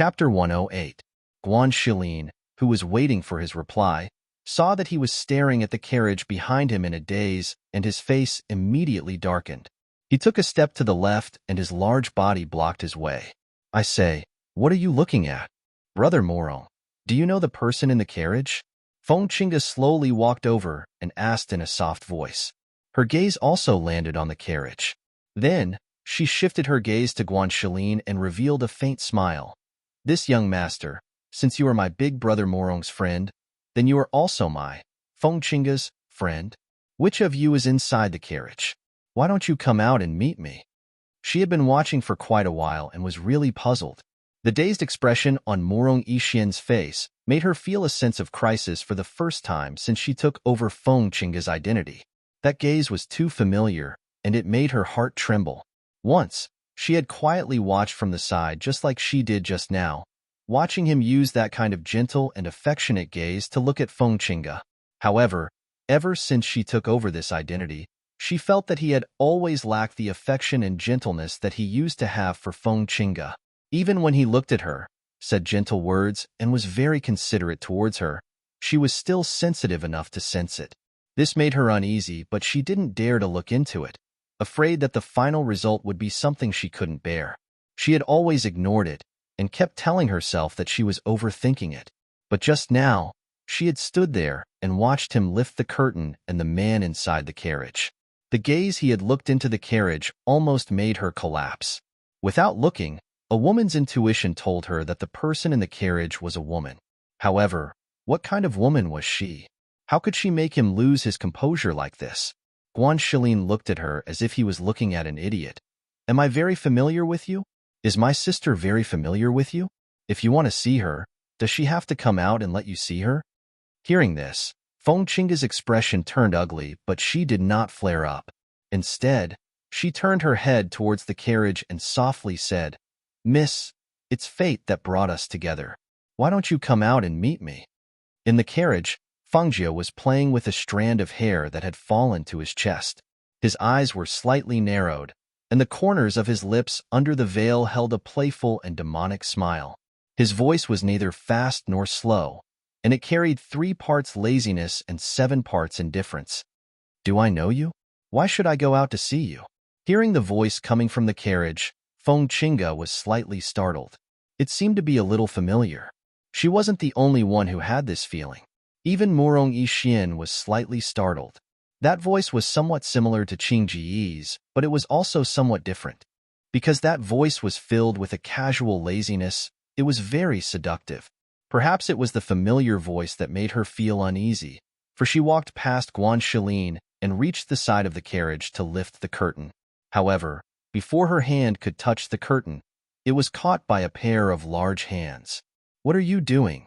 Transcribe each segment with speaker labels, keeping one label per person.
Speaker 1: Chapter 108. Guan Shilin, who was waiting for his reply, saw that he was staring at the carriage behind him in a daze, and his face immediately darkened. He took a step to the left, and his large body blocked his way. "I say, what are you looking at? Brother Morong, do you know the person in the carriage?" Feng Chinga slowly walked over and asked in a soft voice. Her gaze also landed on the carriage. Then, she shifted her gaze to Guan Shilin and revealed a faint smile. "This young master, since you are my big brother Morong's friend, then you are also my, Feng Chinga's, friend. Which of you is inside the carriage? Why don't you come out and meet me?" She had been watching for quite a while and was really puzzled. The dazed expression on Morong Yixian's face made her feel a sense of crisis for the first time since she took over Feng Chinga's identity. That gaze was too familiar, and it made her heart tremble. Once, she had quietly watched from the side just like she did just now, watching him use that kind of gentle and affectionate gaze to look at Feng Chinga. However, ever since she took over this identity, she felt that he had always lacked the affection and gentleness that he used to have for Feng Chinga. Even when he looked at her, said gentle words, and was very considerate towards her, she was still sensitive enough to sense it. This made her uneasy, but she didn't dare to look into it, afraid that the final result would be something she couldn't bear. She had always ignored it, and kept telling herself that she was overthinking it. But just now, she had stood there and watched him lift the curtain and the man inside the carriage. The gaze he had looked into the carriage almost made her collapse. Without looking, a woman's intuition told her that the person in the carriage was a woman. However, what kind of woman was she? How could she make him lose his composure like this? Guan Shilin looked at her as if he was looking at an idiot. "Am I very familiar with you? Is my sister very familiar with you? If you want to see her, does she have to come out and let you see her?" Hearing this, Feng Chinga's expression turned ugly, but she did not flare up. Instead, she turned her head towards the carriage and softly said, "Miss, it's fate that brought us together. Why don't you come out and meet me?" In the carriage, Fengjie was playing with a strand of hair that had fallen to his chest. His eyes were slightly narrowed, and the corners of his lips under the veil held a playful and demonic smile. His voice was neither fast nor slow, and it carried 3 parts laziness and 7 parts indifference. "Do I know you? Why should I go out to see you?" Hearing the voice coming from the carriage, Feng Chinga was slightly startled. It seemed to be a little familiar. She wasn't the only one who had this feeling. Even Morong Yixian was slightly startled. That voice was somewhat similar to Qing Jiyi's, but it was also somewhat different. Because that voice was filled with a casual laziness, it was very seductive. Perhaps it was the familiar voice that made her feel uneasy, for she walked past Guan Shilin and reached the side of the carriage to lift the curtain. However, before her hand could touch the curtain, it was caught by a pair of large hands. "What are you doing?"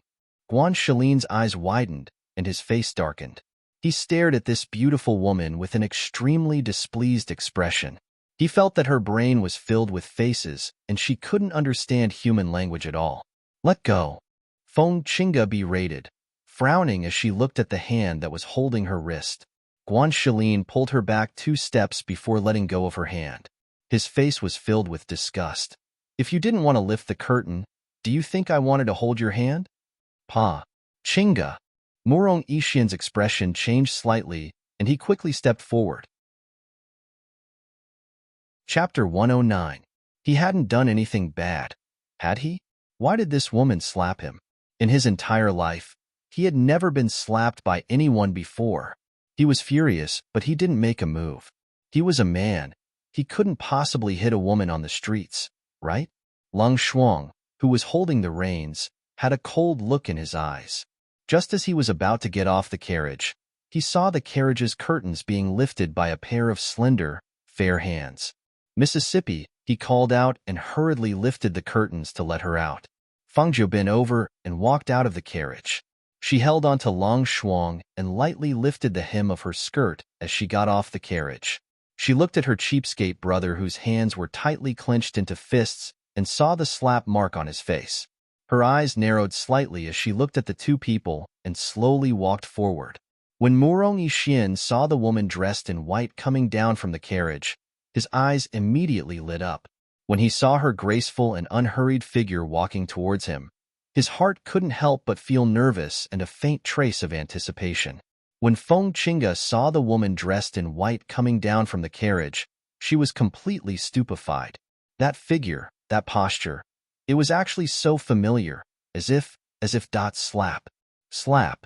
Speaker 1: Guan Shilin's eyes widened, and his face darkened. He stared at this beautiful woman with an extremely displeased expression. He felt that her brain was filled with faces, and she couldn't understand human language at all. "Let go," Feng Chinga berated, frowning as she looked at the hand that was holding her wrist. Guan Shilin pulled her back 2 steps before letting go of her hand. His face was filled with disgust. "If you didn't want to lift the curtain, do you think I wanted to hold your hand?" "Pa, Chinga." Morong Yixian's expression changed slightly, and he quickly stepped forward. Chapter 109. He hadn't done anything bad, had he? Why did this woman slap him? In his entire life, he had never been slapped by anyone before. He was furious, but he didn't make a move. He was a man. He couldn't possibly hit a woman on the streets, right? Leng Shuang, who was holding the reins, had a cold look in his eyes. Just as he was about to get off the carriage, he saw the carriage's curtains being lifted by a pair of slender, fair hands. "Mississippi," he called out and hurriedly lifted the curtains to let her out. Fengjie bent over and walked out of the carriage. She held onto Leng Shuang and lightly lifted the hem of her skirt as she got off the carriage. She looked at her cheapskate brother whose hands were tightly clenched into fists and saw the slap mark on his face. Her eyes narrowed slightly as she looked at the 2 people and slowly walked forward. When Morong Yixian saw the woman dressed in white coming down from the carriage, his eyes immediately lit up. When he saw her graceful and unhurried figure walking towards him, his heart couldn't help but feel nervous and a faint trace of anticipation. When Feng Qinga saw the woman dressed in white coming down from the carriage, she was completely stupefied. That figure, that posture, it was actually so familiar, as if slap. Slap.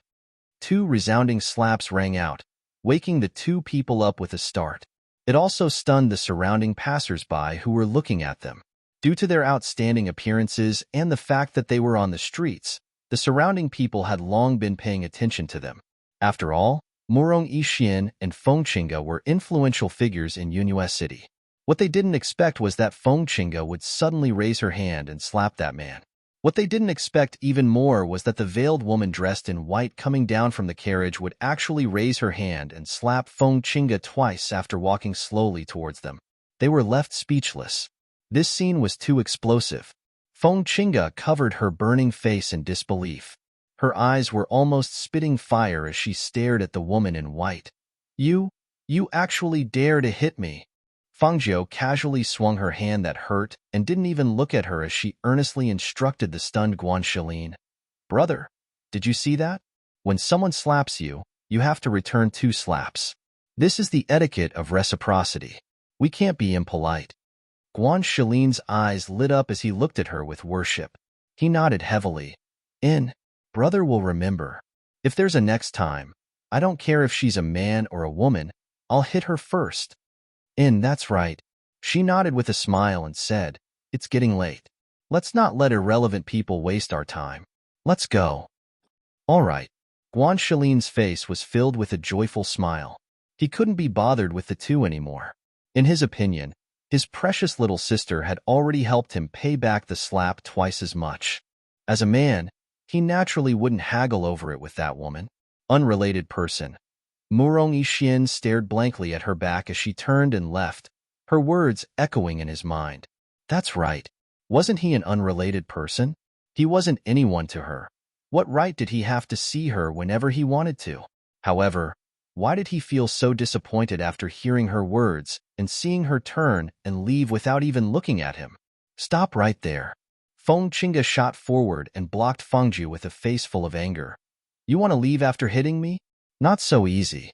Speaker 1: Two resounding slaps rang out, waking the two people up with a start. It also stunned the surrounding passers-by who were looking at them. Due to their outstanding appearances and the fact that they were on the streets, the surrounding people had long been paying attention to them. After all, Murong Yixian and Feng Qinga were influential figures in Yunhua City. What they didn't expect was that Feng Qinga would suddenly raise her hand and slap that man. What they didn't expect even more was that the veiled woman dressed in white coming down from the carriage would actually raise her hand and slap Feng Qinga twice after walking slowly towards them. They were left speechless. This scene was too explosive. Feng Qinga covered her burning face in disbelief. Her eyes were almost spitting fire as she stared at the woman in white. You actually dare to hit me?" Fangzhou casually swung her hand that hurt and didn't even look at her as she earnestly instructed the stunned Guanxilin. "Brother, did you see that? When someone slaps you, you have to return 2 slaps. This is the etiquette of reciprocity. We can't be impolite." Guanxilin's eyes lit up as he looked at her with worship. He nodded heavily. Brother will remember. If there's a next time, I don't care if she's a man or a woman, I'll hit her first." That's right. She nodded with a smile and said, "It's getting late. Let's not let irrelevant people waste our time. Let's go." "All right." Guanxilin's face was filled with a joyful smile. He couldn't be bothered with the two anymore. In his opinion, his precious little sister had already helped him pay back the slap twice as much. As a man, he naturally wouldn't haggle over it with that woman. Unrelated person. Murong Yixian stared blankly at her back as she turned and left, her words echoing in his mind. That's right. Wasn't he an unrelated person? He wasn't anyone to her. What right did he have to see her whenever he wanted to? However, why did he feel so disappointed after hearing her words and seeing her turn and leave without even looking at him? "Stop right there." Feng Qinga shot forward and blocked Fangzhu with a face full of anger. "You want to leave after hitting me? Not so easy."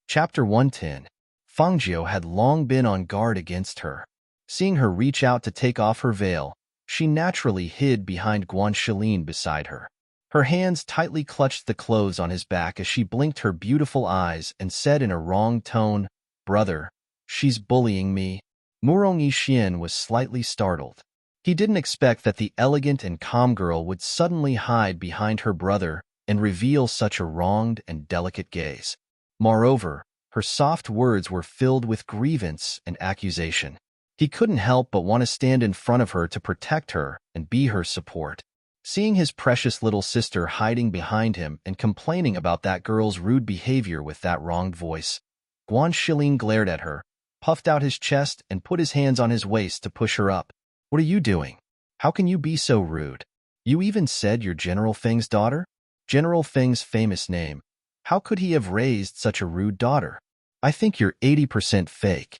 Speaker 1: Chapter 110. Fangzhou had long been on guard against her. Seeing her reach out to take off her veil, she naturally hid behind Guanxilin beside her. Her hands tightly clutched the clothes on his back as she blinked her beautiful eyes and said in a wrong tone, "Brother, she's bullying me." Murong Yixian was slightly startled. He didn't expect that the elegant and calm girl would suddenly hide behind her brother and reveal such a wronged and delicate gaze. Moreover, her soft words were filled with grievance and accusation. He couldn't help but want to stand in front of her to protect her and be her support. Seeing his precious little sister hiding behind him and complaining about that girl's rude behavior with that wronged voice, Guanxilin glared at her, puffed out his chest, and put his hands on his waist to push her up. "What are you doing? How can you be so rude? You even said you're General Feng's daughter?" General Feng's famous name. How could he have raised such a rude daughter? "I think you're 80% fake."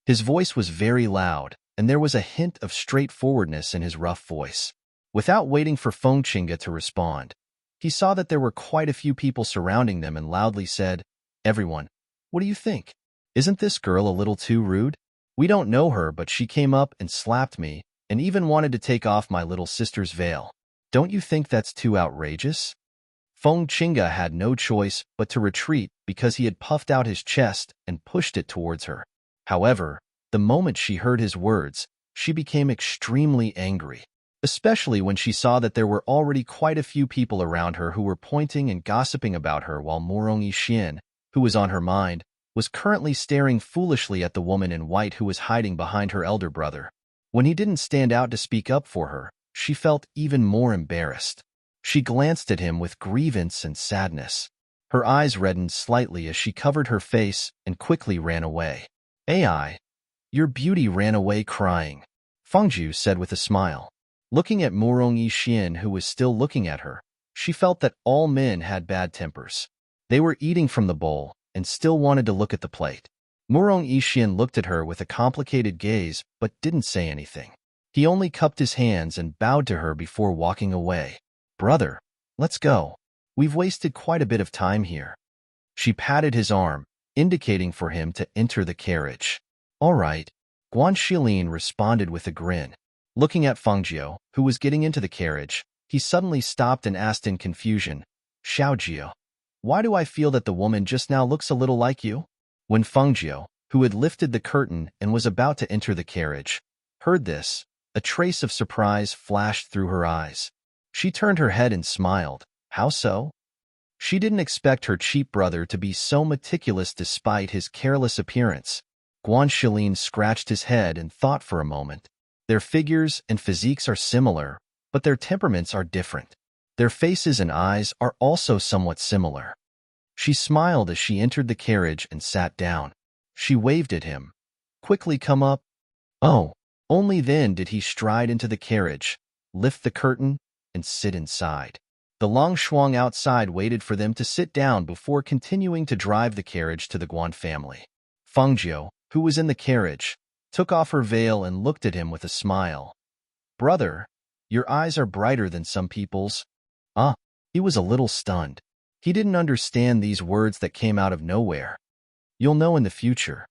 Speaker 1: His voice was very loud, and there was a hint of straightforwardness in his rough voice. Without waiting for Feng Qinga to respond, he saw that there were quite a few people surrounding them and loudly said, "Everyone, what do you think? Isn't this girl a little too rude? We don't know her, but she came up and slapped me and even wanted to take off my little sister's veil. Don't you think that's too outrageous?" Feng Qinga had no choice but to retreat because he had puffed out his chest and pushed it towards her. However, the moment she heard his words, she became extremely angry, especially when she saw that there were already quite a few people around her who were pointing and gossiping about her while Murong Yixian, who was on her mind, was currently staring foolishly at the woman in white who was hiding behind her elder brother. When he didn't stand out to speak up for her, she felt even more embarrassed. She glanced at him with grievance and sadness. Her eyes reddened slightly as she covered her face and quickly ran away. "Ai, your beauty ran away crying," Fangzhu said with a smile. Looking at Murong Yixian, who was still looking at her, she felt that all men had bad tempers. They were eating from the bowl and still wanted to look at the plate. Murong Ishian looked at her with a complicated gaze but didn't say anything. He only cupped his hands and bowed to her before walking away. Brother, let's go. We've wasted quite a bit of time here. She patted his arm, indicating for him to enter the carriage. All right, Guan Shilin responded with a grin. Looking at Fengjiu, who was getting into the carriage, he suddenly stopped and asked in confusion, Xiaojiu, why do I feel that the woman just now looks a little like you? When Fengjiu, who had lifted the curtain and was about to enter the carriage, heard this, a trace of surprise flashed through her eyes. She turned her head and smiled. How so? She didn't expect her cheap brother to be so meticulous despite his careless appearance. Guan Shilin scratched his head and thought for a moment. Their figures and physiques are similar, but their temperaments are different. Their faces and eyes are also somewhat similar. She smiled as she entered the carriage and sat down. She waved at him. Quickly come up. Oh, only then did he stride into the carriage, lift the curtain, and sit inside. The longshuang outside waited for them to sit down before continuing to drive the carriage to the Guan family. Fengjiu, who was in the carriage, took off her veil and looked at him with a smile. Brother, your eyes are brighter than some people's. He was a little stunned. He didn't understand these words that came out of nowhere. You'll know in the future.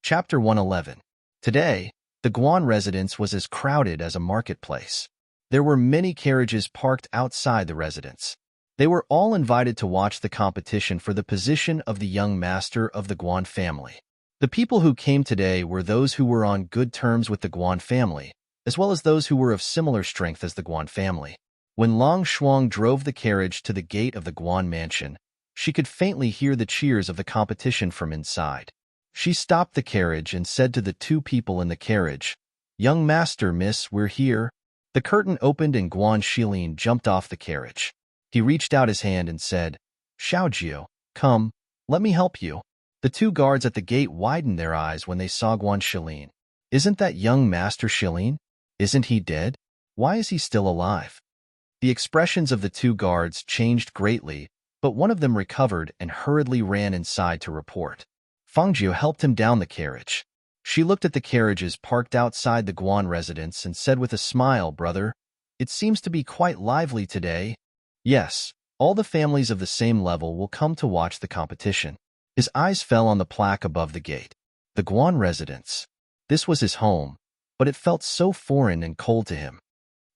Speaker 1: Chapter 111. Today, the Guan residence was as crowded as a marketplace. There were many carriages parked outside the residence. They were all invited to watch the competition for the position of the young master of the Guan family. The people who came today were those who were on good terms with the Guan family, as well as those who were of similar strength as the Guan family. When Long Shuang drove the carriage to the gate of the Guan mansion, she could faintly hear the cheers of the competition from inside. She stopped the carriage and said to the two people in the carriage, Young master, miss, we're here. The curtain opened and Guan Shilin jumped off the carriage. He reached out his hand and said, Xiaojiu, come, let me help you. The two guards at the gate widened their eyes when they saw Guan Shilin. Isn't that young master Shilin? Isn't he dead? Why is he still alive? The expressions of the two guards changed greatly, but one of them recovered and hurriedly ran inside to report. Fengjiu helped him down the carriage. She looked at the carriages parked outside the Guan residence and said with a smile, Brother, it seems to be quite lively today. Yes, all the families of the same level will come to watch the competition. His eyes fell on the plaque above the gate. The Guan residence. This was his home, but it felt so foreign and cold to him.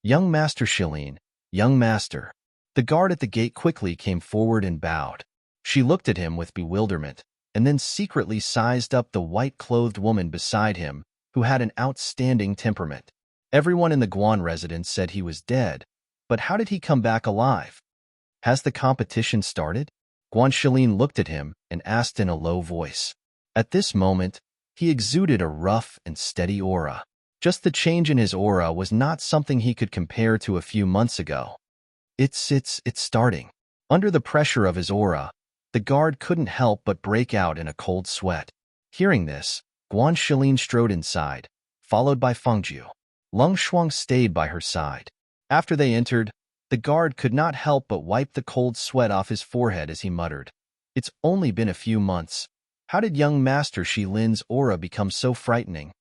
Speaker 1: Young Master Shilin, young master. The guard at the gate quickly came forward and bowed. She looked at him with bewilderment, and then secretly sized up the white-clothed woman beside him, who had an outstanding temperament. Everyone in the Guan residence said he was dead, but how did he come back alive? Has the competition started? Guan Shilin looked at him and asked in a low voice. At this moment, he exuded a rough and steady aura. Just the change in his aura was not something he could compare to a few months ago. It's starting. Under the pressure of his aura, the guard couldn't help but break out in a cold sweat. Hearing this, Guan Shilin strode inside, followed by Fengjiu. Long Shuang stayed by her side. After they entered, the guard could not help but wipe the cold sweat off his forehead as he muttered, It's only been a few months. How did young Master Shilin's aura become so frightening?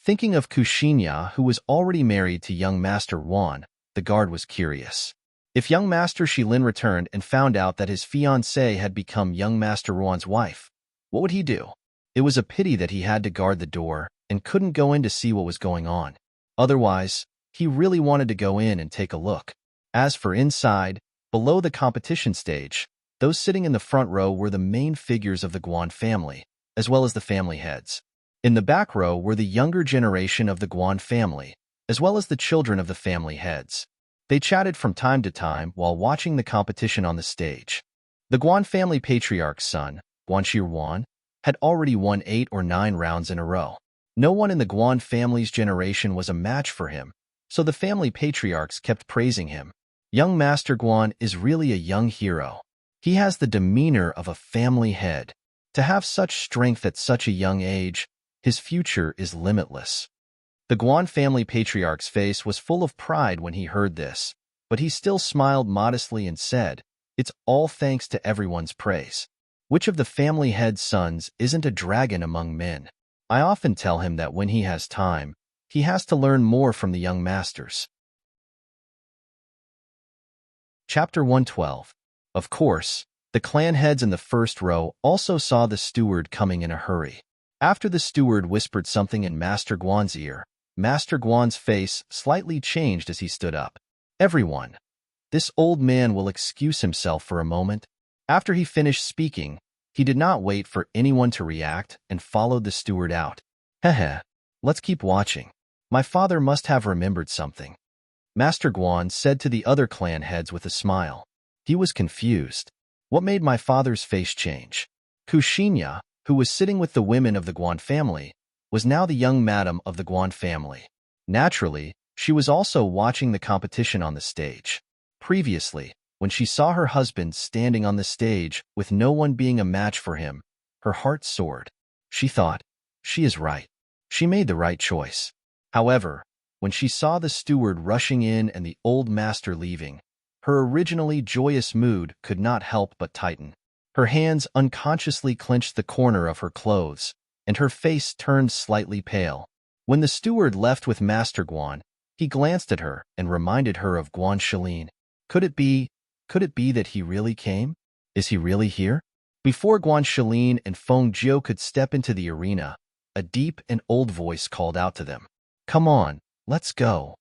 Speaker 1: Thinking of Kuxinya, who was already married to young Master Wan, the guard was curious. If young Master Shilin returned and found out that his fiancée had become young Master Wan's wife, what would he do? It was a pity that he had to guard the door and couldn't go in to see what was going on. Otherwise, he really wanted to go in and take a look. As for inside, below the competition stage, those sitting in the front row were the main figures of the Guan family, as well as the family heads. In the back row were the younger generation of the Guan family, as well as the children of the family heads. They chatted from time to time while watching the competition on the stage. The Guan family patriarch's son, Guanxi Wan, had already won 8 or 9 rounds in a row. No one in the Guan family's generation was a match for him, so the family patriarchs kept praising him. Young Master Guan is really a young hero. He has the demeanor of a family head. To have such strength at such a young age, his future is limitless. The Guan family patriarch's face was full of pride when he heard this, but he still smiled modestly and said, It's all thanks to everyone's praise. Which of the family head's sons isn't a dragon among men? I often tell him that when he has time, he has to learn more from the young masters. Chapter 112. Of course, the clan heads in the first row also saw the steward coming in a hurry. After the steward whispered something in Master Guan's ear, Master Guan's face slightly changed as he stood up. Everyone, this old man will excuse himself for a moment. After he finished speaking, he did not wait for anyone to react and followed the steward out. Heh, let's keep watching. My father must have remembered something, Master Guan said to the other clan heads with a smile. He was confused. What made my father's face change? Kuxinya, who was sitting with the women of the Guan family, was now the young madam of the Guan family. Naturally, she was also watching the competition on the stage. Previously, when she saw her husband standing on the stage with no one being a match for him, her heart soared. She thought, she is right. She made the right choice. However, when she saw the steward rushing in and the old master leaving, her originally joyous mood could not help but tighten. Her hands unconsciously clenched the corner of her clothes, and her face turned slightly pale. When the steward left with Master Guan, he glanced at her and reminded her of Guan Shilin. Could it be that he really came? Is he really here? Before Guan Shilin and Feng Jiu could step into the arena, a deep and old voice called out to them. Come on, let's go.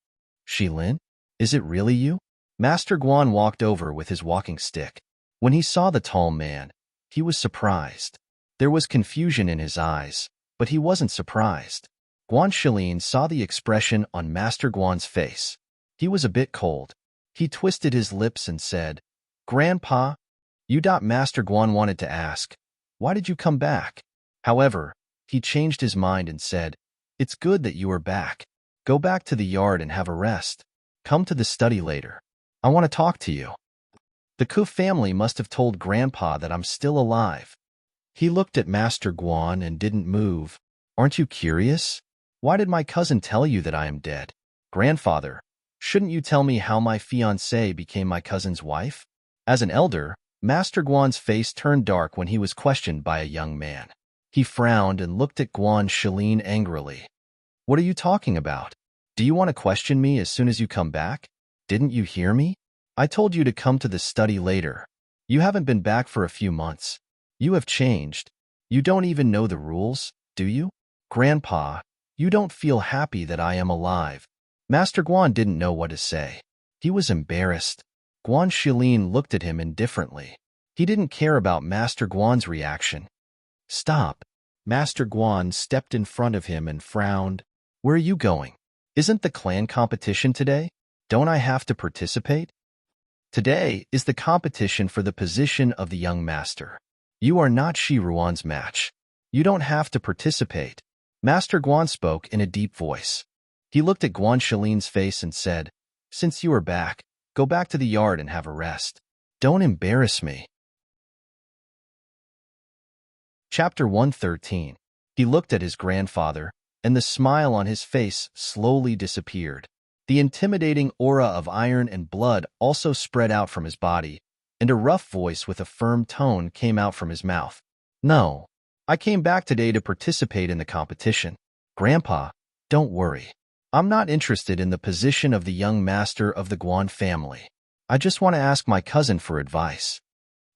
Speaker 1: Shilin, is it really you? Master Guan walked over with his walking stick. When he saw the tall man, he was surprised. There was confusion in his eyes, but he wasn't surprised. Guan Shilin saw the expression on Master Guan's face. He was a bit cold. He twisted his lips and said, Grandpa, Master Guan wanted to ask, why did you come back? However, he changed his mind and said, it's good that you are back. Go back to the yard and have a rest. Come to the study later. I want to talk to you. The Ku family must have told Grandpa that I'm still alive. He looked at Master Guan and didn't move. Aren't you curious? Why did my cousin tell you that I am dead? Grandfather, shouldn't you tell me how my fiancée became my cousin's wife? As an elder, Master Guan's face turned dark when he was questioned by a young man. He frowned and looked at Guan Shilin angrily. What are you talking about? Do you want to question me as soon as you come back? Didn't you hear me? I told you to come to the study later. You haven't been back for a few months. You have changed. You don't even know the rules, do you? Grandpa, you don't feel happy that I am alive. Master Guan didn't know what to say. He was embarrassed. Guan Shilin looked at him indifferently. He didn't care about Master Guan's reaction. Stop. Master Guan stepped in front of him and frowned. Where are you going? Isn't the clan competition today? Don't I have to participate? Today is the competition for the position of the young master. You are not Shi Ruan's match. You don't have to participate. Master Guan spoke in a deep voice. He looked at Guan Shilin's face and said, Since you are back, go back to the yard and have a rest. Don't embarrass me. Chapter 113. He looked at his grandfather, and the smile on his face slowly disappeared. The intimidating aura of iron and blood also spread out from his body, and a rough voice with a firm tone came out from his mouth. No, I came back today to participate in the competition. Grandpa, don't worry. I'm not interested in the position of the young master of the Guan family. I just want to ask my cousin for advice.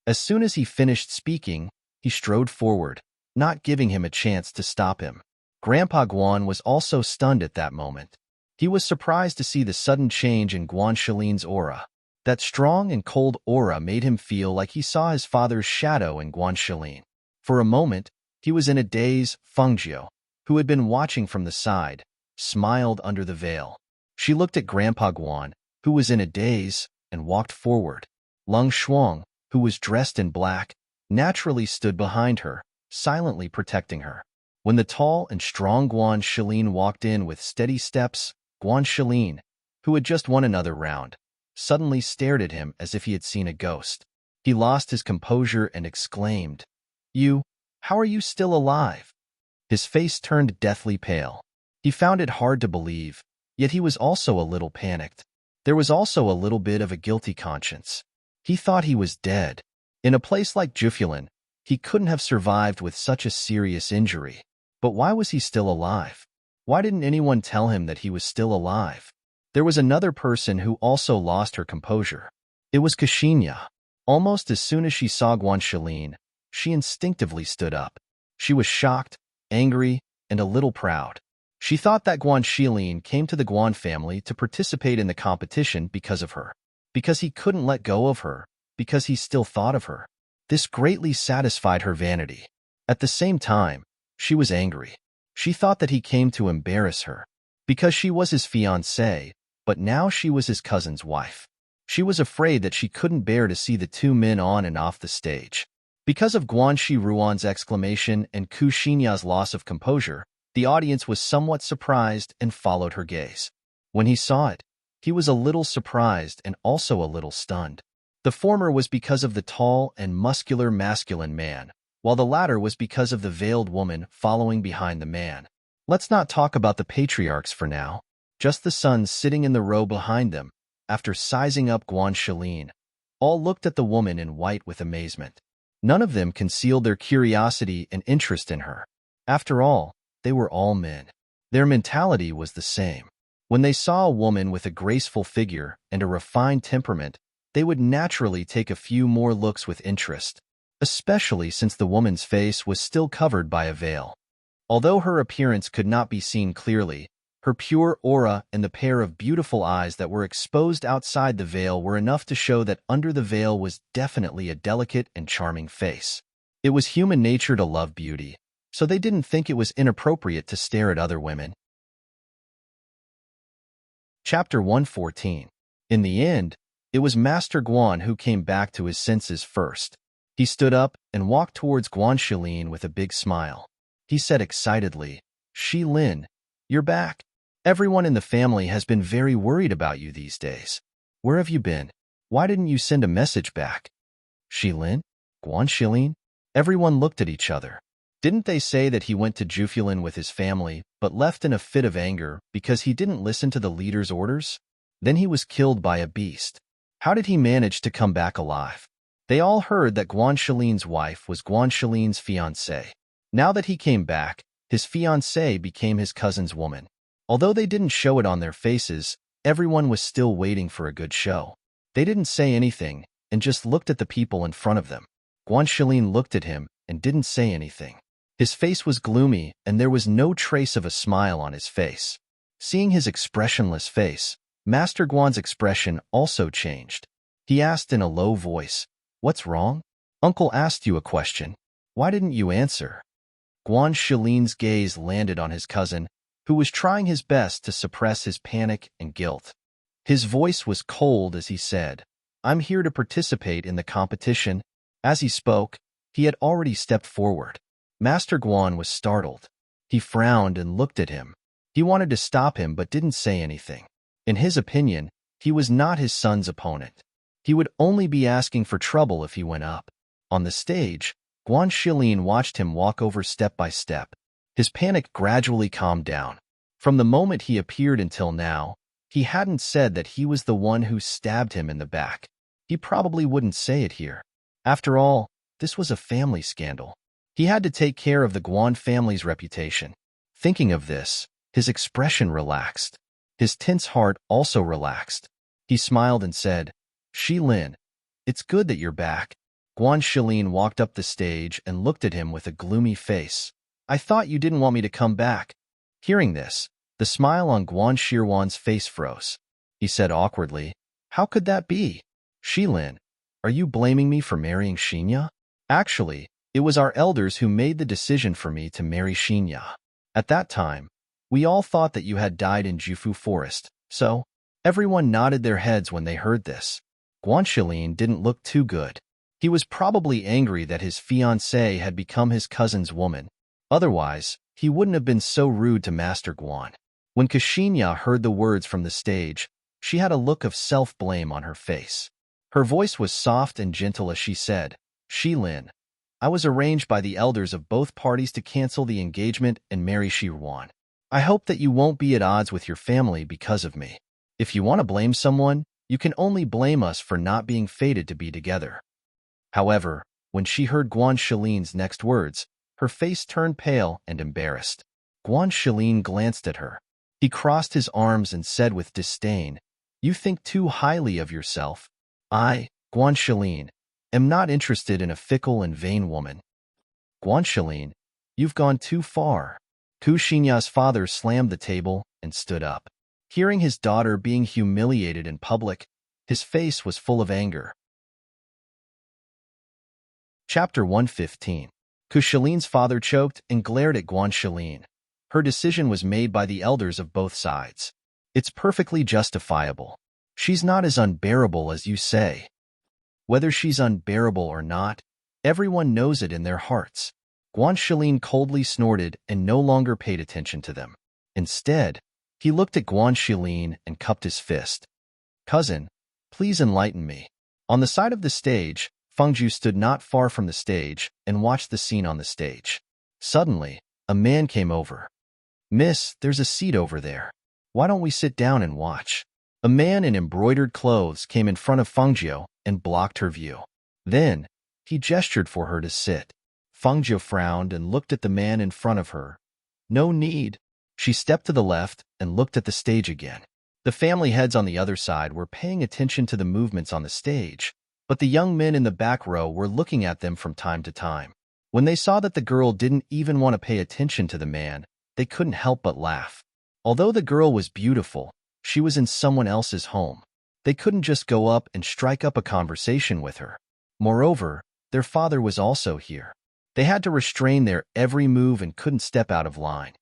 Speaker 1: As soon as he finished speaking, he strode forward, not giving him a chance to stop him. Grandpa Guan was also stunned at that moment. He was surprised to see the sudden change in Guan Shilin's aura. That strong and cold aura made him feel like he saw his father's shadow in Guan Shilin. For a moment, he was in a daze. Feng Jiu, who had been watching from the side, smiled under the veil. She looked at Grandpa Guan, who was in a daze, and walked forward. Leng Shuang, who was dressed in black, naturally stood behind her, silently protecting her. When the tall and strong Guan Shilin walked in with steady steps, Guan Shilin, who had just won another round, suddenly stared at him as if he had seen a ghost. He lost his composure and exclaimed, How are you still alive? His face turned deathly pale. He found it hard to believe, yet he was also a little panicked. There was also a little bit of a guilty conscience. He thought he was dead. In a place like Jufulin, He couldn't have survived with such a serious injury. But why was he still alive? Why didn't anyone tell him that he was still alive? There was another person who also lost her composure. It was Ksenia. Almost as soon as she saw Guanxilin, she instinctively stood up. She was shocked, angry, and a little proud. She thought that Guanxilin came to the Guan family to participate in the competition because of her, because he couldn't let go of her, because he still thought of her. This greatly satisfied her vanity. At the same time, she was angry. She thought that he came to embarrass her, because she was his fiancée, but now she was his cousin's wife. She was afraid that she couldn't bear to see the two men on and off the stage. Because of Guanxi Ruan's exclamation and Ku Xinya's loss of composure, the audience was somewhat surprised and followed her gaze. When he saw it, he was a little surprised and also a little stunned. The former was because of the tall and muscular masculine man, while the latter was because of the veiled woman following behind the man. Let's not talk about the patriarchs for now, just the sons sitting in the row behind them. After sizing up Guanxilin, all looked at the woman in white with amazement. None of them concealed their curiosity and interest in her. After all, they were all men. Their mentality was the same. When they saw a woman with a graceful figure and a refined temperament, they would naturally take a few more looks with interest, especially since the woman's face was still covered by a veil. Although her appearance could not be seen clearly, her pure aura and the pair of beautiful eyes that were exposed outside the veil were enough to show that under the veil was definitely a delicate and charming face. It was human nature to love beauty, so they didn't think it was inappropriate to stare at other women. Chapter 114. In the end, it was Master Guan who came back to his senses first. He stood up and walked towards Guanxilin with a big smile. He said excitedly, "Xilin, you're back. Everyone in the family has been very worried about you these days. Where have you been? Why didn't you send a message back?" Xilin? Guanxilin? Everyone looked at each other. Didn't they say that he went to Jufulin with his family, but left in a fit of anger because he didn't listen to the leader's orders? Then he was killed by a beast. How did he manage to come back alive? They all heard that Guanxilin's wife was Guanxilin's fiancée. Now that he came back, his fiancée became his cousin's woman. Although they didn't show it on their faces, everyone was still waiting for a good show. They didn't say anything and just looked at the people in front of them. Guanxilin looked at him and didn't say anything. His face was gloomy and there was no trace of a smile on his face. Seeing his expressionless face, Master Guan's expression also changed. He asked in a low voice, "What's wrong? Uncle asked you a question. Why didn't you answer?" Guanxilin's gaze landed on his cousin, who was trying his best to suppress his panic and guilt. His voice was cold as he said, "I'm here to participate in the competition." As he spoke, he had already stepped forward. Master Guan was startled. He frowned and looked at him. He wanted to stop him but didn't say anything. In his opinion, he was not his son's opponent. He would only be asking for trouble if he went up. On the stage, Guanxilin watched him walk over step by step. His panic gradually calmed down. From the moment he appeared until now, he hadn't said that he was the one who stabbed him in the back. He probably wouldn't say it here. After all, this was a family scandal. He had to take care of the Guan family's reputation. Thinking of this, his expression relaxed. His tense heart also relaxed. He smiled and said, "Xilin, it's good that you're back." Guanxilin walked up the stage and looked at him with a gloomy face. "I thought you didn't want me to come back." Hearing this, the smile on Guanxirwan's face froze. He said awkwardly, "How could that be? Xilin, are you blaming me for marrying Xinya?" "Actually, it was our elders who made the decision for me to marry Xinya. At that time, we all thought that you had died in Jufu Forest, so..." Everyone nodded their heads when they heard this. Guanxilin didn't look too good. He was probably angry that his fiancée had become his cousin's woman. Otherwise, he wouldn't have been so rude to Master Guan. When Ksenia heard the words from the stage, she had a look of self-blame on her face. Her voice was soft and gentle as she said, "Xilin, I was arranged by the elders of both parties to cancel the engagement and marry Shirwan. I hope that you won't be at odds with your family because of me. If you want to blame someone, you can only blame us for not being fated to be together." However, When she heard Guan Shilin's next words, her face turned pale and embarrassed. Guan Shilin glanced at her. He crossed his arms and said with disdain, "You think too highly of yourself. I, Guan Shilin, am not interested in a fickle and vain woman." "Guan Shilin, you've gone too far." Ku Xinya's father slammed the table and stood up. Hearing his daughter being humiliated in public, his face was full of anger. Chapter 115. Ku Shilin's father choked and glared at Guan Shilin. Her decision was made by the elders of both sides. It's perfectly justifiable. She's not as unbearable as you say. Whether she's unbearable or not, everyone knows it in their hearts. Guan Shilin coldly snorted and no longer paid attention to them. Instead, he looked at Guan Shilin and cupped his fist. "Cousin, please enlighten me." On the side of the stage, Fengju stood not far from the stage and watched the scene on the stage. Suddenly, a man came over. "Miss, there's a seat over there. Why don't we sit down and watch?" A man in embroidered clothes came in front of Fengju and blocked her view. Then, he gestured for her to sit. Fengju frowned and looked at the man in front of her. "No need." She stepped to the left and looked at the stage again. The family heads on the other side were paying attention to the movements on the stage, but the young men in the back row were looking at them from time to time. When they saw that the girl didn't even want to pay attention to the man, they couldn't help but laugh. Although the girl was beautiful, she was in someone else's home. They couldn't just go up and strike up a conversation with her. Moreover, their father was also here. They had to restrain their every move and couldn't step out of line.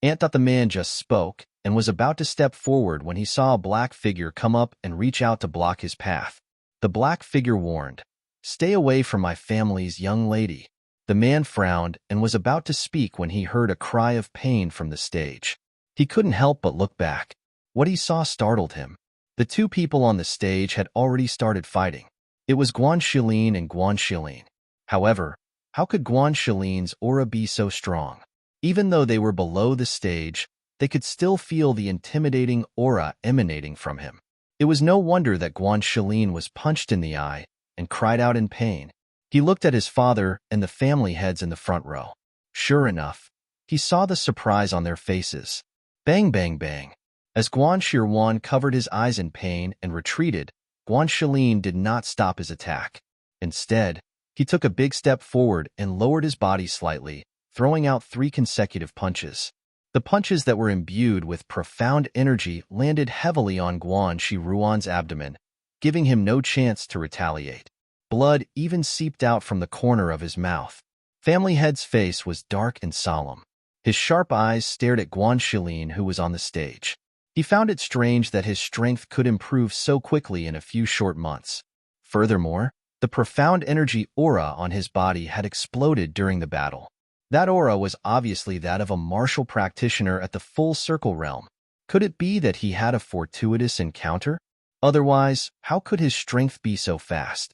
Speaker 1: Ant thought the man just spoke and was about to step forward when he saw a black figure come up and reach out to block his path. The black figure warned, "Stay away from my family's young lady." The man frowned and was about to speak when he heard a cry of pain from the stage. He couldn't help but look back. What he saw startled him. The two people on the stage had already started fighting. It was Guan Shilin and Guan Shilin. However, how could Guan Shilin's aura be so strong? Even though they were below the stage, they could still feel the intimidating aura emanating from him. It was no wonder that Guan Shilin was punched in the eye and cried out in pain. He looked at his father and the family heads in the front row. Sure enough, he saw the surprise on their faces. Bang, bang, bang. As Guan Shirwan covered his eyes in pain and retreated, Guan Shilin did not stop his attack. Instead, he took a big step forward and lowered his body slightly, throwing out 3 consecutive punches. The punches that were imbued with profound energy landed heavily on Guan Shiruan's abdomen, giving him no chance to retaliate. Blood even seeped out from the corner of his mouth. Family Head's face was dark and solemn. His sharp eyes stared at Guan Shilin, who was on the stage. He found it strange that his strength could improve so quickly in a few short months. Furthermore, the profound energy aura on his body had exploded during the battle. That aura was obviously that of a martial practitioner at the Full Circle realm. Could it be that he had a fortuitous encounter? Otherwise, how could his strength be so fast?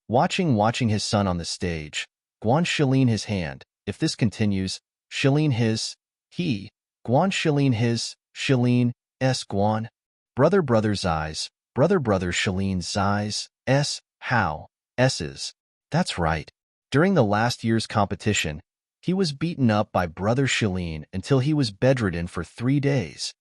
Speaker 1: Watching his son on the stage, Guan Shilin his hand. If this continues, Shilin his, he, Guan Shilin his, Shilin, s Guan. Brother's eyes, brother Shilin's eyes, s, how, s's. That's right. During the last year's competition, he was beaten up by Brother Shilin until he was bedridden for 3 days.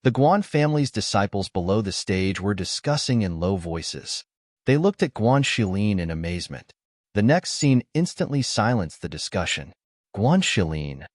Speaker 1: The Guan family's disciples below the stage were discussing in low voices. They looked at Guan Shilin in amazement. The next scene instantly silenced the discussion. Guan Shilin.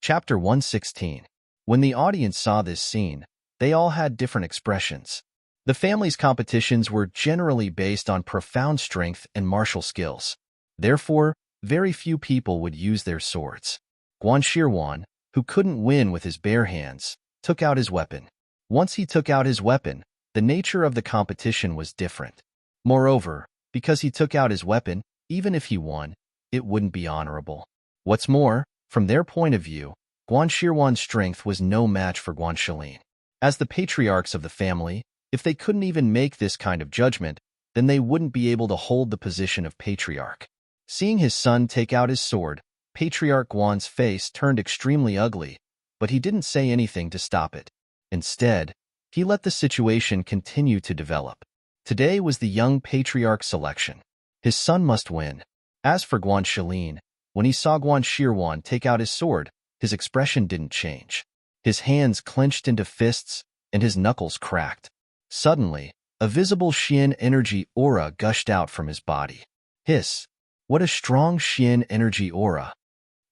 Speaker 1: Chapter 116. When the audience saw this scene, they all had different expressions. The family's competitions were generally based on profound strength and martial skills. Therefore, very few people would use their swords. Guan Shirwan, who couldn't win with his bare hands, took out his weapon. Once he took out his weapon, the nature of the competition was different. Moreover, because he took out his weapon, even if he won, it wouldn't be honorable. What's more, from their point of view, Guan Shirwan's strength was no match for Guan Shilin. As the patriarchs of the family, if they couldn't even make this kind of judgment, then they wouldn't be able to hold the position of patriarch. Seeing his son take out his sword, Patriarch Guan's face turned extremely ugly, but he didn't say anything to stop it. Instead, he let the situation continue to develop. Today was the young patriarch's selection. His son must win. As for Guan Shilin, when he saw Guan Shirwan take out his sword, his expression didn't change. His hands clenched into fists, and his knuckles cracked. Suddenly, a visible Xian energy aura gushed out from his body. Hiss! What a strong Xian energy aura!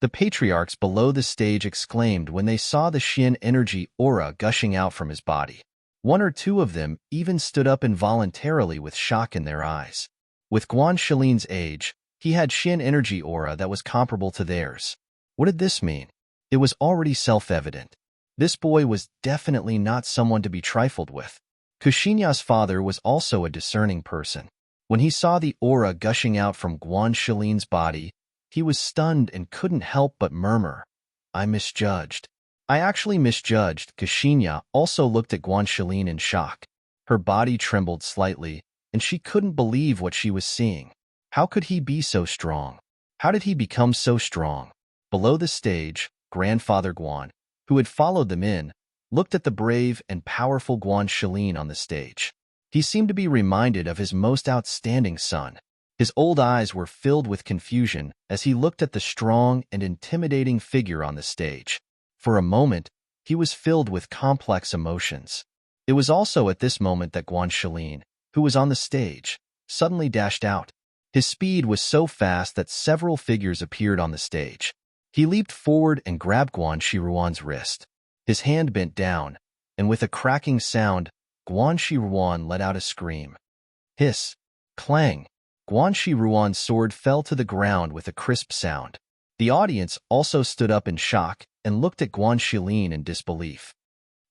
Speaker 1: The patriarchs below the stage exclaimed when they saw the Xian energy aura gushing out from his body. One or two of them even stood up involuntarily with shock in their eyes. With Guan Shilin's age, he had Xian energy aura that was comparable to theirs. What did this mean? It was already self-evident. This boy was definitely not someone to be trifled with. Kushinya's father was also a discerning person. When he saw the aura gushing out from Guan Shilin's body, he was stunned and couldn't help but murmur, "I misjudged." I actually misjudged. Kushinya also looked at Guan Shilin in shock. Her body trembled slightly, and she couldn't believe what she was seeing. How could he be so strong? How did he become so strong? Below the stage, Grandfather Guan, who had followed them in, looked at the brave and powerful Guan Shilin on the stage. He seemed to be reminded of his most outstanding son. His old eyes were filled with confusion as he looked at the strong and intimidating figure on the stage. For a moment, he was filled with complex emotions. It was also at this moment that Guan Shilin, who was on the stage, suddenly dashed out. His speed was so fast that several figures appeared on the stage. He leaped forward and grabbed Guan Shiruan's wrist. His hand bent down, and with a cracking sound, Guan Shiruan let out a scream. Hiss! Clang! Guan Shiruan's sword fell to the ground with a crisp sound. The audience also stood up in shock and looked at Guan Shilin in disbelief.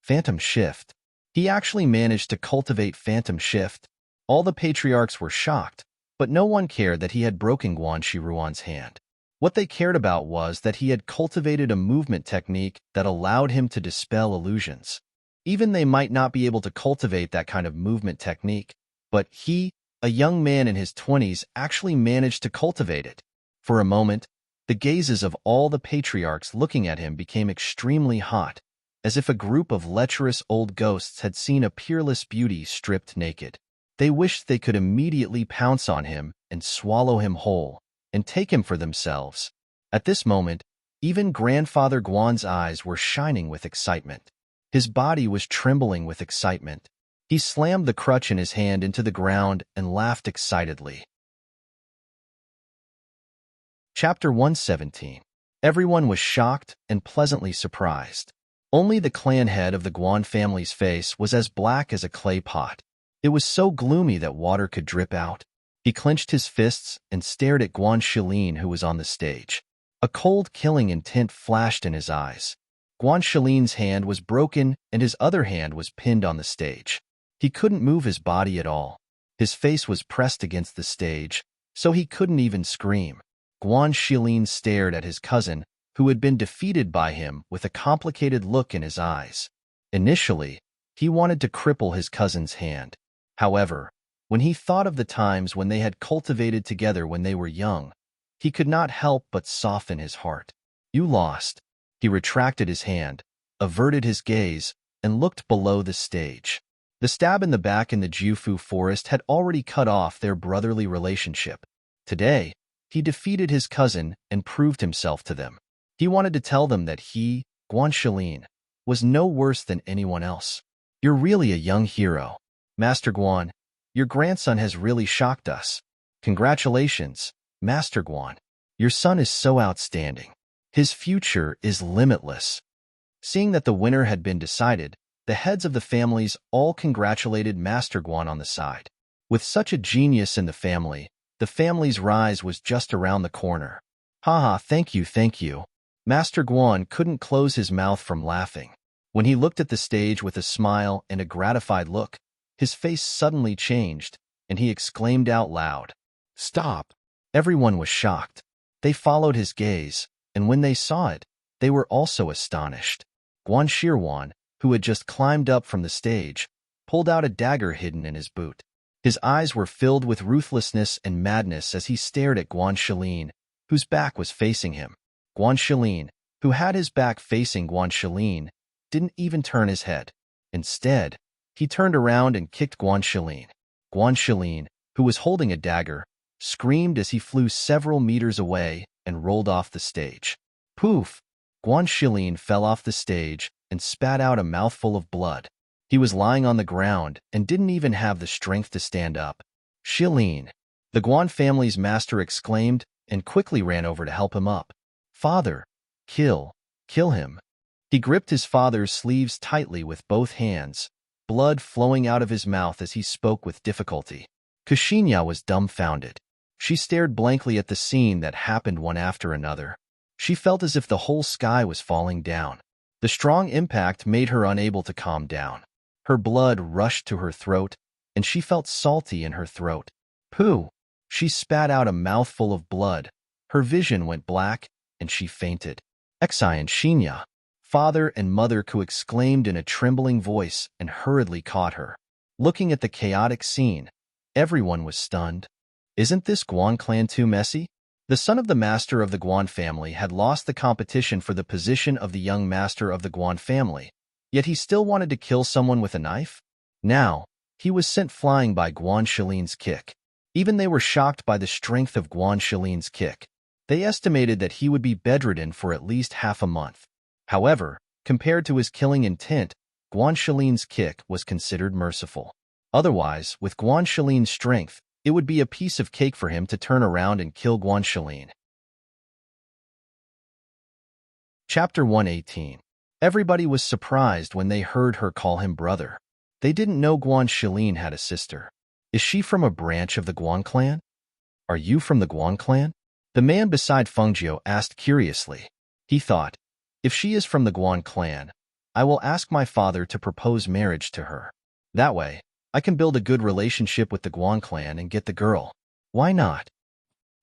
Speaker 1: Phantom Shift. He actually managed to cultivate Phantom Shift. All the patriarchs were shocked, but no one cared that he had broken Guan Shiruan's hand. What they cared about was that he had cultivated a movement technique that allowed him to dispel illusions. Even they might not be able to cultivate that kind of movement technique, but he, a young man in his 20s, actually managed to cultivate it. For a moment, the gazes of all the patriarchs looking at him became extremely hot, as if a group of lecherous old ghosts had seen a peerless beauty stripped naked. They wished they could immediately pounce on him and swallow him whole, and take him for themselves. At this moment, even Grandfather Guan's eyes were shining with excitement. His body was trembling with excitement. He slammed the crutch in his hand into the ground and laughed excitedly. Chapter 117. Everyone was shocked and pleasantly surprised. Only the clan head of the Guan family's face was as black as a clay pot. It was so gloomy that water could drip out. He clenched his fists and stared at Guan Shilin, who was on the stage. A cold, killing intent flashed in his eyes. Guan Shilin's hand was broken and his other hand was pinned on the stage. He couldn't move his body at all. His face was pressed against the stage, so he couldn't even scream. Guan Shilin stared at his cousin, who had been defeated by him, with a complicated look in his eyes. Initially, he wanted to cripple his cousin's hand. However, when he thought of the times when they had cultivated together when they were young, he could not help but soften his heart. You lost. He retracted his hand, averted his gaze, and looked below the stage. The stab in the back in the Jufu forest had already cut off their brotherly relationship. Today, he defeated his cousin and proved himself to them. He wanted to tell them that he, Guan Shilin, was no worse than anyone else. You're really a young hero. Master Guan, your grandson has really shocked us. Congratulations, Master Guan. Your son is so outstanding. His future is limitless. Seeing that the winner had been decided, the heads of the families all congratulated Master Guan on the side. With such a genius in the family's rise was just around the corner. Haha, thank you, thank you. Master Guan couldn't close his mouth from laughing. When he looked at the stage with a smile and a gratified look, his face suddenly changed, and he exclaimed out loud, "Stop!" Everyone was shocked. They followed his gaze, and when they saw it, they were also astonished. Guan Shirwan, who had just climbed up from the stage, pulled out a dagger hidden in his boot. His eyes were filled with ruthlessness and madness as he stared at Guan Shilin, whose back was facing him. Guan Shilin, who had his back facing Guan Shilin, didn't even turn his head. Instead, he turned around and kicked Guan Shilin. Guan Shilin, who was holding a dagger, screamed as he flew several meters away and rolled off the stage. Poof! Guan Shilin fell off the stage and spat out a mouthful of blood. He was lying on the ground and didn't even have the strength to stand up. Shilin! The Guan family's master exclaimed and quickly ran over to help him up. Father! Kill him. He gripped his father's sleeves tightly with both hands, blood flowing out of his mouth as he spoke with difficulty. Kshinya was dumbfounded. She stared blankly at the scene that happened one after another. She felt as if the whole sky was falling down. The strong impact made her unable to calm down. Her blood rushed to her throat, and she felt salty in her throat. Pooh! She spat out a mouthful of blood. Her vision went black, and she fainted. Exai and Shinya, father and mother Ku exclaimed in a trembling voice and hurriedly caught her. Looking at the chaotic scene, everyone was stunned. Isn't this Guan clan too messy? The son of the master of the Guan family had lost the competition for the position of the young master of the Guan family, yet he still wanted to kill someone with a knife? Now, he was sent flying by Guan Shilin's kick. Even they were shocked by the strength of Guan Shilin's kick. They estimated that he would be bedridden for at least half a month. However, compared to his killing intent, Guan Shilin's kick was considered merciful. Otherwise, with Guan Shilin's strength, it would be a piece of cake for him to turn around and kill Guan Shilin. Chapter 118. Everybody was surprised when they heard her call him brother. They didn't know Guan Shilin had a sister. Is she from a branch of the Guan clan? Are you from the Guan clan? The man beside Fengjiu asked curiously. He thought, if she is from the Guan clan, I will ask my father to propose marriage to her. That way, I can build a good relationship with the Guan clan and get the girl. Why not?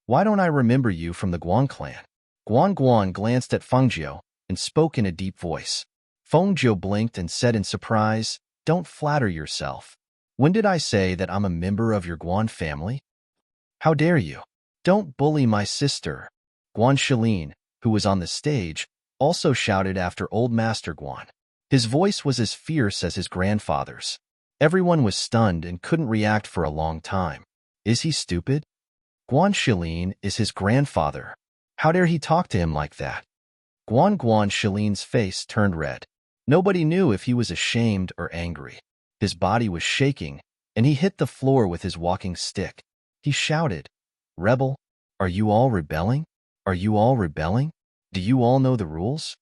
Speaker 1: Why don't I remember you from the Guan clan? Guan glanced at Fengjiu and spoke in a deep voice. Fengjiu blinked and said in surprise, don't flatter yourself. When did I say that I'm a member of your Guan family? How dare you? Don't bully my sister. Guan Shilin, who was on the stage, also shouted after Old Master Guan. His voice was as fierce as his grandfather's. Everyone was stunned and couldn't react for a long time. Is he stupid? Guan Shilin is his grandfather. How dare he talk to him like that? Guan Shilin's face turned red. Nobody knew if he was ashamed or angry. His body was shaking, and he hit the floor with his walking stick. He shouted, Rebel, are you all rebelling? Are you all rebelling? Do you all know the rules?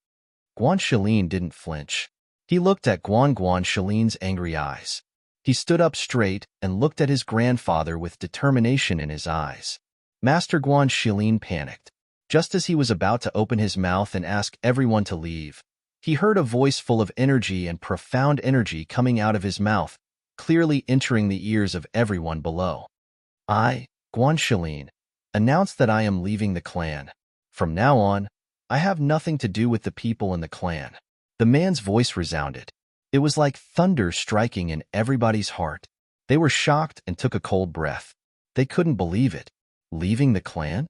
Speaker 1: Guan Shilin didn't flinch. He looked at Guan Shilin's angry eyes. He stood up straight and looked at his grandfather with determination in his eyes. Master Guan Shilin panicked. Just as he was about to open his mouth and ask everyone to leave, he heard a voice full of energy and profound energy coming out of his mouth, clearly entering the ears of everyone below. I, Guan Shilin, announce that I am leaving the clan. From now on, I have nothing to do with the people in the clan. The man's voice resounded. It was like thunder striking in everybody's heart. They were shocked and took a cold breath. They couldn't believe it. Leaving the clan?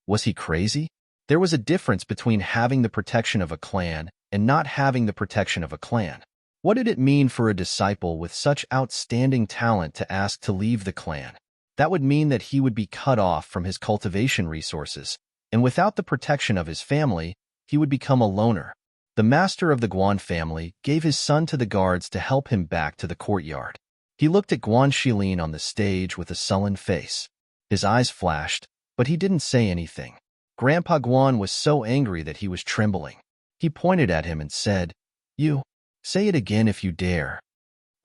Speaker 1: Was he crazy? There was a difference between having the protection of a clan and not having the protection of a clan. What did it mean for a disciple with such outstanding talent to ask to leave the clan? That would mean that he would be cut off from his cultivation resources, and without the protection of his family, he would become a loner. The master of the Guan family gave his son to the guards to help him back to the courtyard. He looked at Guan Shilin on the stage with a sullen face. His eyes flashed, but he didn't say anything. Grandpa Guan was so angry that he was trembling. He pointed at him and said, You, say it again if you dare.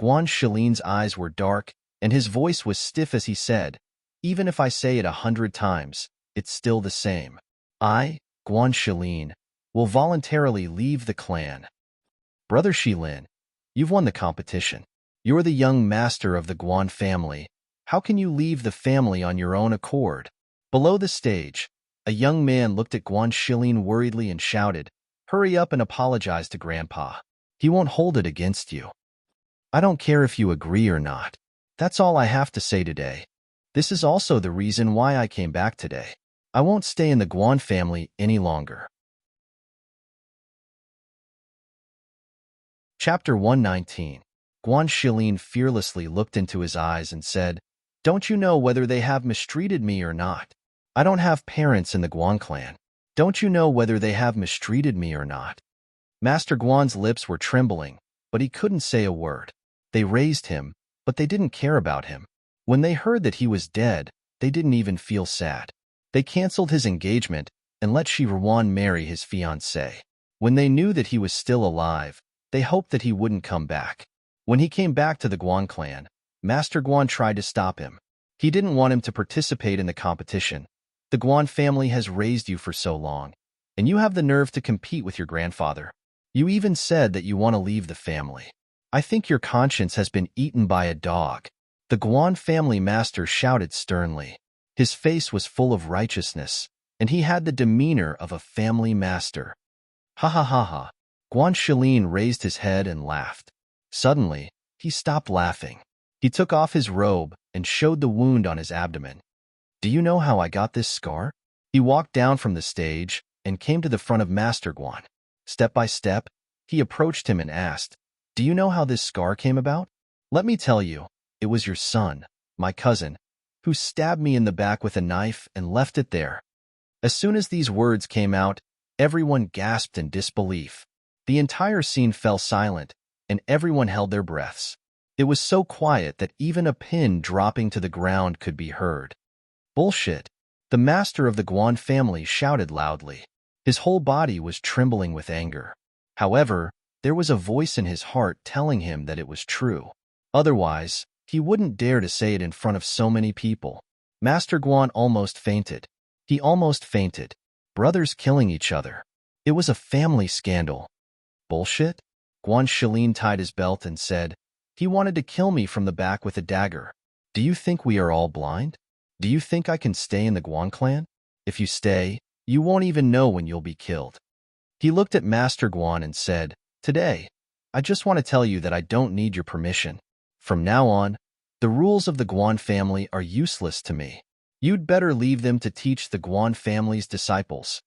Speaker 1: Guan Shilin's eyes were dark, and his voice was stiff as he said, Even if I say it 100 times, it's still the same. I, Guan Shilin, will voluntarily leave the clan. Brother Shilin, you've won the competition. You're the young master of the Guan family. How can you leave the family on your own accord? Below the stage, a young man looked at Guan Shilin worriedly and shouted, Hurry up and apologize to Grandpa. He won't hold it against you. I don't care if you agree or not. That's all I have to say today. This is also the reason why I came back today. I won't stay in the Guan family any longer. Chapter 119. Guan Shilin fearlessly looked into his eyes and said, Don't you know whether they have mistreated me or not? I don't have parents in the Guan clan. Don't you know whether they have mistreated me or not? Master Guan's lips were trembling, but he couldn't say a word. They raised him, but they didn't care about him. When they heard that he was dead, they didn't even feel sad. They canceled his engagement and let Shi Ruan marry his fiancée. When they knew that he was still alive, they hoped that he wouldn't come back. When he came back to the Guan clan, Master Guan tried to stop him. He didn't want him to participate in the competition. The Guan family has raised you for so long, and you have the nerve to compete with your grandfather. You even said that you want to leave the family. I think your conscience has been eaten by a dog. The Guan family master shouted sternly. His face was full of righteousness, and he had the demeanor of a family master. Ha ha ha ha. Guan Shilin raised his head and laughed. Suddenly, he stopped laughing. He took off his robe and showed the wound on his abdomen. Do you know how I got this scar? He walked down from the stage and came to the front of Master Guan. Step by step, he approached him and asked, Do you know how this scar came about? Let me tell you, it was your son, my cousin, who stabbed me in the back with a knife and left it there. As soon as these words came out, everyone gasped in disbelief. The entire scene fell silent, and everyone held their breaths. It was so quiet that even a pin dropping to the ground could be heard. Bullshit! The master of the Guan family shouted loudly. His whole body was trembling with anger. However, there was a voice in his heart telling him that it was true. Otherwise, he wouldn't dare to say it in front of so many people. Master Guan almost fainted. He almost fainted. Brothers killing each other. It was a family scandal. Bullshit? Guan Shilin tied his belt and said, He wanted to kill me from the back with a dagger. Do you think we are all blind? Do you think I can stay in the Guan clan? If you stay, you won't even know when you'll be killed. He looked at Master Guan and said, Today, I just want to tell you that I don't need your permission. From now on, the rules of the Guan family are useless to me. You'd better leave them to teach the Guan family's disciples.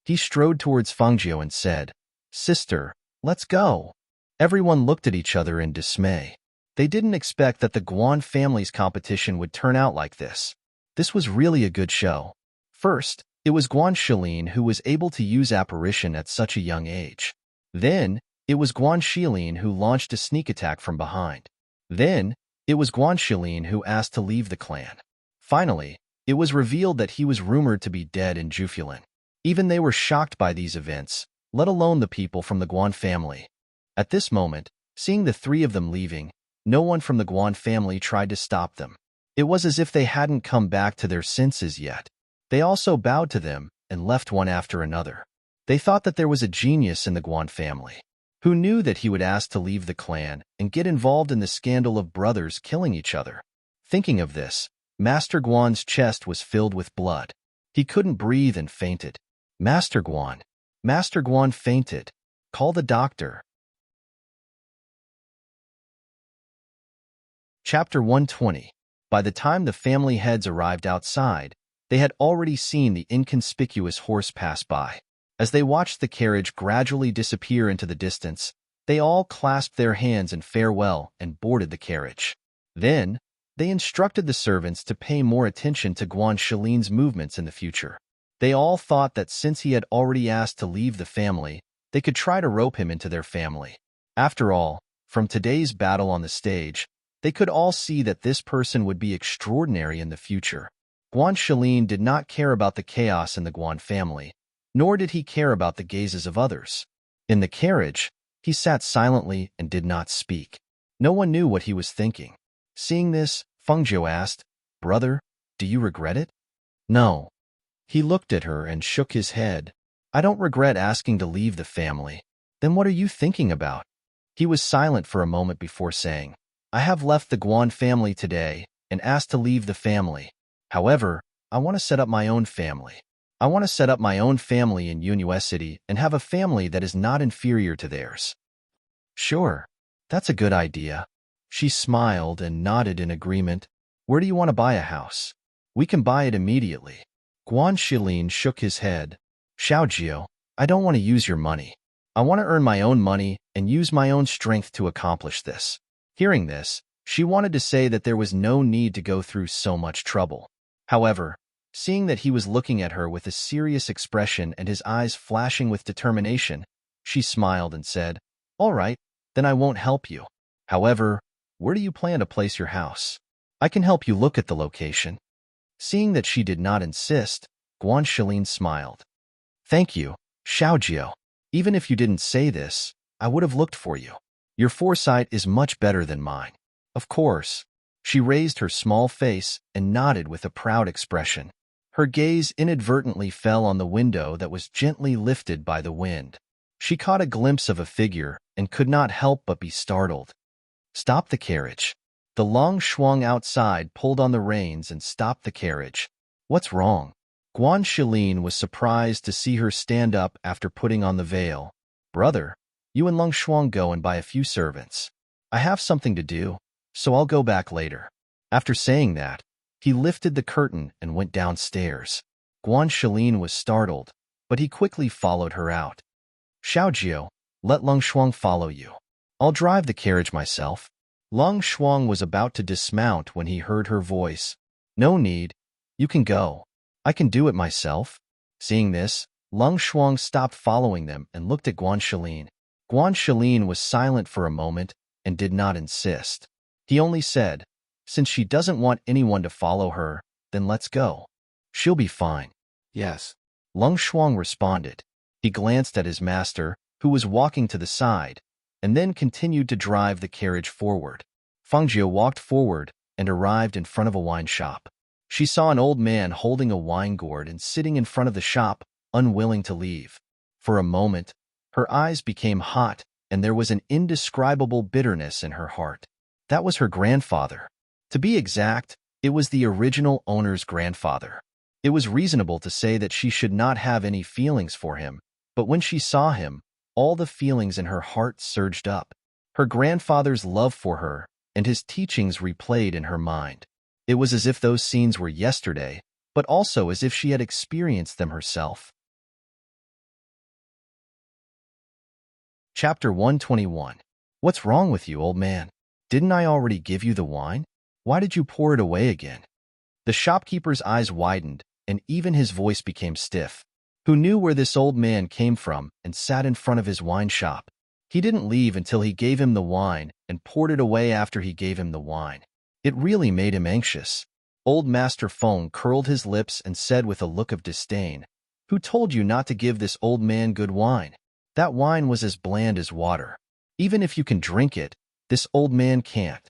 Speaker 1: He strode towards Fangzhou and said, Sister, let's go. Everyone looked at each other in dismay. They didn't expect that the Guan family's competition would turn out like this. This was really a good show. First, it was Guan Shilin who was able to use apparition at such a young age. Then, it was Guan Shilin who launched a sneak attack from behind. Then, it was Guan Shilin who asked to leave the clan. Finally, it was revealed that he was rumored to be dead in Jufulin. Even they were shocked by these events, let alone the people from the Guan family. At this moment, seeing the three of them leaving, no one from the Guan family tried to stop them. It was as if they hadn't come back to their senses yet. They also bowed to them and left one after another. They thought that there was a genius in the Guan family, who knew that he would ask to leave the clan and get involved in the scandal of brothers killing each other. Thinking of this, Master Guan's chest was filled with blood. He couldn't breathe and fainted. Master Guan. Master Guan fainted. Call the doctor. Chapter 120. By the time the family heads arrived outside, they had already seen the inconspicuous horse pass by. As they watched the carriage gradually disappear into the distance, they all clasped their hands in farewell and boarded the carriage. Then, they instructed the servants to pay more attention to Guan Shilin's movements in the future. They all thought that since he had already asked to leave the family, they could try to rope him into their family. After all, from today's battle on the stage, they could all see that this person would be extraordinary in the future. Guan Shilin did not care about the chaos in the Guan family, nor did he care about the gazes of others. In the carriage, he sat silently and did not speak. No one knew what he was thinking. Seeing this, Fengzhou asked, Brother, do you regret it? No. He looked at her and shook his head. I don't regret asking to leave the family. Then what are you thinking about? He was silent for a moment before saying, I have left the Guan family today and asked to leave the family. However, I want to set up my own family. I want to set up my own family in Yunhua City and have a family that is not inferior to theirs. Sure, that's a good idea. She smiled and nodded in agreement. Where do you want to buy a house? We can buy it immediately. Guan Shilin shook his head. Xiaojiu, I don't want to use your money. I want to earn my own money and use my own strength to accomplish this. Hearing this, She wanted to say that there was no need to go through so much trouble. However, seeing that he was looking at her with a serious expression and his eyes flashing with determination, she smiled and said, "All right, then I won't help you. However, where do you plan to place your house? I can help you look at the location." Seeing that she did not insist, Guanxilin smiled. "Thank you, Xiaojiu. Even if you didn't say this, I would have looked for you. Your foresight is much better than mine." "Of course." She raised her small face and nodded with a proud expression. Her gaze inadvertently fell on the window that was gently lifted by the wind. She caught a glimpse of a figure and could not help but be startled. "Stop the carriage." The long Shuang outside pulled on the reins and stopped the carriage. "What's wrong?" Guanxilin was surprised to see her stand up after putting on the veil. "Brother, you and Lung Shuang go and buy a few servants. I have something to do, so I'll go back later." After saying that, he lifted the curtain and went downstairs. Guanxilin was startled, but he quickly followed her out. "Xiaojiu, let Lung Shuang follow you. I'll drive the carriage myself." Lung Shuang was about to dismount when he heard her voice. "No need. You can go. I can do it myself." Seeing this, Lung Shuang stopped following them and looked at Guanxilin. Guanxilin was silent for a moment and did not insist. He only said, "Since she doesn't want anyone to follow her, then let's go. She'll be fine."
Speaker 2: Yes.
Speaker 1: Lung Shuang responded. He glanced at his master, who was walking to the side, and then continued to drive the carriage forward. Fangjiu walked forward and arrived in front of a wine shop. She saw an old man holding a wine gourd and sitting in front of the shop, unwilling to leave. For a moment, her eyes became hot, and there was an indescribable bitterness in her heart. That was her grandfather. To be exact, it was the original owner's grandfather. It was reasonable to say that she should not have any feelings for him, but when she saw him, all the feelings in her heart surged up. Her grandfather's love for her and his teachings replayed in her mind. It was as if those scenes were yesterday, but also as if she had experienced them herself. Chapter 121. What's wrong with you, old man? Didn't I already give you the wine? Why did you pour it away again? The shopkeeper's eyes widened, and even his voice became stiff. Who knew where this old man came from and sat in front of his wine shop? He didn't leave until he gave him the wine and poured it away after he gave him the wine. It really made him anxious. Old Master Feng curled his lips and said with a look of disdain, "Who told you not to give this old man good wine? That wine was as bland as water. Even if you can drink it, this old man can't."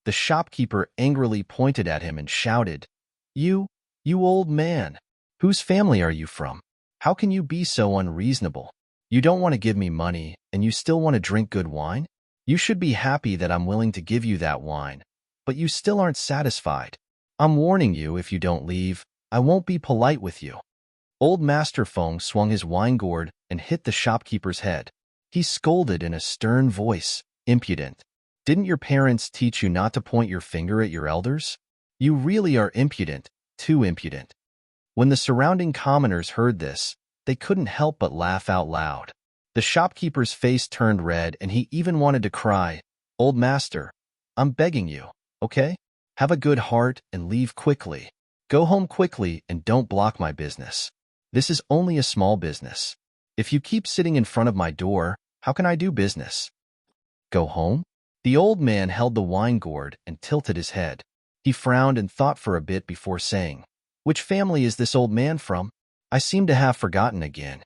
Speaker 1: The shopkeeper angrily pointed at him and shouted, You old man! Whose family are you from? How can you be so unreasonable? You don't want to give me money, and you still want to drink good wine? You should be happy that I'm willing to give you that wine, but you still aren't satisfied. I'm warning you, if you don't leave, I won't be polite with you." Old Master Feng swung his wine gourd and hit the shopkeeper's head. He scolded in a stern voice, "Impudent! Didn't your parents teach you not to point your finger at your elders? You really are impudent, too impudent." When the surrounding commoners heard this, they couldn't help but laugh out loud. The shopkeeper's face turned red and he even wanted to cry, "Old master, I'm begging you, okay? Have a good heart and leave quickly. Go home quickly and don't block my business. This is only a small business. If you keep sitting in front of my door, how can I do business?" "Go home?" The old man held the wine gourd and tilted his head. He frowned and thought for a bit before saying, "Which family is this old man from? I seem to have forgotten again."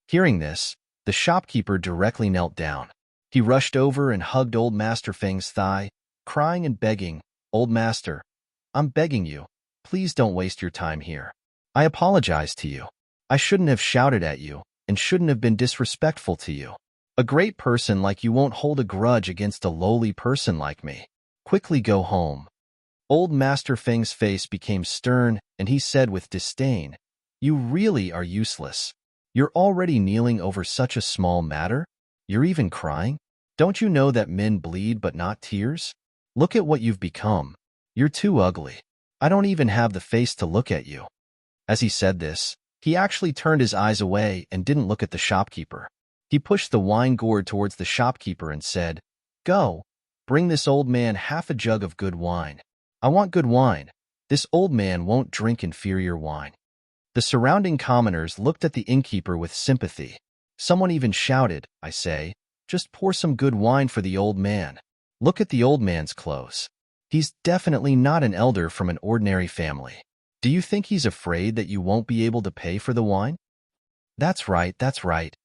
Speaker 1: Hearing this, the shopkeeper directly knelt down. He rushed over and hugged old Master Feng's thigh, crying and begging, "Old master, I'm begging you, please don't waste your time here. I apologize to you. I shouldn't have shouted at you and shouldn't have been disrespectful to you. A great person like you won't hold a grudge against a lowly person like me. Quickly go home." Old Master Feng's face became stern, and he said with disdain, "You really are useless. You're already kneeling over such a small matter? You're even crying? Don't you know that men bleed but not tears? Look at what you've become. You're too ugly. I don't even have the face to look at you." As he said this, he actually turned his eyes away and didn't look at the shopkeeper. He pushed the wine gourd towards the shopkeeper and said, "Go, Bring this old man half a jug of good wine. I want good wine. This old man won't drink inferior wine. The surrounding commoners looked at the innkeeper with sympathy. Someone even shouted, I say, just pour some good wine for the old man. Look at the old man's clothes. He's definitely not an elder from an ordinary family. Do you think he's afraid that you won't be able to pay for the wine? That's right, that's right.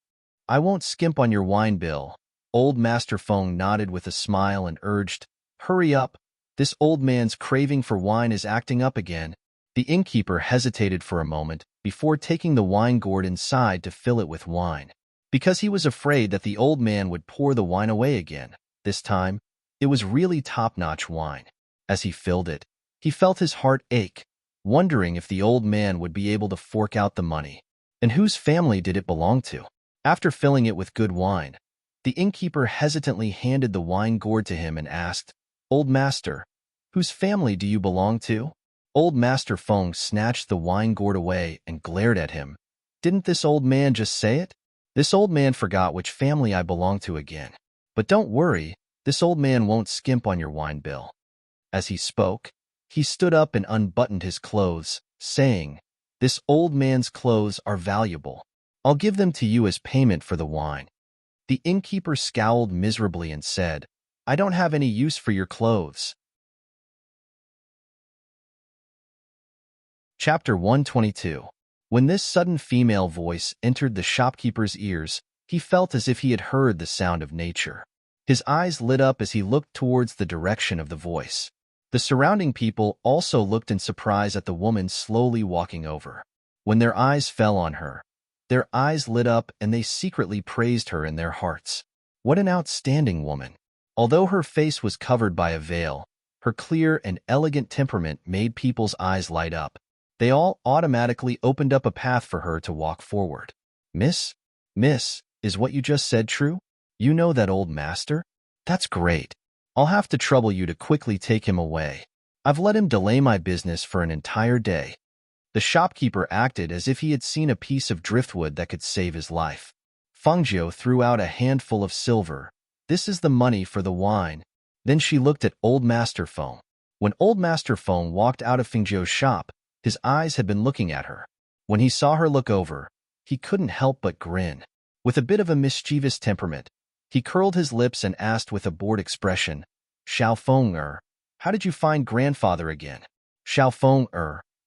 Speaker 1: I won't skimp on your wine bill. Old Master Feng nodded with a smile and urged, hurry up. This old man's craving for wine is acting up again. The innkeeper hesitated for a moment before taking the wine gourd inside to fill it with wine, because he was afraid that the old man would pour the wine away again. This time, it was really top-notch wine. As he filled it, he felt his heart ache, wondering if the old man would be able to fork out the money. And whose family did it belong to? After filling it with good wine, the innkeeper hesitantly handed the wine gourd to him and asked, Old Master, whose family do you belong to? Old Master Feng snatched the wine gourd away and glared at him. Didn't this old man just say it? This old man forgot which family I belong to again. But don't worry, this old man won't skimp on your wine bill. As he spoke, he stood up and unbuttoned his clothes, saying, This old man's clothes are valuable. I'll give them to you as payment for the wine. The innkeeper scowled miserably and said, I don't have any use for your clothes. Chapter 122. When this sudden female voice entered the shopkeeper's ears, he felt as if he had heard the sound of nature. His eyes lit up as he looked towards the direction of the voice. The surrounding people also looked in surprise at the woman slowly walking over. When their eyes fell on her, their eyes lit up and they secretly praised her in their hearts. What an outstanding woman! Although her face was covered by a veil, her clear and elegant temperament made people's eyes light up. They all automatically opened up a path for her to walk forward. Miss, is what you just said true? You know that old master? That's great. I'll have to trouble you to quickly take him away. I've let him delay my business for an entire day. The shopkeeper acted as if he had seen a piece of driftwood that could save his life. Fangzhou threw out a handful of silver. This is the money for the wine. Then she looked at Old Master Feng. When Old Master Feng walked out of Fangzhou's shop, his eyes had been looking at her. When he saw her look over, he couldn't help but grin. With a bit of a mischievous temperament, he curled his lips and asked with a bored expression, Xiao Feng, how did you find grandfather again? Xiao Feng,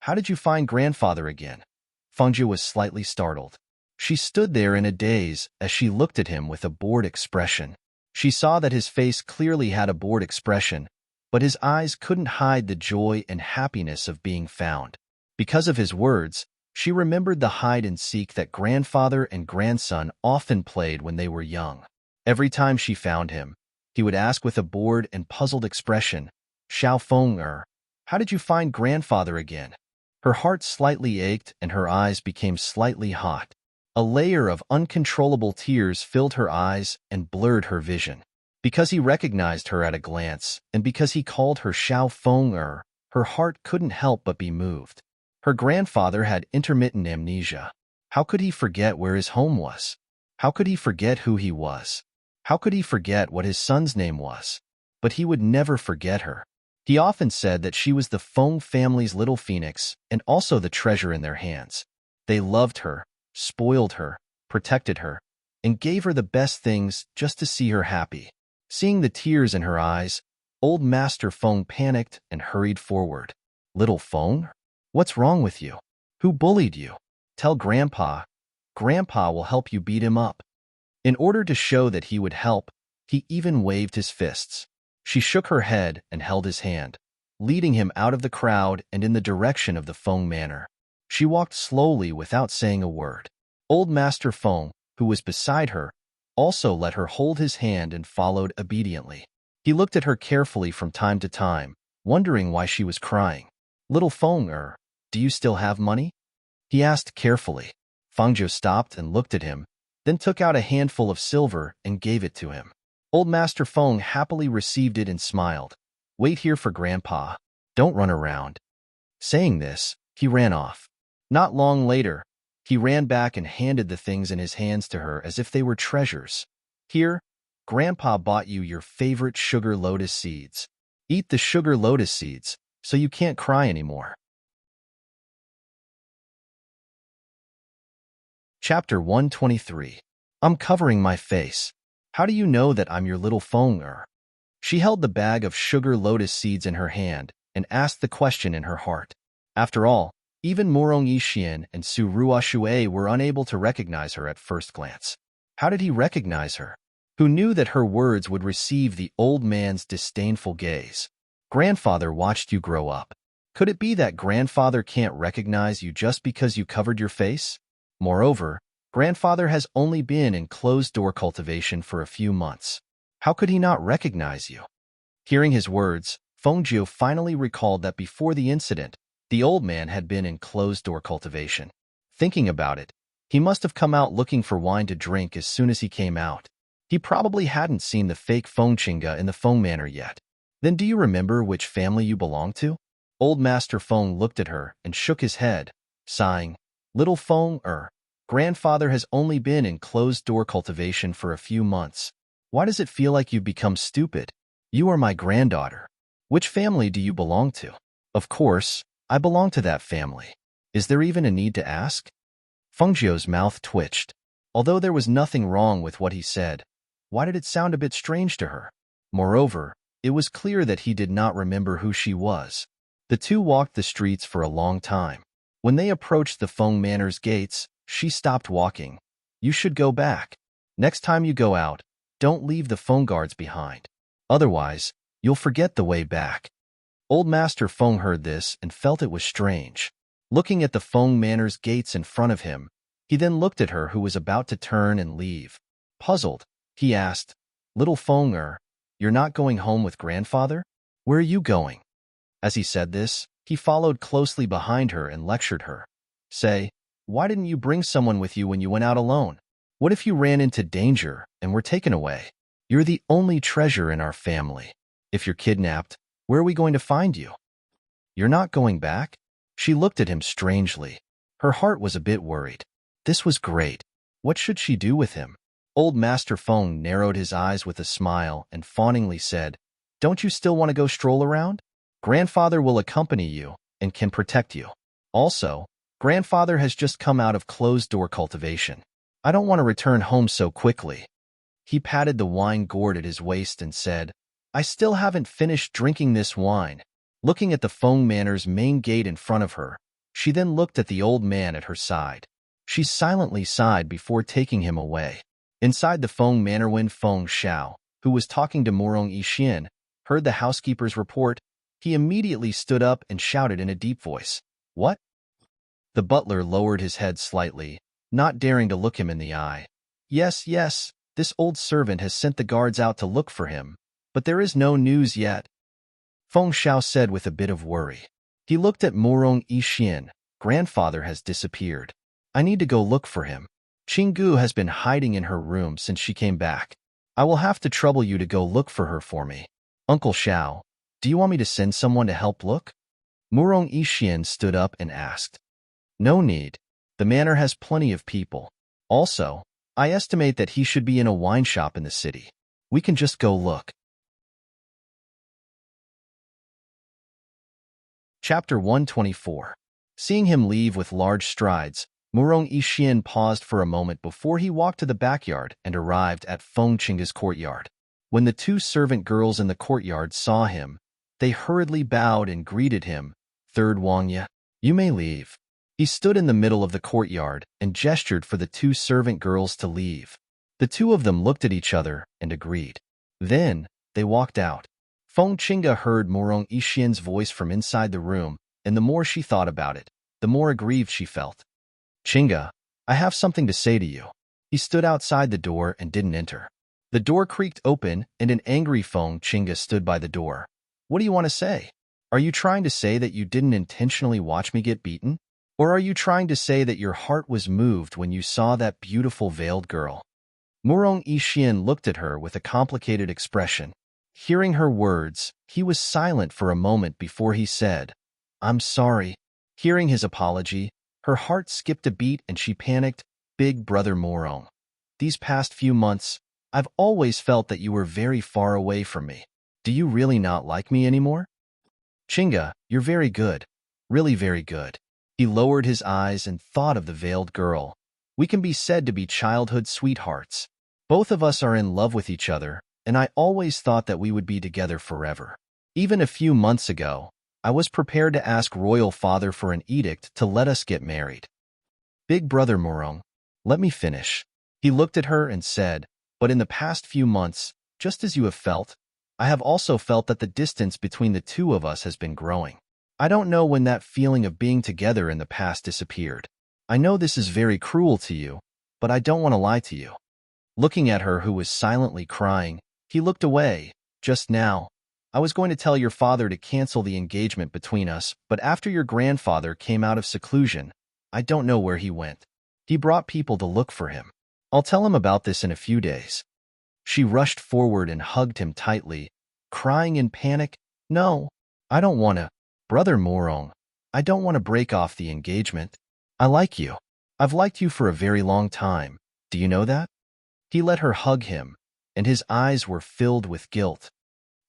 Speaker 1: how did you find grandfather again? Fangzhou was slightly startled. She stood there in a daze as she looked at him with a bored expression. She saw that his face clearly had a bored expression, but his eyes couldn't hide the joy and happiness of being found. Because of his words, she remembered the hide-and-seek that grandfather and grandson often played when they were young. Every time she found him, he would ask with a bored and puzzled expression, Xiao Feng, how did you find grandfather again? Her heart slightly ached and her eyes became slightly hot. A layer of uncontrollable tears filled her eyes and blurred her vision. Because he recognized her at a glance, and because he called her Xiao Feng, her heart couldn't help but be moved. Her grandfather had intermittent amnesia. How could he forget where his home was? How could he forget who he was? How could he forget what his son's name was? But he would never forget her. He often said that she was the Feng family's little phoenix and also the treasure in their hands. They loved her, spoiled her, protected her, and gave her the best things just to see her happy. Seeing the tears in her eyes, Old Master Feng panicked and hurried forward. Little Feng? What's wrong with you? Who bullied you? Tell Grandpa. Grandpa will help you beat him up. In order to show that he would help, he even waved his fists. She shook her head and held his hand, leading him out of the crowd and in the direction of the Feng manor. She walked slowly without saying a word. Old Master Feng, who was beside her, also let her hold his hand and followed obediently. He looked at her carefully from time to time, wondering why she was crying. Little Feng, do you still have money? He asked carefully. Fangzhou stopped and looked at him, then took out a handful of silver and gave it to him. Old Master Feng happily received it and smiled. Wait here for Grandpa. Don't run around. Saying this, he ran off. Not long later, he ran back and handed the things in his hands to her as if they were treasures. Here, Grandpa bought you your favorite sugar lotus seeds. Eat the sugar lotus seeds, so you can't cry anymore. Chapter 123. I'm covering my face. How do you know that I'm your little Feng-er? She held the bag of sugar lotus seeds in her hand and asked the question in her heart. After all, even Morong Yixian and Su Ruoxue were unable to recognize her at first glance. How did he recognize her? Who knew that her words would receive the old man's disdainful gaze? Grandfather watched you grow up. Could it be that grandfather can't recognize you just because you covered your face? Moreover, grandfather has only been in closed-door cultivation for a few months. How could he not recognize you? Hearing his words, Fengjiu finally recalled that before the incident, the old man had been in closed-door cultivation. Thinking about it, he must have come out looking for wine to drink as soon as he came out. He probably hadn't seen the fake Feng Qingge in the Feng Manor yet. Then do you remember which family you belong to? Old Master Feng looked at her and shook his head, sighing, Little Feng-er, grandfather has only been in closed-door cultivation for a few months. Why does it feel like you've become stupid? You are my granddaughter. Which family do you belong to? Of course, I belong to that family. Is there even a need to ask? Fengjiu's mouth twitched. Although there was nothing wrong with what he said, why did it sound a bit strange to her? Moreover, it was clear that he did not remember who she was. The two walked the streets for a long time. When they approached the Feng Manor's gates, she stopped walking. You should go back. Next time you go out, don't leave the Feng guards behind. Otherwise, you'll forget the way back. Old Master Feng heard this and felt it was strange. Looking at the Feng Manor's gates in front of him, he then looked at her who was about to turn and leave. Puzzled, he asked, Little Feng-er, you're not going home with grandfather? Where are you going? As he said this, he followed closely behind her and lectured her. Say, why didn't you bring someone with you when you went out alone? What if you ran into danger and were taken away? You're the only treasure in our family. If you're kidnapped, where are we going to find you? You're not going back? She looked at him strangely. Her heart was a bit worried. This was great. What should she do with him? Old Master Feng narrowed his eyes with a smile and fawningly said, Don't you still want to go stroll around? Grandfather will accompany you and can protect you. Also, grandfather has just come out of closed-door cultivation. I don't want to return home so quickly. He patted the wine gourd at his waist and said, I still haven't finished drinking this wine. Looking at the Feng Manor's main gate in front of her, she then looked at the old man at her side. She silently sighed before taking him away. Inside the Feng Manor, when Feng Xiao, who was talking to Morong Yixian, heard the housekeeper's report, he immediately stood up and shouted in a deep voice, What? The butler lowered his head slightly, not daring to look him in the eye. Yes, this old servant has sent the guards out to look for him, but there is no news yet. Feng Xiao said with a bit of worry. He looked at Morong Yixian. Grandfather has disappeared. I need to go look for him. Qinggu has been hiding in her room since she came back. I will have to trouble you to go look for her for me. Uncle Xiao, do you want me to send someone to help look? Morong Yixian stood up and asked. No need. The manor has plenty of people. Also, I estimate that he should be in a wine shop in the city. We can just go look. Chapter 124. Seeing him leave with large strides, Morong Yixian paused for a moment before he walked to the backyard and arrived at Feng Qingge's courtyard. When the two servant girls in the courtyard saw him, they hurriedly bowed and greeted him. Third Wangya, you may leave. He stood in the middle of the courtyard and gestured for the two servant girls to leave. The two of them looked at each other and agreed. Then, they walked out. Feng Qingge heard Morong Yixian's voice from inside the room, and the more she thought about it, the more aggrieved she felt. Qingge, I have something to say to you. He stood outside the door and didn't enter. The door creaked open, and an angry Feng Qingge stood by the door. What do you want to say? Are you trying to say that you didn't intentionally watch me get beaten? Or are you trying to say that your heart was moved when you saw that beautiful veiled girl? Morong Yixian looked at her with a complicated expression. Hearing her words, he was silent for a moment before he said, I'm sorry. Hearing his apology, her heart skipped a beat and she panicked, Big Brother Morong. These past few months, I've always felt that you were very far away from me. Do you really not like me anymore? Chinga, you're very good. Really very good. He lowered his eyes and thought of the veiled girl. We can be said to be childhood sweethearts. Both of us are in love with each other, and I always thought that we would be together forever. Even a few months ago, I was prepared to ask Royal Father for an edict to let us get married. Big Brother Morong, let me finish. He looked at her and said, but in the past few months, just as you have felt, I have also felt that the distance between the two of us has been growing. I don't know when that feeling of being together in the past disappeared. I know this is very cruel to you, but I don't want to lie to you. Looking at her who was silently crying, he looked away. Just now, I was going to tell your father to cancel the engagement between us, but after your grandfather came out of seclusion, I don't know where he went. He brought people to look for him. I'll tell him about this in a few days. She rushed forward and hugged him tightly, crying in panic, No, I don't want to. Brother Morong, I don't want to break off the engagement. I like you. I've liked you for a very long time. Do you know that? He let her hug him, and his eyes were filled with guilt.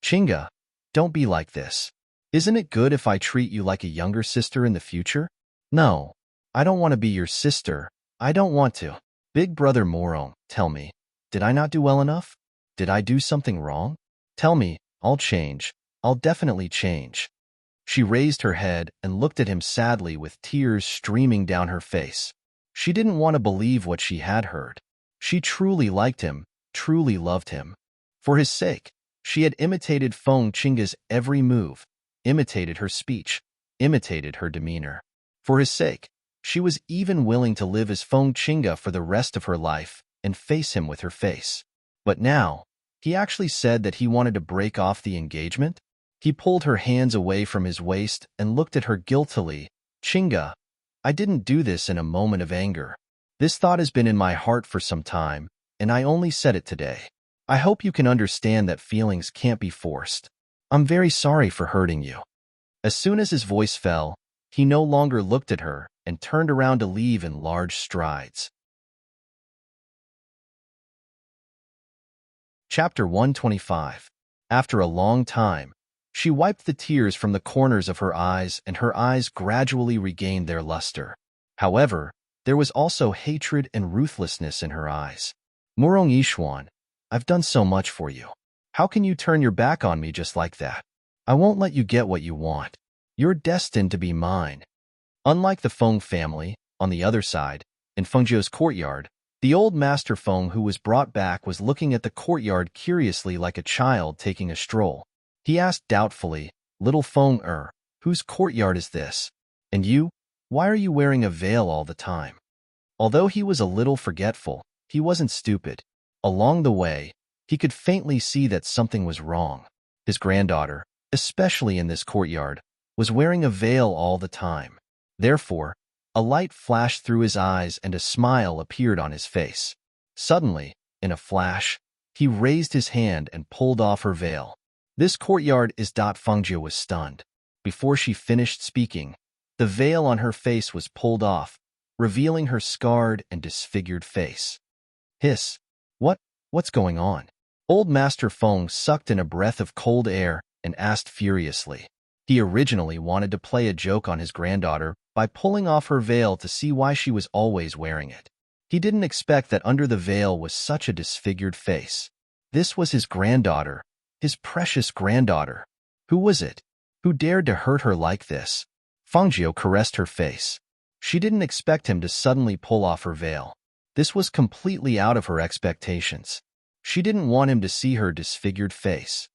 Speaker 1: Chinga, don't be like this. Isn't it good if I treat you like a younger sister in the future? No, I don't want to be your sister. I don't want to. Big Brother Morong, tell me, did I not do well enough? Did I do something wrong? Tell me, I'll change. I'll definitely change. She raised her head and looked at him sadly with tears streaming down her face. She didn't want to believe what she had heard. She truly liked him, truly loved him. For his sake, she had imitated Feng Chinga's every move, imitated her speech, imitated her demeanor. For his sake, she was even willing to live as Feng Chinga for the rest of her life and face him with her face. But now, he actually said that he wanted to break off the engagement? He pulled her hands away from his waist and looked at her guiltily. Chinga, I didn't do this in a moment of anger. This thought has been in my heart for some time, and I only said it today. I hope you can understand that feelings can't be forced. I'm very sorry for hurting you. As soon as his voice fell, he no longer looked at her and turned around to leave in large strides. Chapter 125. After a long time, she wiped the tears from the corners of her eyes, and her eyes gradually regained their luster. However, there was also hatred and ruthlessness in her eyes. Murong Yishuan, I've done so much for you. How can you turn your back on me just like that? I won't let you get what you want. You're destined to be mine. Unlike the Feng family, on the other side, in Fengzhou's courtyard, the old Master Feng who was brought back was looking at the courtyard curiously like a child taking a stroll. He asked doubtfully, Little Feng whose courtyard is this? And you, why are you wearing a veil all the time? Although he was a little forgetful, he wasn't stupid. Along the way, he could faintly see that something was wrong. His granddaughter, especially in this courtyard, was wearing a veil all the time. Therefore, a light flashed through his eyes and a smile appeared on his face. Suddenly, in a flash, he raised his hand and pulled off her veil. This courtyard is. Fengzhou was stunned. Before she finished speaking, the veil on her face was pulled off, revealing her scarred and disfigured face. Hiss! What's going on? Old Master Feng sucked in a breath of cold air and asked furiously. He originally wanted to play a joke on his granddaughter by pulling off her veil to see why she was always wearing it. He didn't expect that under the veil was such a disfigured face. This was his granddaughter, his precious granddaughter. Who was it? Who dared to hurt her like this? Fengzhou caressed her face. She didn't expect him to suddenly pull off her veil. This was completely out of her expectations. She didn't want him to see her disfigured face.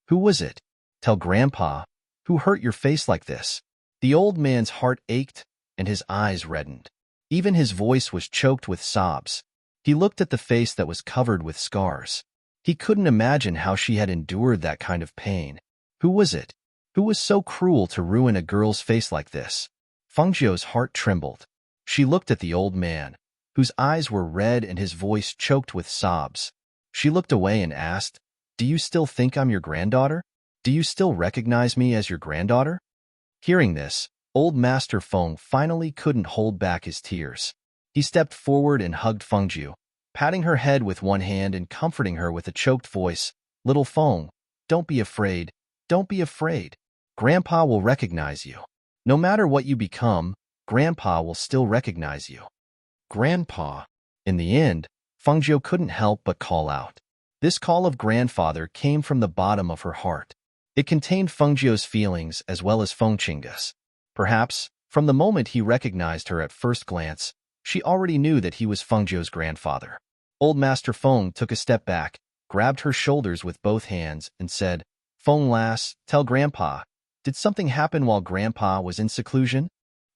Speaker 1: Who was it? Tell Grandpa. Who hurt your face like this? The old man's heart ached and his eyes reddened. Even his voice was choked with sobs. He looked at the face that was covered with scars. He couldn't imagine how she had endured that kind of pain. Who was it? Who was so cruel to ruin a girl's face like this? Fengzhou's heart trembled. She looked at the old man, whose eyes were red and his voice choked with sobs. She looked away and asked, Do you still think I'm your granddaughter? Do you still recognize me as your granddaughter? Hearing this, old Master Feng finally couldn't hold back his tears. He stepped forward and hugged Fengzhou, patting her head with one hand and comforting her with a choked voice. "Little Feng, don't be afraid. Don't be afraid. Grandpa will recognize you. No matter what you become, Grandpa will still recognize you." Grandpa. In the end, Fengjiu couldn't help but call out. This call of grandfather came from the bottom of her heart. It contained Fengjiu's feelings as well as Feng Qingge's. Perhaps, from the moment he recognized her at first glance, she already knew that he was Fengjiu's grandfather. Old Master Feng took a step back, grabbed her shoulders with both hands, and said, "Feng lass, tell Grandpa, did something happen while Grandpa was in seclusion?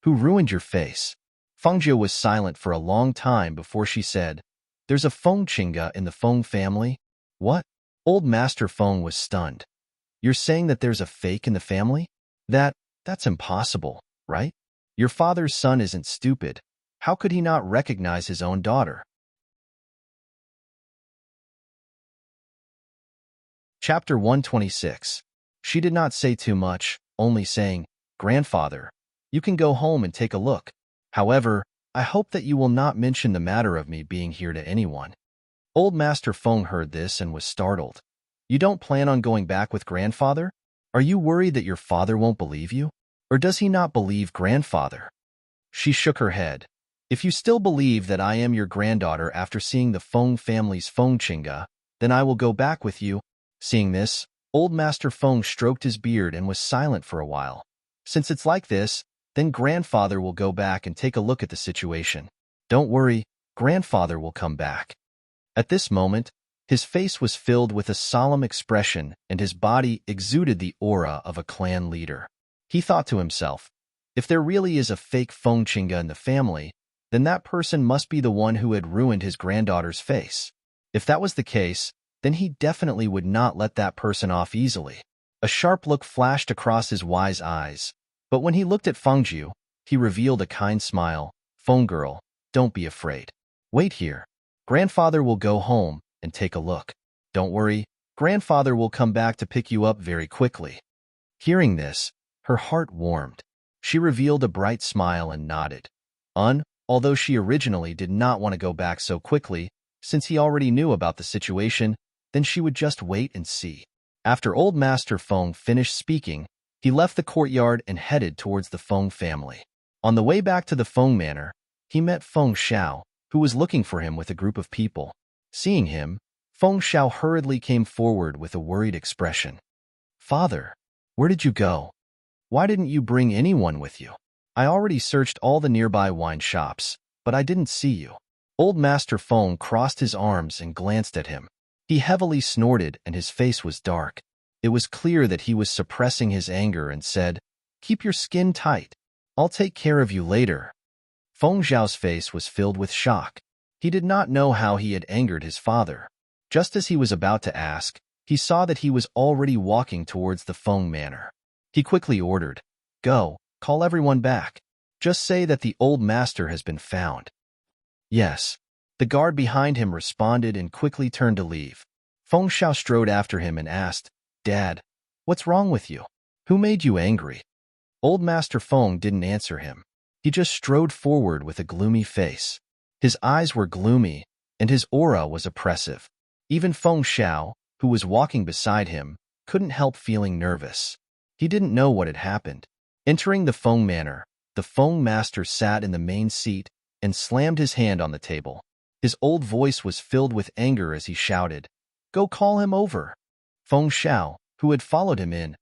Speaker 1: Who ruined your face?" Fengjiu was silent for a long time before she said, "There's a Feng Qingge in the Feng family." "What?" Old Master Feng was stunned. "You're saying that there's a fake in the family? That's impossible, right? Your father's son isn't stupid. How could he not recognize his own daughter?" Chapter 126. She did not say too much, only saying, "Grandfather, you can go home and take a look. However, I hope that you will not mention the matter of me being here to anyone." Old Master Feng heard this and was startled. "You don't plan on going back with Grandfather? Are you worried that your father won't believe you? Or does he not believe Grandfather?" She shook her head. "If you still believe that I am your granddaughter after seeing the Feng family's Feng Qingge, then I will go back with you." Seeing this, Old Master Feng stroked his beard and was silent for a while. "Since it's like this, then Grandfather will go back and take a look at the situation. Don't worry, Grandfather will come back." At this moment, his face was filled with a solemn expression and his body exuded the aura of a clan leader. He thought to himself, if there really is a fake Feng Qingge in the family, then that person must be the one who had ruined his granddaughter's face. If that was the case, then he definitely would not let that person off easily. A sharp look flashed across his wise eyes, but when he looked at Fengjiu, he revealed a kind smile. "Feng girl, don't be afraid. Wait here. Grandfather will go home and take a look. Don't worry, Grandfather will come back to pick you up very quickly." Hearing this, her heart warmed. She revealed a bright smile and nodded. Although she originally did not want to go back so quickly, since he already knew about the situation, then she would just wait and see. After Old Master Feng finished speaking, he left the courtyard and headed towards the Feng family. On the way back to the Feng manor, he met Feng Xiao, who was looking for him with a group of people. Seeing him, Feng Xiao hurriedly came forward with a worried expression. "Father, where did you go? Why didn't you bring anyone with you? I already searched all the nearby wine shops, but I didn't see you." Old Master Feng crossed his arms and glanced at him. He heavily snorted and his face was dark. It was clear that he was suppressing his anger and said, "Keep your skin tight. I'll take care of you later." Feng Xiao's face was filled with shock. He did not know how he had angered his father. Just as he was about to ask, he saw that he was already walking towards the Feng manor. He quickly ordered, "Go, call everyone back. Just say that the old master has been found." "Yes." The guard behind him responded and quickly turned to leave. Feng Xiao strode after him and asked, "Dad, what's wrong with you? Who made you angry?" Old Master Feng didn't answer him. He just strode forward with a gloomy face. His eyes were gloomy, and his aura was oppressive. Even Feng Xiao, who was walking beside him, couldn't help feeling nervous. He didn't know what had happened. Entering the Feng manor, the Feng master sat in the main seat and slammed his hand on the table. His old voice was filled with anger as he shouted, "Go call him over." Feng Xiao, who had followed him in,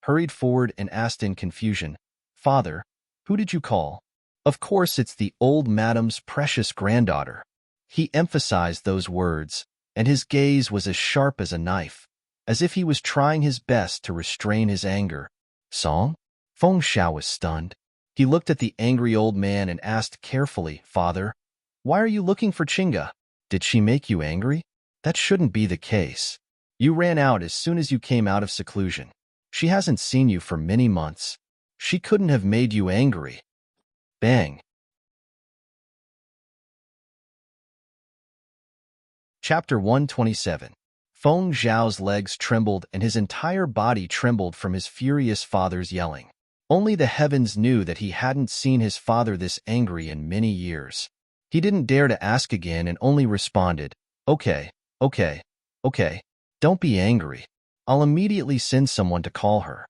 Speaker 1: hurried forward and asked in confusion, "Father, who did you call?" "Of course it's the old madam's precious granddaughter." He emphasized those words, and his gaze was as sharp as a knife, as if he was trying his best to restrain his anger. "Song?" Feng Xiao was stunned. He looked at the angry old man and asked carefully, "Father, why are you looking for Qingge? Did she make you angry? That shouldn't be the case. You ran out as soon as you came out of seclusion. She hasn't seen you for many months. She couldn't have made you angry." Bang. Chapter 127. Feng Zhao's legs trembled and his entire body trembled from his furious father's yelling. Only the heavens knew that he hadn't seen his father this angry in many years. He didn't dare to ask again and only responded, "Okay, okay, okay. Don't be angry. I'll immediately send someone to call her."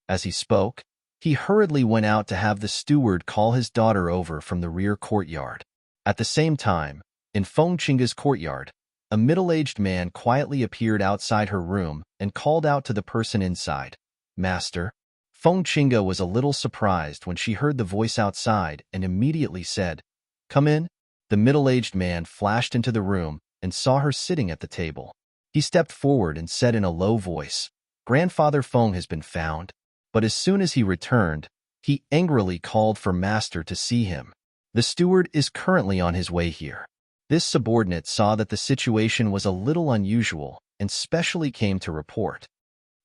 Speaker 1: As he spoke, he hurriedly went out to have the steward call his daughter over from the rear courtyard. At the same time, in Feng Chinga's courtyard, a middle-aged man quietly appeared outside her room and called out to the person inside, "Master." Feng Chinga was a little surprised when she heard the voice outside and immediately said, "Come in." The middle-aged man flashed into the room and saw her sitting at the table. He stepped forward and said in a low voice, "Grandfather Feng has been found." But as soon as he returned, he angrily called for Master to see him. "The steward is currently on his way here." This subordinate saw that the situation was a little unusual and specially came to report.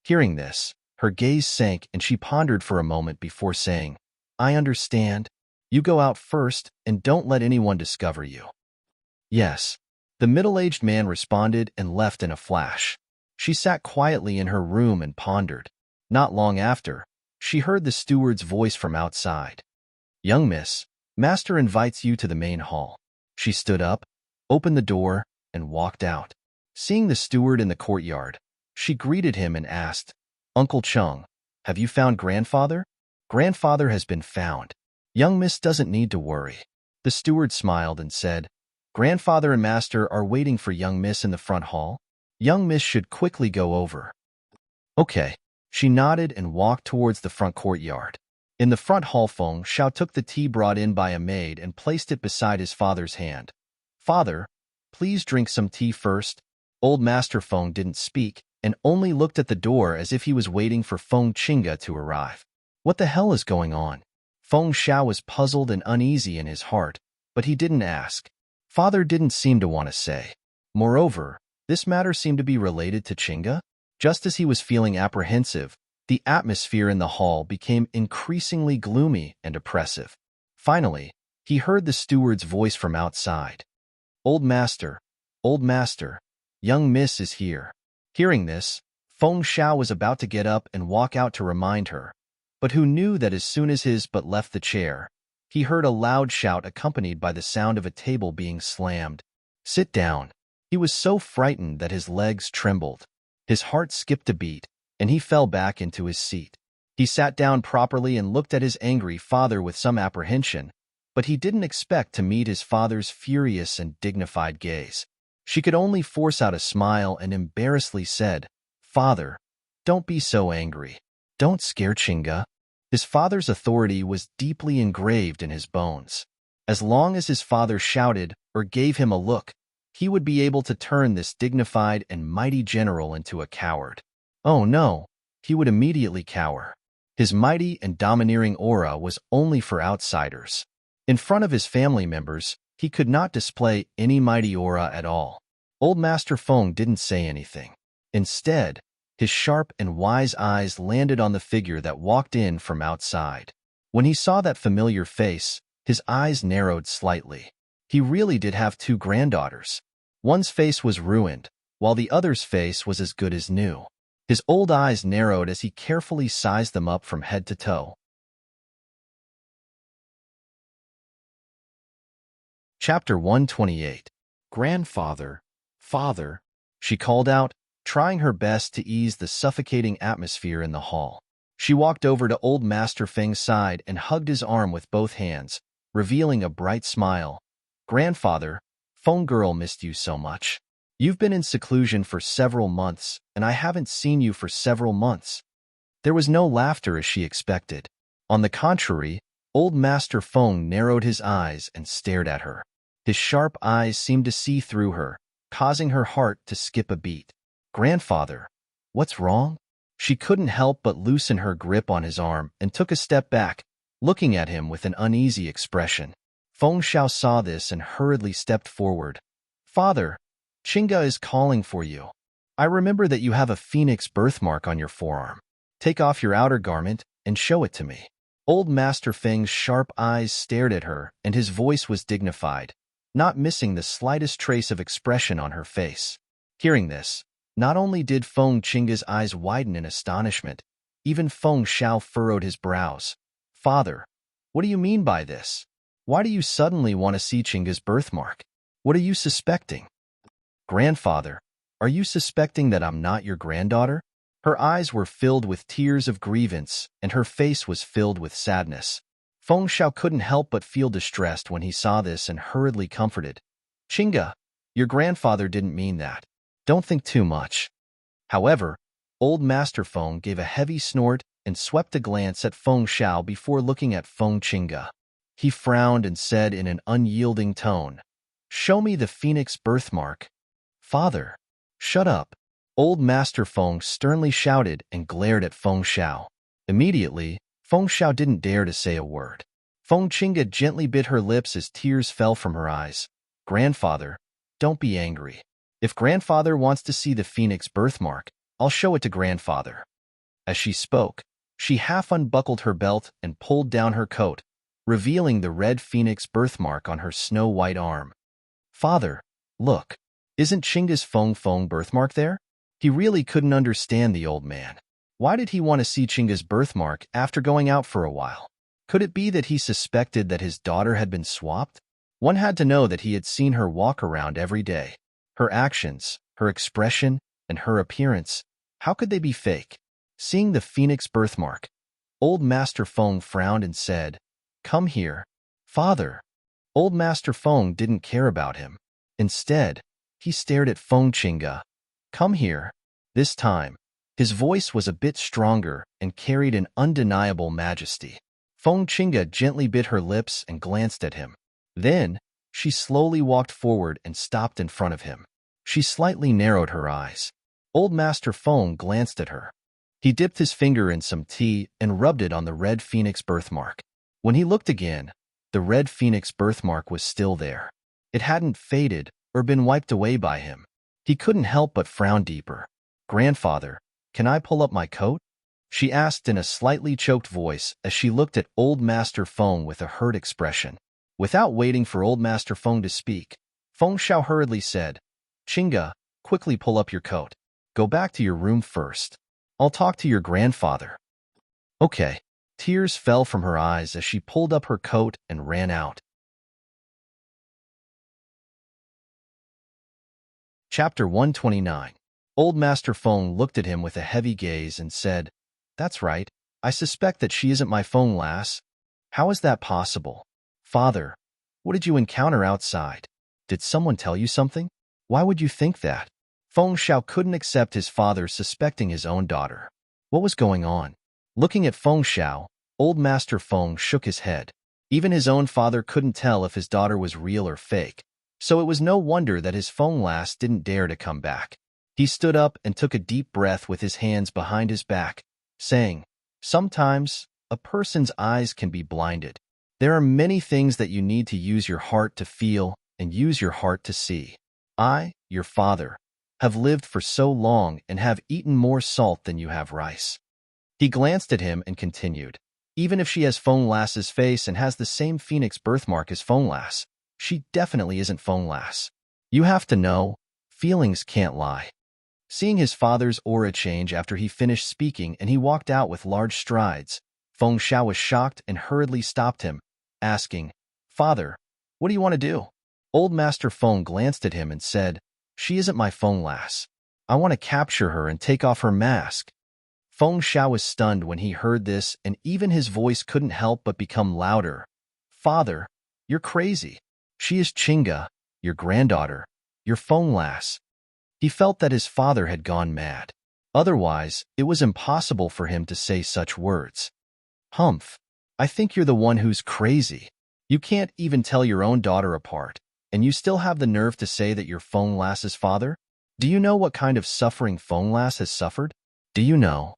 Speaker 1: Hearing this, her gaze sank and she pondered for a moment before saying, "I understand. You go out first and don't let anyone discover you." "Yes." The middle-aged man responded and left in a flash. She sat quietly in her room and pondered. Not long after, she heard the steward's voice from outside. "Young miss, Master invites you to the main hall." She stood up, opened the door, and walked out. Seeing the steward in the courtyard, she greeted him and asked, "Uncle Chung, have you found Grandfather?" "Grandfather has been found. Young miss doesn't need to worry." The steward smiled and said, "Grandfather and Master are waiting for young miss in the front hall. Young miss should quickly go over." "Okay." She nodded and walked towards the front courtyard. In the front hall, Feng Xiao took the tea brought in by a maid and placed it beside his father's hand. "Father, please drink some tea first." Old Master Feng didn't speak and only looked at the door as if he was waiting for Feng Chinga to arrive. What the hell is going on? Feng Xiao was puzzled and uneasy in his heart, but he didn't ask. Father didn't seem to want to say. Moreover, this matter seemed to be related to Chinga. Just as he was feeling apprehensive, the atmosphere in the hall became increasingly gloomy and oppressive. Finally, he heard the steward's voice from outside. Old Master, young miss is here." Hearing this, Feng Xiao was about to get up and walk out to remind her, but who knew that as soon as his but left the chair, he heard a loud shout accompanied by the sound of a table being slammed. "Sit down." He was so frightened that his legs trembled. His heart skipped a beat, and he fell back into his seat. He sat down properly and looked at his angry father with some apprehension, but he didn't expect to meet his father's furious and dignified gaze. She could only force out a smile and embarrassedly said, "Father, don't be so angry. Don't scare Chinga." His father's authority was deeply engraved in his bones. As long as his father shouted or gave him a look, he would be able to turn this dignified and mighty general into a coward. Oh no, he would immediately cower. His mighty and domineering aura was only for outsiders. In front of his family members, he could not display any mighty aura at all. Old Master Feng didn't say anything. Instead, his sharp and wise eyes landed on the figure that walked in from outside. When he saw that familiar face, his eyes narrowed slightly. He really did have two granddaughters. One's face was ruined, while the other's face was as good as new. His old eyes narrowed as he carefully sized them up from head to toe. Chapter 128. "Grandfather, Father," she called out, trying her best to ease the suffocating atmosphere in the hall. She walked over to old Master Feng's side and hugged his arm with both hands, revealing a bright smile. "Grandfather, Feng girl missed you so much. You've been in seclusion for several months, and I haven't seen you for several months." There was no laughter as she expected. On the contrary, old Master Feng narrowed his eyes and stared at her. His sharp eyes seemed to see through her, causing her heart to skip a beat. "Grandfather, what's wrong?" She couldn't help but loosen her grip on his arm and took a step back, looking at him with an uneasy expression. Feng Xiao saw this and hurriedly stepped forward. "Father, Chinga is calling for you. I remember that you have a phoenix birthmark on your forearm. Take off your outer garment and show it to me." Old Master Feng's sharp eyes stared at her, and his voice was dignified, not missing the slightest trace of expression on her face. Hearing this, not only did Feng Chinga's eyes widen in astonishment, even Feng Xiao furrowed his brows. "Father, what do you mean by this? Why do you suddenly want to see Chinga's birthmark? What are you suspecting? Grandfather, are you suspecting that I'm not your granddaughter? Her eyes were filled with tears of grievance, and her face was filled with sadness. Feng Xiao couldn't help but feel distressed when he saw this and hurriedly comforted. Chinga, your grandfather didn't mean that. Don't think too much. However, old Master Feng gave a heavy snort and swept a glance at Feng Xiao before looking at Feng Chinga. He frowned and said in an unyielding tone, "Show me the phoenix birthmark." Father, shut up. Old Master Feng sternly shouted and glared at Feng Xiao. Immediately, Feng Xiao didn't dare to say a word. Feng Chinga gently bit her lips as tears fell from her eyes. Grandfather, don't be angry. If grandfather wants to see the phoenix birthmark, I'll show it to grandfather. As she spoke, she half unbuckled her belt and pulled down her coat, revealing the red phoenix birthmark on her snow-white arm. Father, look, isn't Chinga's Feng birthmark there? He really couldn't understand the old man. Why did he want to see Chinga's birthmark after going out for a while? Could it be that he suspected that his daughter had been swapped? One had to know that he had seen her walk around every day. Her actions, her expression, and her appearance, how could they be fake? Seeing the phoenix birthmark, old Master Feng frowned and said, "Come here, father." Old Master Feng didn't care about him. Instead, he stared at Feng Chinga. "Come here." This time, his voice was a bit stronger and carried an undeniable majesty. Feng Chinga gently bit her lips and glanced at him. Then, she slowly walked forward and stopped in front of him. She slightly narrowed her eyes. Old Master Feng glanced at her. He dipped his finger in some tea and rubbed it on the red phoenix birthmark. When he looked again, the red phoenix birthmark was still there. It hadn't faded or been wiped away by him. He couldn't help but frown deeper. "Grandfather, can I pull up my coat?" she asked in a slightly choked voice as she looked at old Master Feng with a hurt expression. Without waiting for old Master Feng to speak, Feng Xiao hurriedly said, "Chinga, quickly pull up your coat. Go back to your room first. I'll talk to your grandfather." Okay. Tears fell from her eyes as she pulled up her coat and ran out. Chapter 129. Old Master Feng looked at him with a heavy gaze and said, "That's right. I suspect that she isn't my Feng lass. How is that possible? Father, what did you encounter outside? Did someone tell you something? Why would you think that?" Feng Xiao couldn't accept his father suspecting his own daughter. What was going on? Looking at Feng Xiao, old Master Feng shook his head. Even his own father couldn't tell if his daughter was real or fake, so it was no wonder that his Feng lass didn't dare to come back. He stood up and took a deep breath with his hands behind his back, saying, "Sometimes, a person's eyes can be blinded. There are many things that you need to use your heart to feel and use your heart to see. I, your father, have lived for so long and have eaten more salt than you have rice." He glanced at him and continued, "Even if she has Feng Lass's face and has the same phoenix birthmark as Feng Lass, she definitely isn't Feng Lass. You have to know, feelings can't lie." Seeing his father's aura change after he finished speaking and he walked out with large strides, Feng Xiao was shocked and hurriedly stopped him, asking, "Father, what do you want to do?" Old Master Feng glanced at him and said, "She isn't my Feng Lass. I want to capture her and take off her mask." Feng Xiao was stunned when he heard this, and even his voice couldn't help but become louder. "Father, you're crazy. She is Chinga, your granddaughter, your Feng Lass." He felt that his father had gone mad. Otherwise, it was impossible for him to say such words. "Humph, I think you're the one who's crazy. You can't even tell your own daughter apart, and you still have the nerve to say that you're Feng Lass's father? Do you know what kind of suffering Feng Lass has suffered? Do you know?"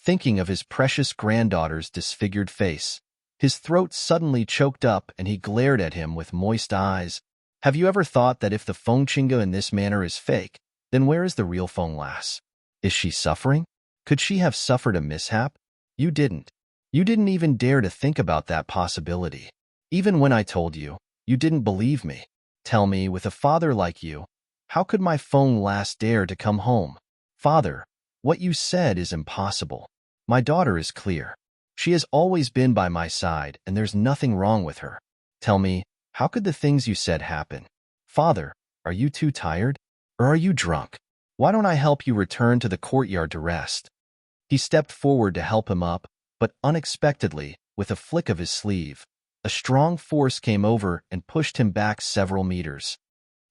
Speaker 1: Thinking of his precious granddaughter's disfigured face, his throat suddenly choked up and he glared at him with moist eyes. "Have you ever thought that if the Feng Chinga in this manner is fake, then where is the real Feng Lass? Is she suffering? Could she have suffered a mishap? You didn't. You didn't even dare to think about that possibility. Even when I told you, you didn't believe me. Tell me, with a father like you, how could my Feng Lass dare to come home? Father, what you said is impossible. My daughter is clear. She has always been by my side, and there's nothing wrong with her. Tell me, how could the things you said happen? Father, are you too tired? Or are you drunk? Why don't I help you return to the courtyard to rest? He stepped forward to help him up, but unexpectedly, with a flick of his sleeve, a strong force came over and pushed him back several meters.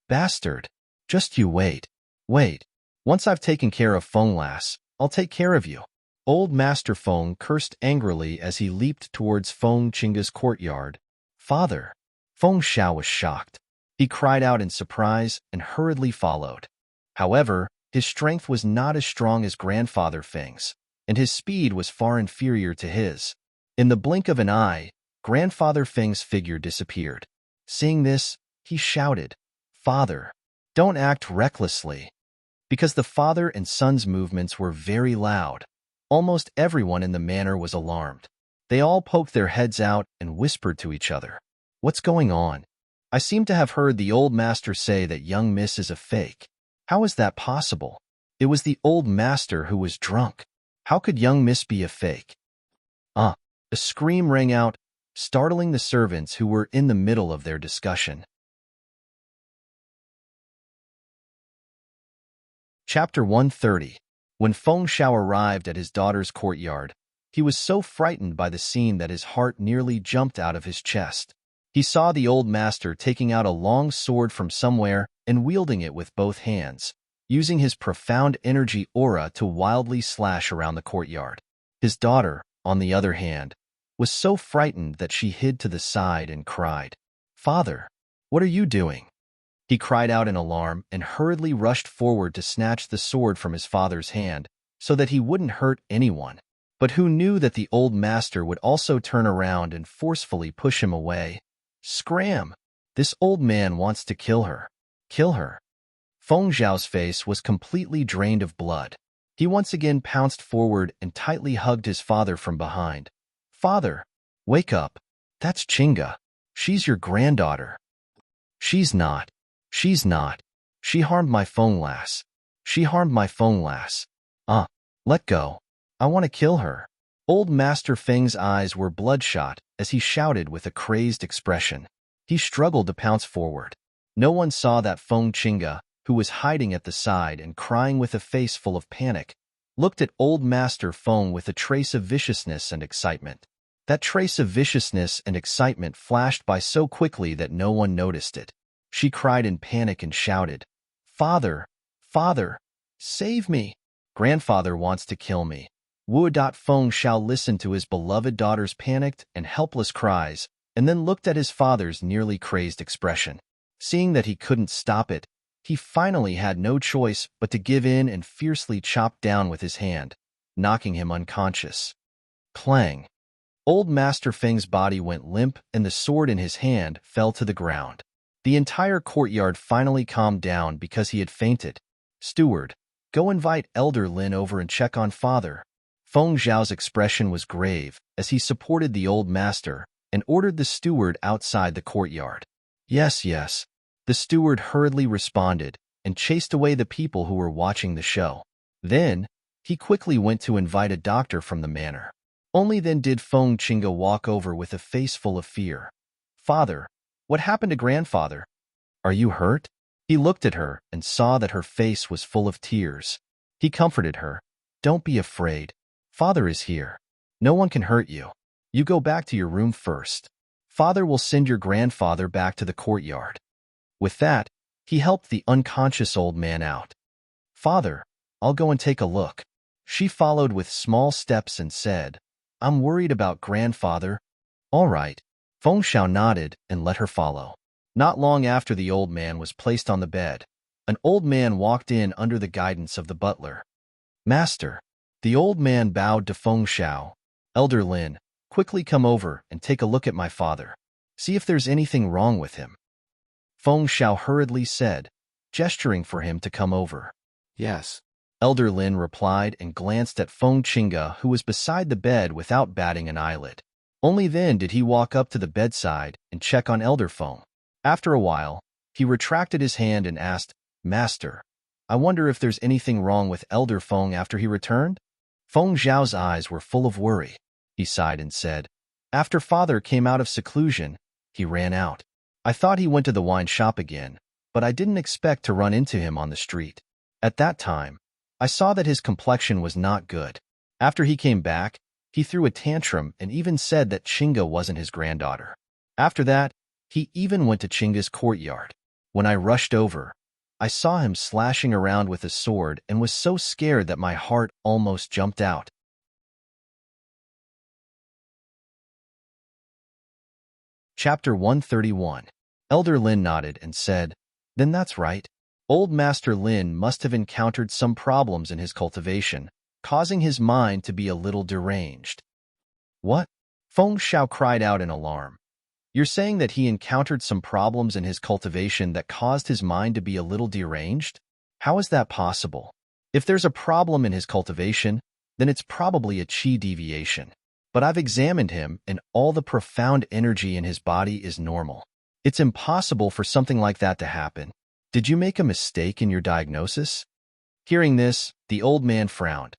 Speaker 1: Bastard! Just you wait. Wait. Once I've taken care of Feng Lass, I'll take care of you. Old Master Feng cursed angrily as he leaped towards Feng Chinga's courtyard. Father! Feng Xiao was shocked. He cried out in surprise and hurriedly followed. However, his strength was not as strong as Grandfather Feng's, and his speed was far inferior to his. In the blink of an eye, Grandfather Feng's figure disappeared. Seeing this, he shouted, Father, don't act recklessly. Because the father and son's movements were very loud, almost everyone in the manor was alarmed. They all poked their heads out and whispered to each other. What's going on? I seem to have heard the old master say that young miss is a fake. How is that possible? It was the old master who was drunk. How could young miss be a fake? A scream rang out, startling the servants who were in the middle of their discussion. Chapter 130. When Feng Xiao arrived at his daughter's courtyard, he was so frightened by the scene that his heart nearly jumped out of his chest. He saw the old master taking out a long sword from somewhere and wielding it with both hands, using his profound energy aura to wildly slash around the courtyard. His daughter, on the other hand, was so frightened that she hid to the side and cried, Father, what are you doing? He cried out in alarm and hurriedly rushed forward to snatch the sword from his father's hand so that he wouldn't hurt anyone. But who knew that the old master would also turn around and forcefully push him away? Scram! This old man wants to kill her. Kill her. Feng Zhao's face was completely drained of blood. He once again pounced forward and tightly hugged his father from behind. Father, wake up. That's Chinga. She's your granddaughter. She's not. She's not. She harmed my Feng Lass. She harmed my Feng Lass. Let go. I want to kill her. Old Master Feng's eyes were bloodshot as he shouted with a crazed expression. He struggled to pounce forward. No one saw that Feng Chinga, who was hiding at the side and crying with a face full of panic, looked at Old Master Feng with a trace of viciousness and excitement. That trace of viciousness and excitement flashed by so quickly that no one noticed it. She cried in panic and shouted, Father, Father, save me. Grandfather wants to kill me. Feng Xiao listened to his beloved daughter's panicked and helpless cries and then looked at his father's nearly crazed expression. Seeing that he couldn't stop it, he finally had no choice but to give in and fiercely chopped down with his hand, knocking him unconscious. Clang! Old Master Feng's body went limp and the sword in his hand fell to the ground. The entire courtyard finally calmed down because he had fainted. Steward, go invite Elder Lin over and check on Father. Feng Zhao's expression was grave as he supported the old master and ordered the steward outside the courtyard. Yes, yes. The steward hurriedly responded and chased away the people who were watching the show. Then, he quickly went to invite a doctor from the manor. Only then did Feng Chinga walk over with a face full of fear. Father, what happened to Grandfather? Are you hurt? He looked at her and saw that her face was full of tears. He comforted her. Don't be afraid. Father is here. No one can hurt you. You go back to your room first. Father will send your grandfather back to the courtyard. With that, he helped the unconscious old man out. Father, I'll go and take a look. She followed with small steps and said, I'm worried about Grandfather. All right. Feng Xiao nodded and let her follow. Not long after the old man was placed on the bed, an old man walked in under the guidance of the butler. Master. The old man bowed to Feng Xiao. Elder Lin, quickly come over and take a look at my father. See if there's anything wrong with him. Feng Xiao hurriedly said, gesturing for him to come over. Yes. Elder Lin replied and glanced at Feng Chinga, who was beside the bed without batting an eyelid. Only then did he walk up to the bedside and check on Elder Feng. After a while, he retracted his hand and asked, Master, I wonder if there's anything wrong with Elder Feng after he returned? Feng Zhao's eyes were full of worry. He sighed and said, after Father came out of seclusion, he ran out. I thought he went to the wine shop again, but I didn't expect to run into him on the street. At that time, I saw that his complexion was not good. After he came back, he threw a tantrum and even said that Chinga wasn't his granddaughter. After that, he even went to Chinga's courtyard. When I rushed over, I saw him slashing around with a sword and was so scared that my heart almost jumped out. Chapter 131. Elder Lin nodded and said, "Then that's right. Old Master Lin must have encountered some problems in his cultivation, causing his mind to be a little deranged." "What?" Feng Xiao cried out in alarm. "You're saying that he encountered some problems in his cultivation that caused his mind to be a little deranged? How is that possible? If there's a problem in his cultivation, then it's probably a qi deviation. But I've examined him, and all the profound energy in his body is normal. It's impossible for something like that to happen. Did you make a mistake in your diagnosis?" Hearing this, the old man frowned.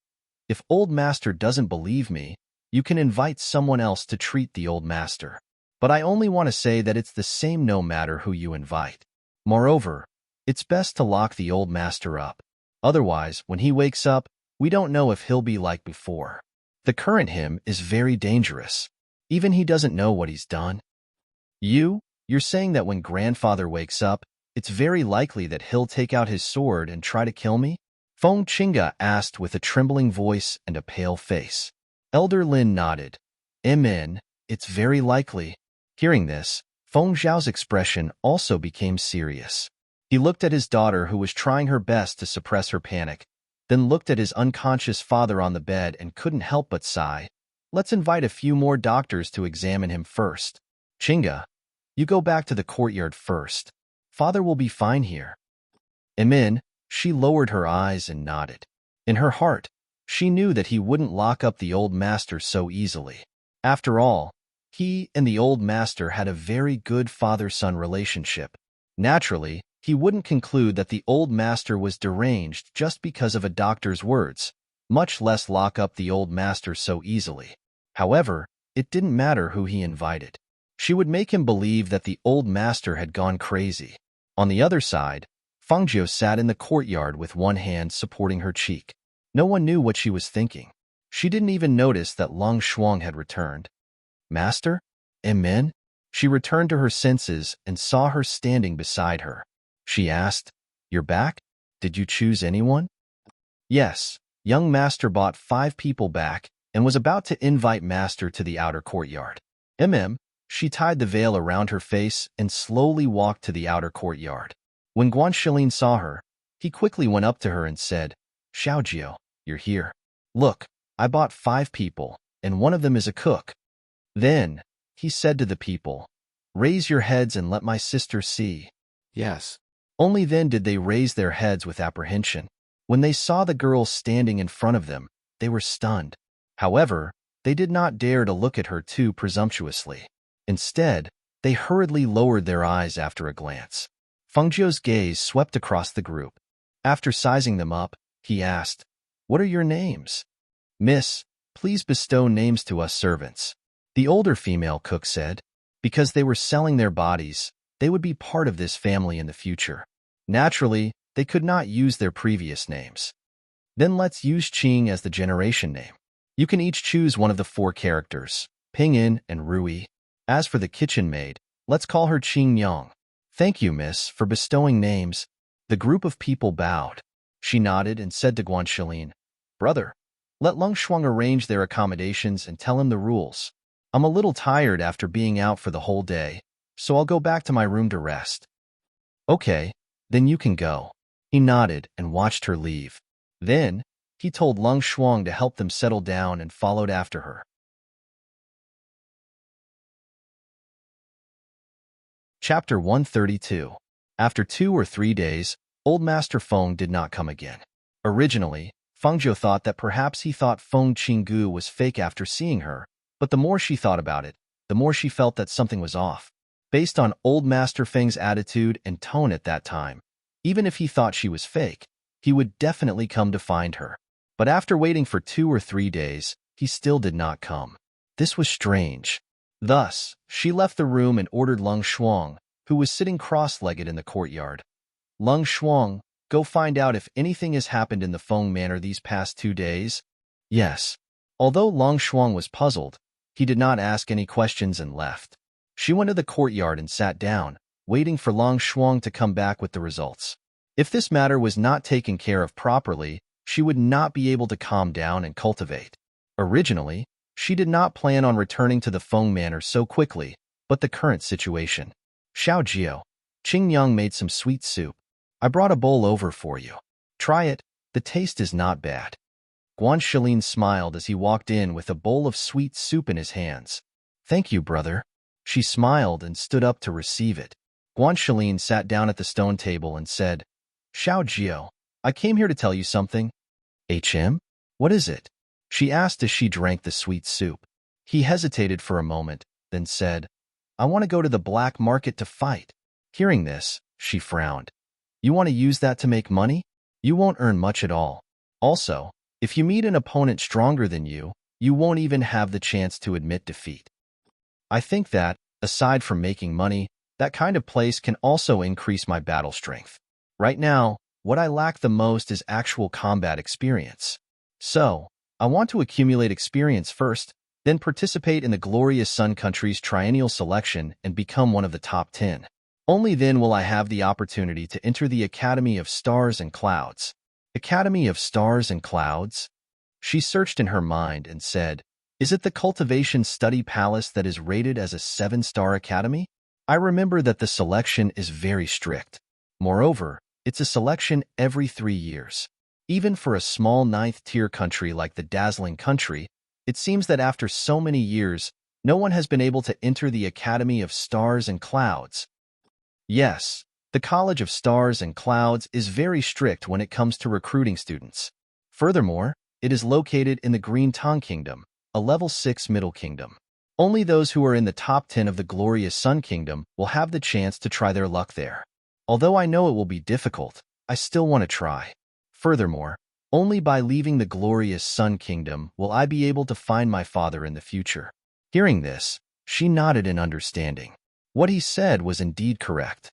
Speaker 1: "If Old Master doesn't believe me, you can invite someone else to treat the Old Master. But I only want to say that it's the same no matter who you invite. Moreover, it's best to lock the Old Master up. Otherwise, when he wakes up, we don't know if he'll be like before. The current him is very dangerous. Even he doesn't know what he's done." You're saying that when grandfather wakes up, it's very likely that he'll take out his sword and try to kill me? Feng Chinga asked with a trembling voice and a pale face. Elder Lin nodded. "Amen, it's very likely." Hearing this, Feng Zhao's expression also became serious. He looked at his daughter who was trying her best to suppress her panic, then looked at his unconscious father on the bed and couldn't help but sigh. "Let's invite a few more doctors to examine him first. Chinga, you go back to the courtyard first. Father will be fine here." Amen. She lowered her eyes and nodded. In her heart, she knew that he wouldn't lock up the Old Master so easily. After all, he and the Old Master had a very good father-son relationship. Naturally, he wouldn't conclude that the Old Master was deranged just because of a doctor's words, much less lock up the Old Master so easily. However, it didn't matter who he invited. She would make him believe that the Old Master had gone crazy. On the other side, Fangzhou sat in the courtyard with one hand supporting her cheek. No one knew what she was thinking. She didn't even notice that Long Shuang had returned. "Master? Amen?" She returned to her senses and saw her standing beside her. She asked, "You're back? Did you choose anyone?" "Yes." Young Master bought 5 people back and was about to invite Master to the outer courtyard. She tied the veil around her face and slowly walked to the outer courtyard. When Guanxilin saw her, he quickly went up to her and said, "Xiaojiu, you're here. Look, I bought 5 people, and one of them is a cook." Then, he said to the people, "Raise your heads and let my sister see."
Speaker 2: Yes.
Speaker 1: Only then did they raise their heads with apprehension. When they saw the girl standing in front of them, they were stunned. However, they did not dare to look at her too presumptuously. Instead, they hurriedly lowered their eyes after a glance. Fengzhou's gaze swept across the group. After sizing them up, he asked, "What are your names?" "Miss, please bestow names to us servants," the older female cook said. Because they were selling their bodies, they would be part of this family in the future. Naturally, they could not use their previous names. "Then let's use Qing as the generation name. You can each choose one of the 4 characters, Ping'an and Rui. As for the kitchen maid, let's call her Qing Yang." "Thank you, miss, for bestowing names." The group of people bowed. She nodded and said to Guanxilin, "Brother, let Lung Shuang arrange their accommodations and tell him the rules. I'm a little tired after being out for the whole day, so I'll go back to my room to rest." "Okay, then you can go." He nodded and watched her leave. Then, he told Lung Shuang to help them settle down and followed after her. Chapter 132. After 2 or 3 days, Old Master Feng did not come again. Originally, Fengzhou thought that perhaps he thought Feng Qinggu was fake after seeing her, but the more she thought about it, the more she felt that something was off. Based on Old Master Feng's attitude and tone at that time, even if he thought she was fake, he would definitely come to find her. But after waiting for 2 or 3 days, he still did not come. This was strange. Thus, she left the room and ordered Lung Shuang, who was sitting cross-legged in the courtyard. Lung Shuang, go find out if anything has happened in the Feng Manor these past 2 days. Yes. Although Lung Shuang was puzzled, he did not ask any questions and left. She went to the courtyard and sat down, waiting for Lung Shuang to come back with the results. If this matter was not taken care of properly, she would not be able to calm down and cultivate. Originally, she did not plan on returning to the Feng Manor so quickly, but the current situation. Xiao Jiao, Qing Yang made some sweet soup. I brought a bowl over for you. Try it, the taste is not bad. Guan Shilin smiled as he walked in with a bowl of sweet soup in his hands. Thank you, brother. She smiled and stood up to receive it. Guan Shilin sat down at the stone table and said, Xiao Jiao, I came here to tell you something. HM? What is it? She asked as she drank the sweet soup. He hesitated for a moment, then said, I want to go to the black market to fight. Hearing this, she frowned. You want to use that to make money? You won't earn much at all. Also, if you meet an opponent stronger than you, you won't even have the chance to admit defeat. I think that, aside from making money, that kind of place can also increase my battle strength. Right now, what I lack the most is actual combat experience. So, I want to accumulate experience first, then participate in the glorious Sun Country's triennial selection and become one of the top 10. Only then will I have the opportunity to enter the Academy of Stars and Clouds. Academy of Stars and Clouds? She searched in her mind and said, Is it the Cultivation Study Palace that is rated as a 7-star academy? I remember that the selection is very strict. Moreover, it's a selection every 3 years. Even for a small 9th-tier country like the Dazzling Country, it seems that after so many years, no one has been able to enter the Academy of Stars and Clouds. Yes, the College of Stars and Clouds is very strict when it comes to recruiting students. Furthermore, it is located in the Green Tang Kingdom, a level 6 middle kingdom. Only those who are in the top 10 of the glorious Sun Kingdom will have the chance to try their luck there. Although I know it will be difficult, I still want to try. Furthermore, only by leaving the glorious Sun Kingdom will I be able to find my father in the future. Hearing this, she nodded in understanding. What he said was indeed correct.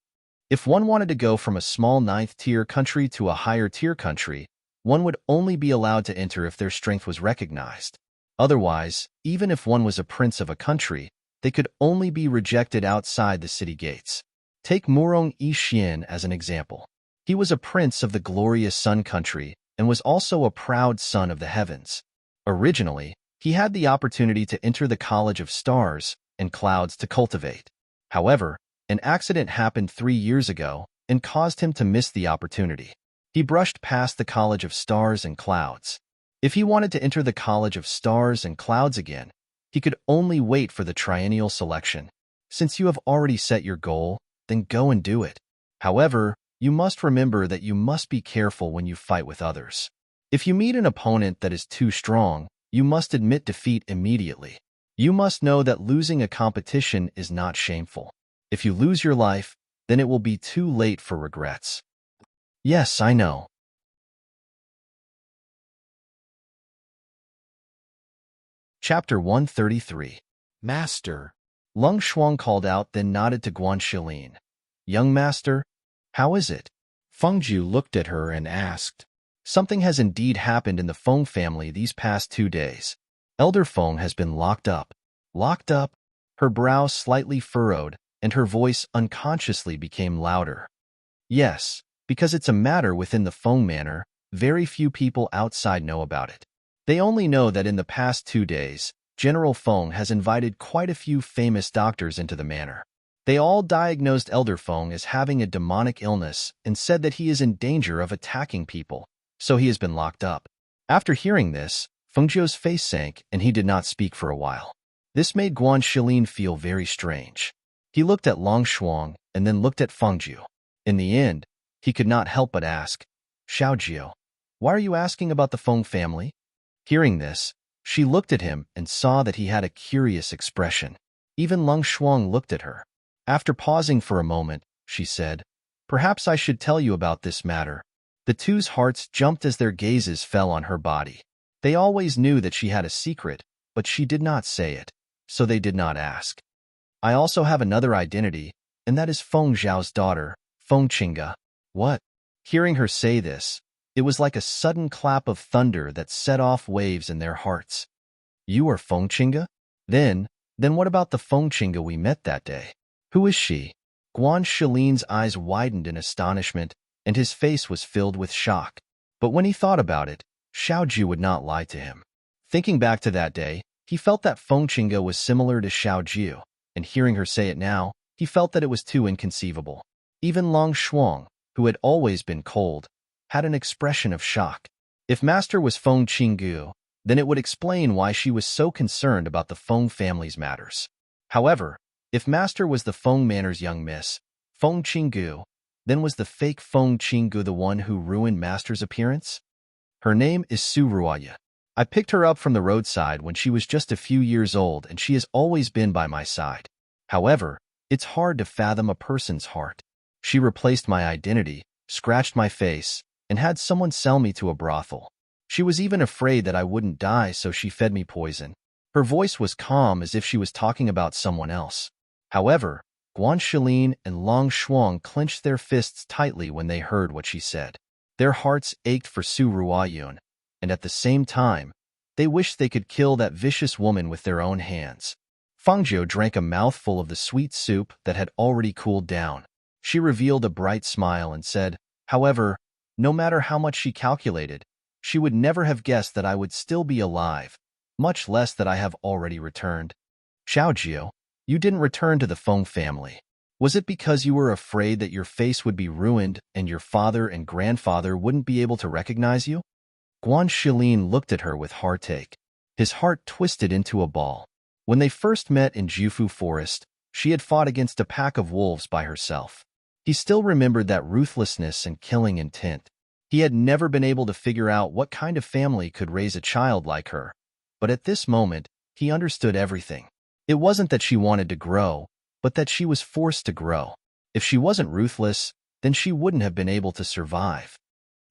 Speaker 1: If one wanted to go from a small 9th-tier country to a higher-tier country, one would only be allowed to enter if their strength was recognized. Otherwise, even if one was a prince of a country, they could only be rejected outside the city gates. Take Murong Yixian as an example. He was a prince of the glorious Sun Country and was also a proud son of the heavens. Originally, he had the opportunity to enter the College of Stars and Clouds to cultivate. However, an accident happened 3 years ago and caused him to miss the opportunity. He brushed past the College of Stars and Clouds. If he wanted to enter the College of Stars and Clouds again, he could only wait for the triennial selection. Since you have already set your goal, then go and do it. However, you must remember that you must be careful when you fight with others. If you meet an opponent that is too strong, you must admit defeat immediately. You must know that losing a competition is not shameful. If you lose your life, then it will be too late for regrets. Yes, I know. Chapter 133. Master. Lung Shuang called out, then nodded to Guan Shilin. Young master, how is it? Fengju looked at her and asked. Something has indeed happened in the Feng family these past 2 days. Elder Feng has been locked up. Locked up? Her brow slightly furrowed, and her voice unconsciously became louder. Yes, because it's a matter within the Feng Manor, very few people outside know about it. They only know that in the past 2 days, General Feng has invited quite a few famous doctors into the manor. They all diagnosed Elder Feng as having a demonic illness and said that he is in danger of attacking people, so he has been locked up. After hearing this, Fengzhou's face sank and he did not speak for a while. This made Guan Shilin feel very strange. He looked at Long Shuang and then looked at Fengzhou. In the end, he could not help but ask, Xiao Jiao, why are you asking about the Feng family? Hearing this, she looked at him and saw that he had a curious expression. Even Lung Shuang looked at her. After pausing for a moment, she said, Perhaps I should tell you about this matter. The two's hearts jumped as their gazes fell on her body. They always knew that she had a secret, but she did not say it. so they did not ask. I also have another identity, and that is Feng Zhao's daughter, Feng Qinga. What? Hearing her say this, it was like a sudden clap of thunder that set off waves in their hearts. You are Feng Qinga? Then what about the Feng Qinga we met that day? Who is she? Guan Shilin's eyes widened in astonishment, and his face was filled with shock. But when he thought about it, Xiaoju would not lie to him. Thinking back to that day, he felt that Feng Qinga was similar to Xiaoju, and hearing her say it now, he felt that it was too inconceivable. Even Long Shuang, who had always been cold, had an expression of shock. If Master was Feng Qinggu, then it would explain why she was so concerned about the Feng family's matters. However, if Master was the Feng Manor's young miss, Feng Qinggu, then was the fake Feng Qinggu the one who ruined Master's appearance? Her name is Su Ruoya. I picked her up from the roadside when she was just a few years old, and she has always been by my side. However, it's hard to fathom a person's heart. She replaced my identity, scratched my face, and had someone sell me to a brothel. She was even afraid that I wouldn't die, so she fed me poison. Her voice was calm as if she was talking about someone else. However, Guan Shilin and Long Shuang clenched their fists tightly when they heard what she said. Their hearts ached for Su Ruoyun, and at the same time, they wished they could kill that vicious woman with their own hands. Fangzhou drank a mouthful of the sweet soup that had already cooled down. She revealed a bright smile and said, however, no matter how much she calculated, she would never have guessed that I would still be alive, much less that I have already returned. Xiaojiu, you didn't return to the Feng family. Was it because you were afraid that your face would be ruined and your father and grandfather wouldn't be able to recognize you? Guan Shilin looked at her with heartache. His heart twisted into a ball. When they first met in Jufu Forest, she had fought against a pack of wolves by herself. He still remembered that ruthlessness and killing intent. He had never been able to figure out what kind of family could raise a child like her. But at this moment, he understood everything. It wasn't that she wanted to grow, but that she was forced to grow. If she wasn't ruthless, then she wouldn't have been able to survive.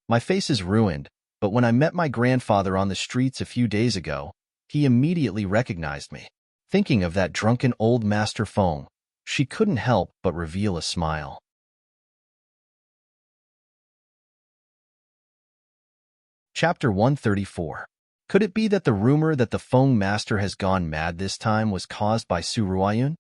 Speaker 1: My face is ruined, but when I met my grandfather on the streets a few days ago, he immediately recognized me. Thinking of that drunken old Master Feng, she couldn't help but reveal a smile. Chapter 134. Could it be that the rumor that the Feng Master has gone mad this time was caused by Su Ruoyun?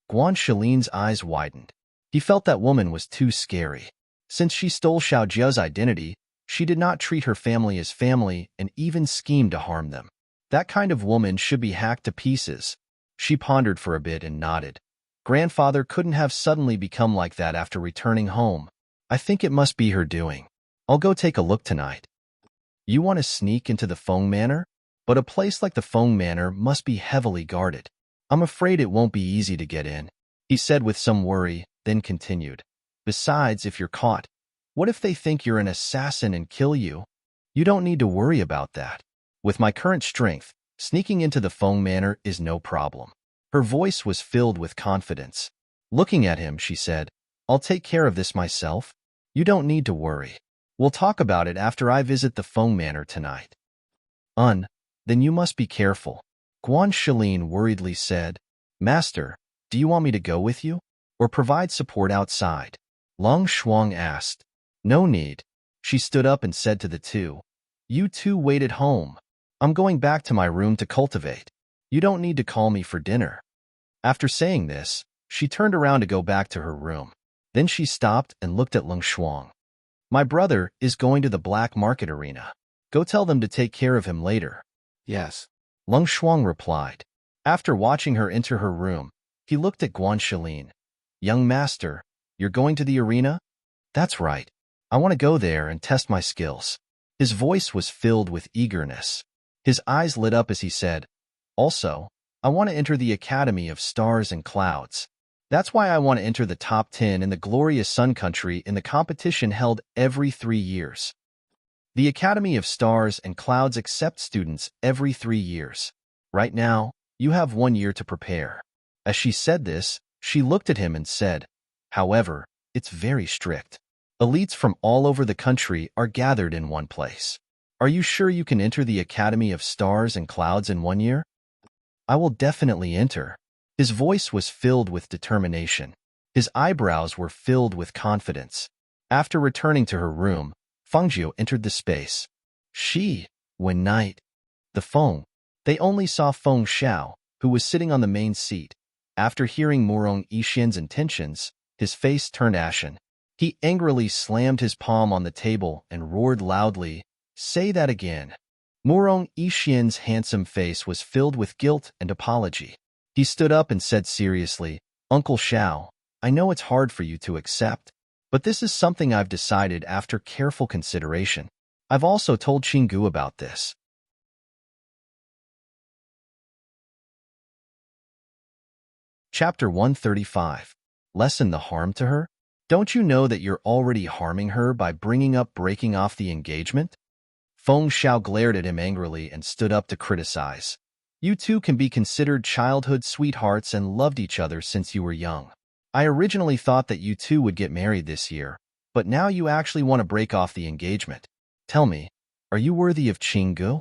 Speaker 1: Guan Shilin's eyes widened. He felt that woman was too scary. Since she stole Xiaojiu's identity, she did not treat her family as family and even schemed to harm them. That kind of woman should be hacked to pieces. She pondered for a bit and nodded. Grandfather couldn't have suddenly become like that after returning home. I think it must be her doing. I'll go take a look tonight. You want to sneak into the Feng Manor? But a place like the Feng Manor must be heavily guarded. I'm afraid it won't be easy to get in, he said with some worry, then continued. Besides, if you're caught, what if they think you're an assassin and kill you? You don't need to worry about that. With my current strength, sneaking into the Feng Manor is no problem. Her voice was filled with confidence. Looking at him, she said, I'll take care of this myself. You don't need to worry. We'll talk about it after I visit the Feng Manor tonight. Then you must be careful. Guan Shilin worriedly said, Master, do you want me to go with you? Or provide support outside? Long Shuang asked. No need. She stood up and said to the two, You two wait at home. I'm going back to my room to cultivate. You don't need to call me for dinner. After saying this, she turned around to go back to her room. Then she stopped and looked at Long Shuang. My brother is going to the black market arena. Go tell them to take care of him later. Yes. Long Shuang replied. After watching her enter her room, he looked at Guan Shilin. Young master, you're going to the arena? That's right. I want to go there and test my skills. His voice was filled with eagerness. His eyes lit up as he said, Also, I want to enter the Academy of Stars and Clouds. That's why I want to enter the top 10 in the glorious Sun Country in the competition held every 3 years. The Academy of Stars and Clouds accepts students every 3 years. Right now, you have 1 year to prepare. As she said this, she looked at him and said, However, it's very strict. Elites from all over the country are gathered in one place. Are you sure you can enter the Academy of Stars and Clouds in 1 year? I will definitely enter. His voice was filled with determination. His eyebrows were filled with confidence. After returning to her room, Fangzhou entered the space. When night, the Feng. They only saw Feng Xiao, who was sitting on the main seat. After hearing Murong Yixian's intentions, his face turned ashen. He angrily slammed his palm on the table and roared loudly, "Say that again." Murong Yixian's handsome face was filled with guilt and apology. He stood up and said seriously, "Uncle Xiao, I know it's hard for you to accept, but this is something I've decided after careful consideration. I've also told Xingu about this." Chapter 135. Lessen the harm to her? Don't you know that you're already harming her by bringing up breaking off the engagement? Feng Xiao glared at him angrily and stood up to criticize. You two can be considered childhood sweethearts and loved each other since you were young. I originally thought that you two would get married this year, but now you actually want to break off the engagement. Tell me, are you worthy of Qinggu?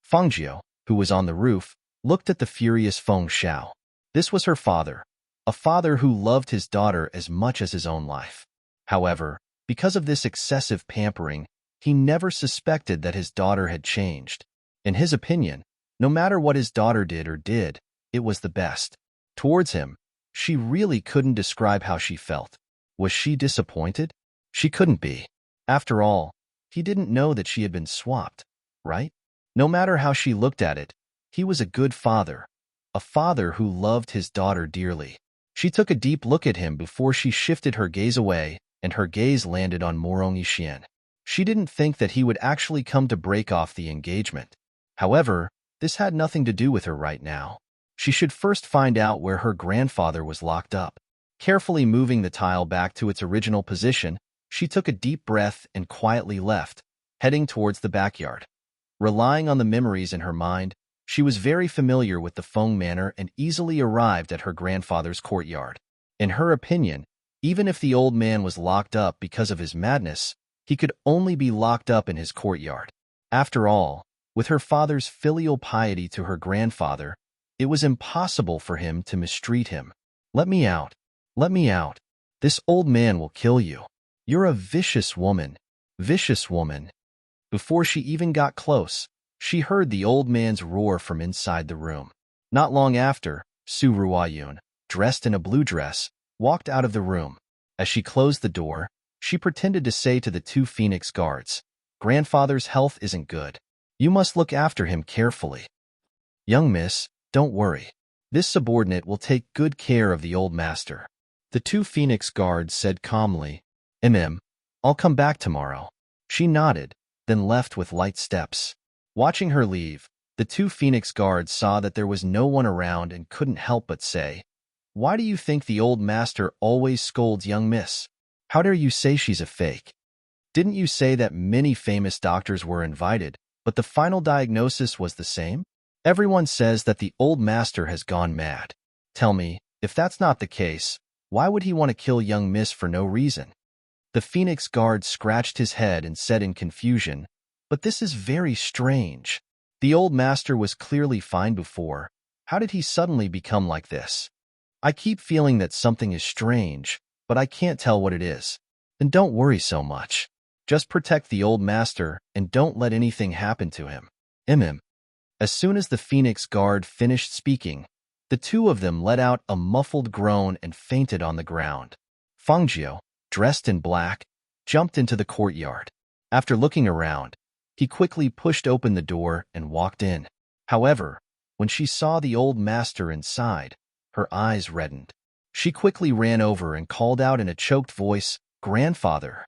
Speaker 1: Fangzhou, who was on the roof, looked at the furious Feng Xiao. This was her father, a father who loved his daughter as much as his own life. However, because of this excessive pampering, he never suspected that his daughter had changed. In his opinion, no matter what his daughter did, it was the best. Towards him, she really couldn't describe how she felt. Was she disappointed? She couldn't be. After all, he didn't know that she had been swapped, right? No matter how she looked at it, he was a good father, a father who loved his daughter dearly. She took a deep look at him before she shifted her gaze away, and her gaze landed on Murong Yixian. She didn't think that he would actually come to break off the engagement. However, this had nothing to do with her right now. She should first find out where her grandfather was locked up. Carefully moving the tile back to its original position, she took a deep breath and quietly left, heading towards the backyard. Relying on the memories in her mind, she was very familiar with the Feng manor and easily arrived at her grandfather's courtyard. In her opinion, even if the old man was locked up because of his madness, he could only be locked up in his courtyard. After all, with her father's filial piety to her grandfather, it was impossible for him to mistreat him. "Let me out. Let me out. This old man will kill you. You're a vicious woman. Vicious woman." Before she even got close, she heard the old man's roar from inside the room. Not long after, Su Ruoyun, dressed in a blue dress, walked out of the room. As she closed the door, she pretended to say to the two Phoenix guards, "Grandfather's health isn't good. You must look after him carefully." "Young miss, don't worry. This subordinate will take good care of the old master." The two Phoenix guards said calmly, I'll come back tomorrow." She nodded, then left with light steps. Watching her leave, the two Phoenix guards saw that there was no one around and couldn't help but say, "Why do you think the old master always scolds young miss? How dare you say she's a fake? Didn't you say that many famous doctors were invited, but the final diagnosis was the same? Everyone says that the old master has gone mad. Tell me, if that's not the case, why would he want to kill young miss for no reason?" The Phoenix guard scratched his head and said in confusion, "But this is very strange. The old master was clearly fine before. How did he suddenly become like this? I keep feeling that something is strange, but I can't tell what it is." "Then don't worry so much. Just protect the old master and don't let anything happen to him." As soon as the Phoenix guard finished speaking, the two of them let out a muffled groan and fainted on the ground. Fangzhou, dressed in black, jumped into the courtyard. After looking around, he quickly pushed open the door and walked in. However, when she saw the old master inside, her eyes reddened. She quickly ran over and called out in a choked voice, "Grandfather!"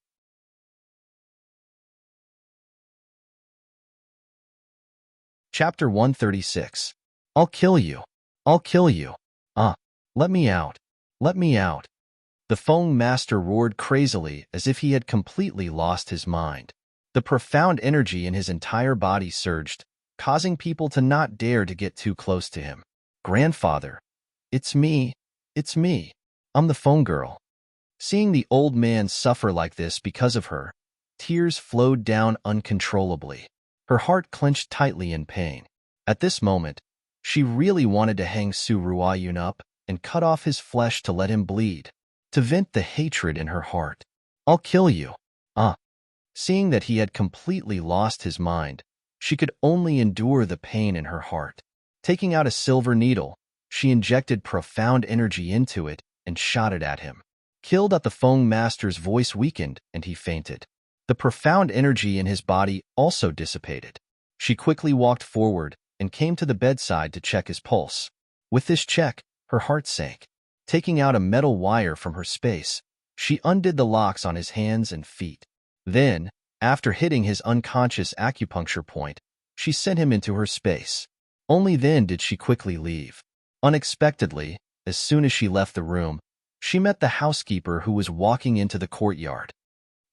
Speaker 1: Chapter 136. I'll kill you. I'll kill you. Let me out. Let me out. The Feng master roared crazily as if he had completely lost his mind. The profound energy in his entire body surged, causing people to not dare to get too close to him. "Grandfather, it's me. It's me. I'm the phone girl." Seeing the old man suffer like this because of her, tears flowed down uncontrollably. Her heart clenched tightly in pain. At this moment, She really wanted to hang Su Ruoyun up and cut off his flesh to let him bleed, to vent the hatred in her heart. "I'll kill you." Seeing that he had completely lost his mind, she could only endure the pain in her heart. Taking out a silver needle, she injected profound energy into it and shot it at him. Killed at the Feng Master's voice weakened and he fainted. The profound energy in his body also dissipated. She quickly walked forward and came to the bedside to check his pulse. With this check, her heart sank. Taking out a metal wire from her space, she undid the locks on his hands and feet. Then, after hitting his unconscious acupuncture point, she sent him into her space. Only then did she quickly leave. Unexpectedly, as soon as she left the room, she met the housekeeper who was walking into the courtyard.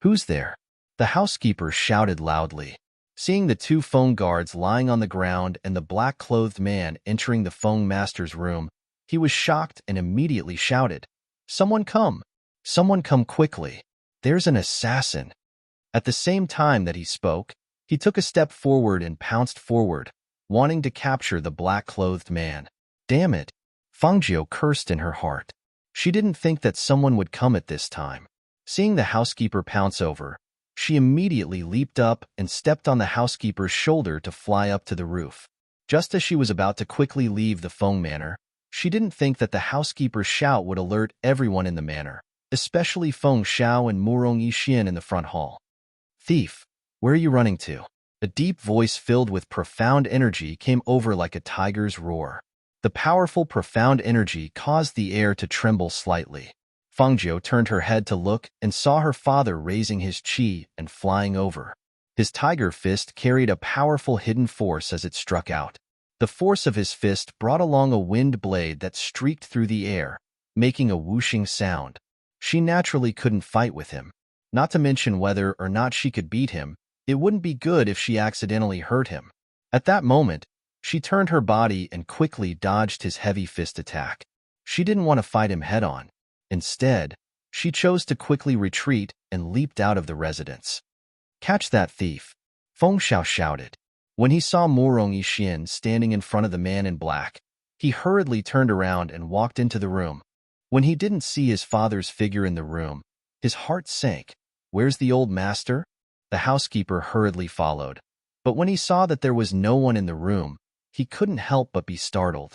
Speaker 1: "Who's there?" The housekeeper shouted loudly. Seeing the two Feng guards lying on the ground and the black-clothed man entering the Feng Master's room, he was shocked and immediately shouted, "Someone come! Someone come quickly! There's an assassin!" At the same time that he spoke, he took a step forward and pounced forward, wanting to capture the black-clothed man. Damn it! Fangjiu cursed in her heart. She didn't think that someone would come at this time. Seeing the housekeeper pounce over, she immediately leaped up and stepped on the housekeeper's shoulder to fly up to the roof. Just as she was about to quickly leave the Feng Manor, she didn't think that the housekeeper's shout would alert everyone in the manor, especially Feng Xiao and Murong Yixin in the front hall. "Thief, where are you running to?" A deep voice filled with profound energy came over like a tiger's roar. The powerful, profound energy caused the air to tremble slightly. Fangjiu turned her head to look and saw her father raising his qi and flying over. His tiger fist carried a powerful hidden force as it struck out. The force of his fist brought along a wind blade that streaked through the air, making a whooshing sound. She naturally couldn't fight with him. Not to mention whether or not she could beat him, it wouldn't be good if she accidentally hurt him. At that moment, she turned her body and quickly dodged his heavy fist attack. She didn't want to fight him head-on. Instead, she chose to quickly retreat and leaped out of the residence. "Catch that thief!" Feng Xiao shouted. When he saw Murong Yixin standing in front of the man in black, he hurriedly turned around and walked into the room. When he didn't see his father's figure in the room, his heart sank. "Where's the old master?" The housekeeper hurriedly followed. But when he saw that there was no one in the room, he couldn't help but be startled.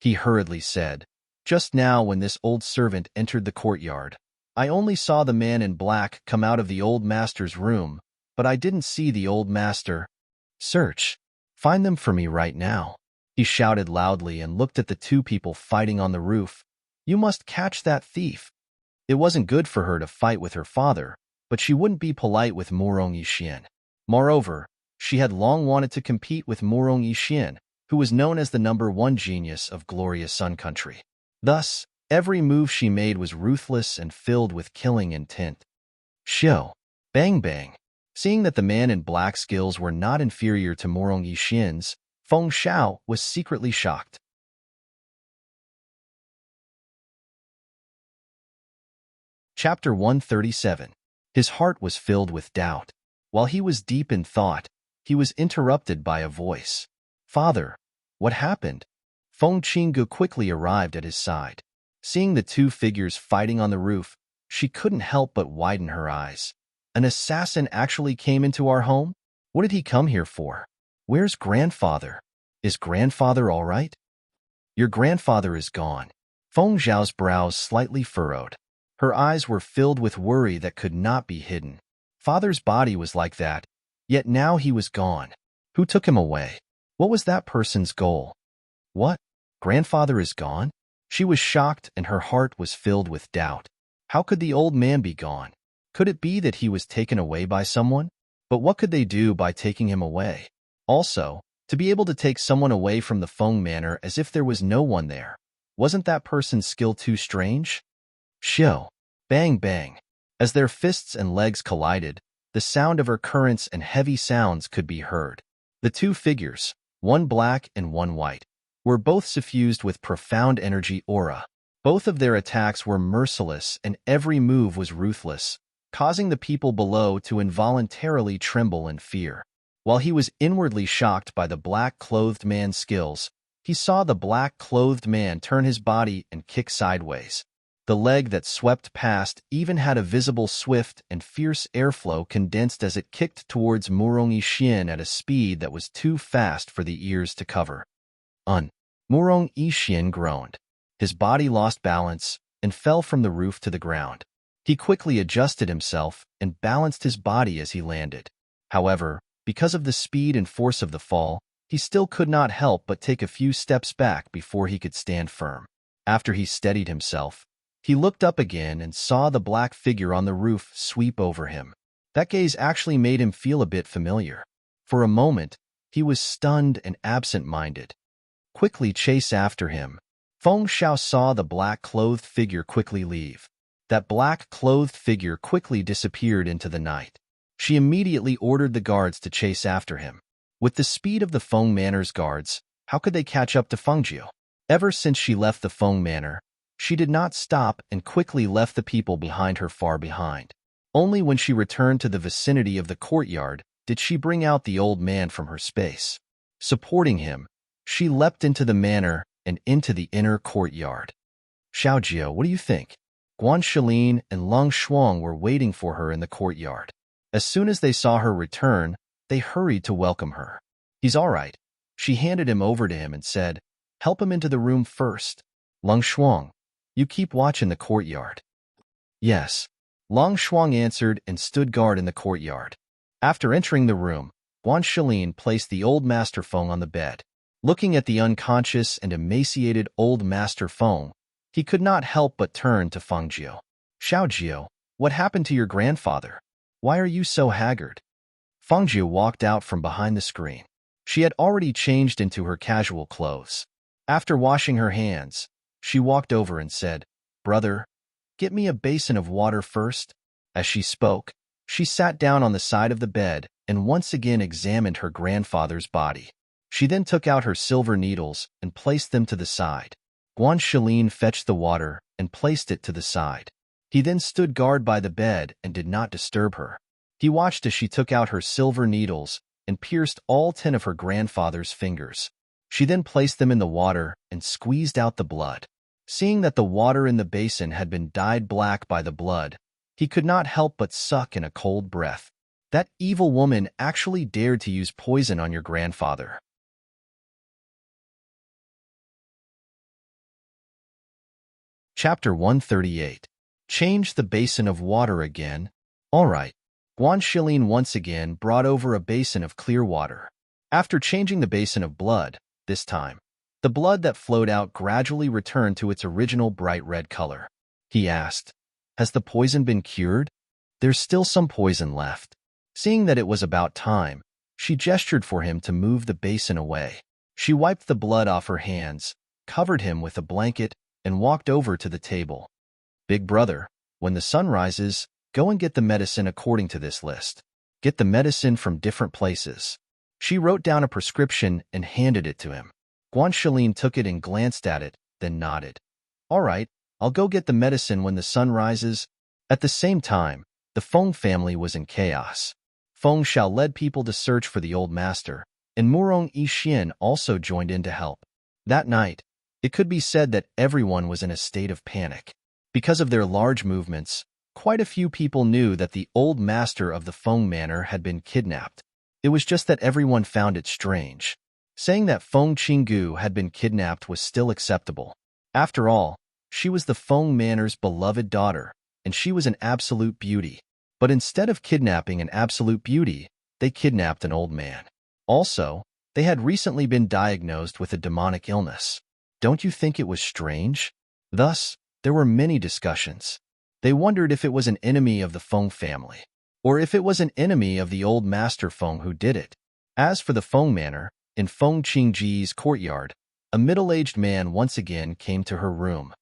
Speaker 1: He hurriedly said, "Just now when this old servant entered the courtyard, I only saw the man in black come out of the old master's room, but I didn't see the old master. Search. Find them for me right now." He shouted loudly and looked at the two people fighting on the roof. "You must catch that thief." It wasn't good for her to fight with her father, but she wouldn't be polite with Murong Yixin. Moreover, she had long wanted to compete with Murong Yixin, who was known as the #1 genius of glorious Sun Country. Thus, every move she made was ruthless and filled with killing intent. Shio. Bang bang. Seeing that the man in black skills were not inferior to Murong Yixin's, Feng Xiao was secretly shocked. Chapter 137. His heart was filled with doubt. While he was deep in thought, he was interrupted by a voice. "Father, what happened?" Feng Qinggu quickly arrived at his side. Seeing the two figures fighting on the roof, she couldn't help but widen her eyes. "An assassin actually came into our home? What did he come here for? Where's grandfather? Is grandfather all right?" "Your grandfather is gone." Feng Zhao's brows slightly furrowed. Her eyes were filled with worry that could not be hidden. Father's body was like that, yet now he was gone. Who took him away? What was that person's goal? What? Grandfather is gone? She was shocked and her heart was filled with doubt. How could the old man be gone? Could it be that he was taken away by someone? But what could they do by taking him away? Also, to be able to take someone away from the Feng Manor as if there was no one there. Wasn't that person's skill too strange? Shio. Bang bang. As their fists and legs collided, the sound of recurrence and heavy sounds could be heard. The two figures, one black and one white, were both suffused with profound energy aura. Both of their attacks were merciless and every move was ruthless, causing the people below to involuntarily tremble in fear. While he was inwardly shocked by the black-clothed man's skills, he saw the black-clothed man turn his body and kick sideways. The leg that swept past even had a visible swift and fierce airflow condensed as it kicked towards Murong Yixin at a speed that was too fast for the ears to cover. Murong Yixin groaned. His body lost balance and fell from the roof to the ground. He quickly adjusted himself and balanced his body as he landed. However, because of the speed and force of the fall, he still could not help but take a few steps back before he could stand firm. After he steadied himself, he looked up again and saw the black figure on the roof sweep over him. That gaze actually made him feel a bit familiar. For a moment, he was stunned and absent-minded. Quickly chase after him. Feng Xiao saw the black-clothed figure quickly leave. That black-clothed figure quickly disappeared into the night. She immediately ordered the guards to chase after him. With the speed of the Feng Manor's guards, how could they catch up to Fengjiu? Ever since she left the Feng Manor, she did not stop and quickly left the people behind her far behind. Only when she returned to the vicinity of the courtyard did she bring out the old man from her space. Supporting him, she leapt into the manor and into the inner courtyard. Xiaojiu, what do you think? Guan Shilin and Leng Shuang were waiting for her in the courtyard. As soon as they saw her return, they hurried to welcome her. He's all right. She handed him over to him and said, help him into the room first. Leng Shuang, you keep watch in the courtyard. Yes. Leng Shuang answered and stood guard in the courtyard. After entering the room, Guan Shilin placed the old Master Feng on the bed. Looking at the unconscious and emaciated old Master Feng, he could not help but turn to Fengjiu. Xiaojiu, what happened to your grandfather? Why are you so haggard? Fengjiu walked out from behind the screen. She had already changed into her casual clothes. After washing her hands, she walked over and said, Brother, get me a basin of water first. As she spoke, she sat down on the side of the bed and once again examined her grandfather's body. She then took out her silver needles and placed them to the side. Guan Shilin fetched the water and placed it to the side. He then stood guard by the bed and did not disturb her. He watched as she took out her silver needles and pierced all 10 of her grandfather's fingers. She then placed them in the water and squeezed out the blood. Seeing that the water in the basin had been dyed black by the blood, he could not help but suck in a cold breath. That evil woman actually dared to use poison on your grandfather. Chapter 138. Change the basin of water again. All right. Guan Shilin once again brought over a basin of clear water. After changing the basin of blood, this time, the blood that flowed out gradually returned to its original bright red color. He asked, has the poison been cured? There's still some poison left. Seeing that it was about time, she gestured for him to move the basin away. She wiped the blood off her hands, covered him with a blanket, and walked over to the table. Big brother, when the sun rises, go and get the medicine according to this list. Get the medicine from different places. She wrote down a prescription and handed it to him. Guan Shilin took it and glanced at it, then nodded. All right, I'll go get the medicine when the sun rises. At the same time, the Feng family was in chaos. Feng Xiao led people to search for the old master, and Murong Yixin also joined in to help. That night, it could be said that everyone was in a state of panic. Because of their large movements, quite a few people knew that the old master of the Feng Manor had been kidnapped. It was just that everyone found it strange. Saying that Feng Qinggu had been kidnapped was still acceptable. After all, she was the Feng Manor's beloved daughter, and she was an absolute beauty. But instead of kidnapping an absolute beauty, they kidnapped an old man. Also, they had recently been diagnosed with a demonic illness. Don't you think it was strange? Thus, there were many discussions. They wondered if it was an enemy of the Feng family, or if it was an enemy of the old Master Feng who did it. As for the Feng Manor, in Feng Qingji's courtyard, a middle-aged man once again came to her room.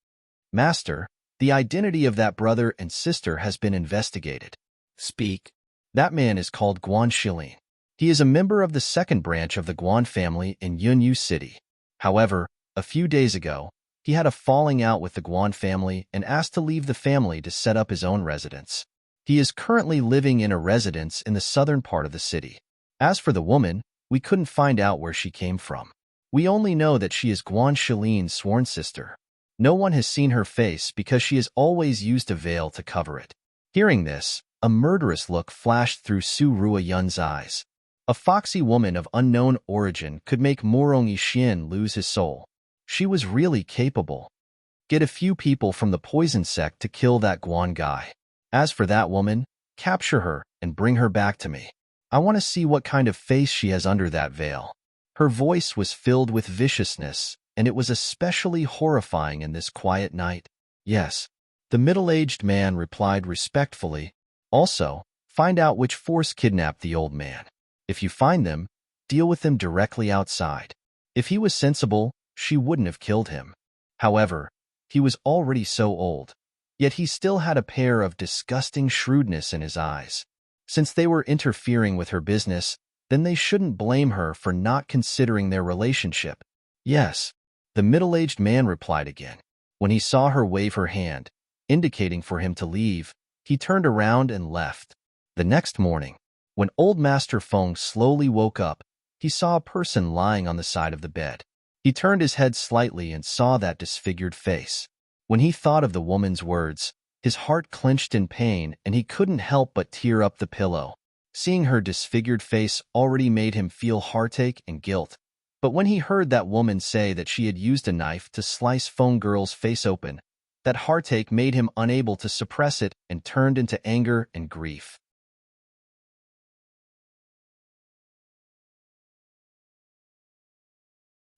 Speaker 1: Master, the identity of that brother and sister has been investigated. Speak. That man is called Guan Shilin. He is a member of the second branch of the Guan family in Yunyu City. However, a few days ago, he had a falling out with the Guan family and asked to leave the family to set up his own residence. He is currently living in a residence in the southern part of the city. As for the woman, we couldn't find out where she came from. We only know that she is Guan Shilin's sworn sister. No one has seen her face because she has always used a veil to cover it. Hearing this, a murderous look flashed through Su Ruoyun's eyes. A foxy woman of unknown origin could make Morong Yixin lose his soul. She was really capable. Get a few people from the poison sect to kill that Guan guy. As for that woman, capture her and bring her back to me. I want to see what kind of face she has under that veil. Her voice was filled with viciousness, and it was especially horrifying in this quiet night. Yes, the middle-aged man replied respectfully. Also, find out which force kidnapped the old man. If you find them, deal with them directly outside. If he was sensible, she wouldn't have killed him. However, he was already so old, yet he still had a pair of disgusting shrewdness in his eyes. Since they were interfering with her business, then they shouldn't blame her for not considering their relationship. Yes, the middle-aged man replied again. When he saw her wave her hand, indicating for him to leave, he turned around and left. The next morning, when old Master Feng slowly woke up, he saw a person lying on the side of the bed. He turned his head slightly and saw that disfigured face. When he thought of the woman's words, his heart clenched in pain and he couldn't help but tear up the pillow. Seeing her disfigured face already made him feel heartache and guilt. But when he heard that woman say that she had used a knife to slice Feng Girl's face open, that heartache made him unable to suppress it and turned into anger and grief.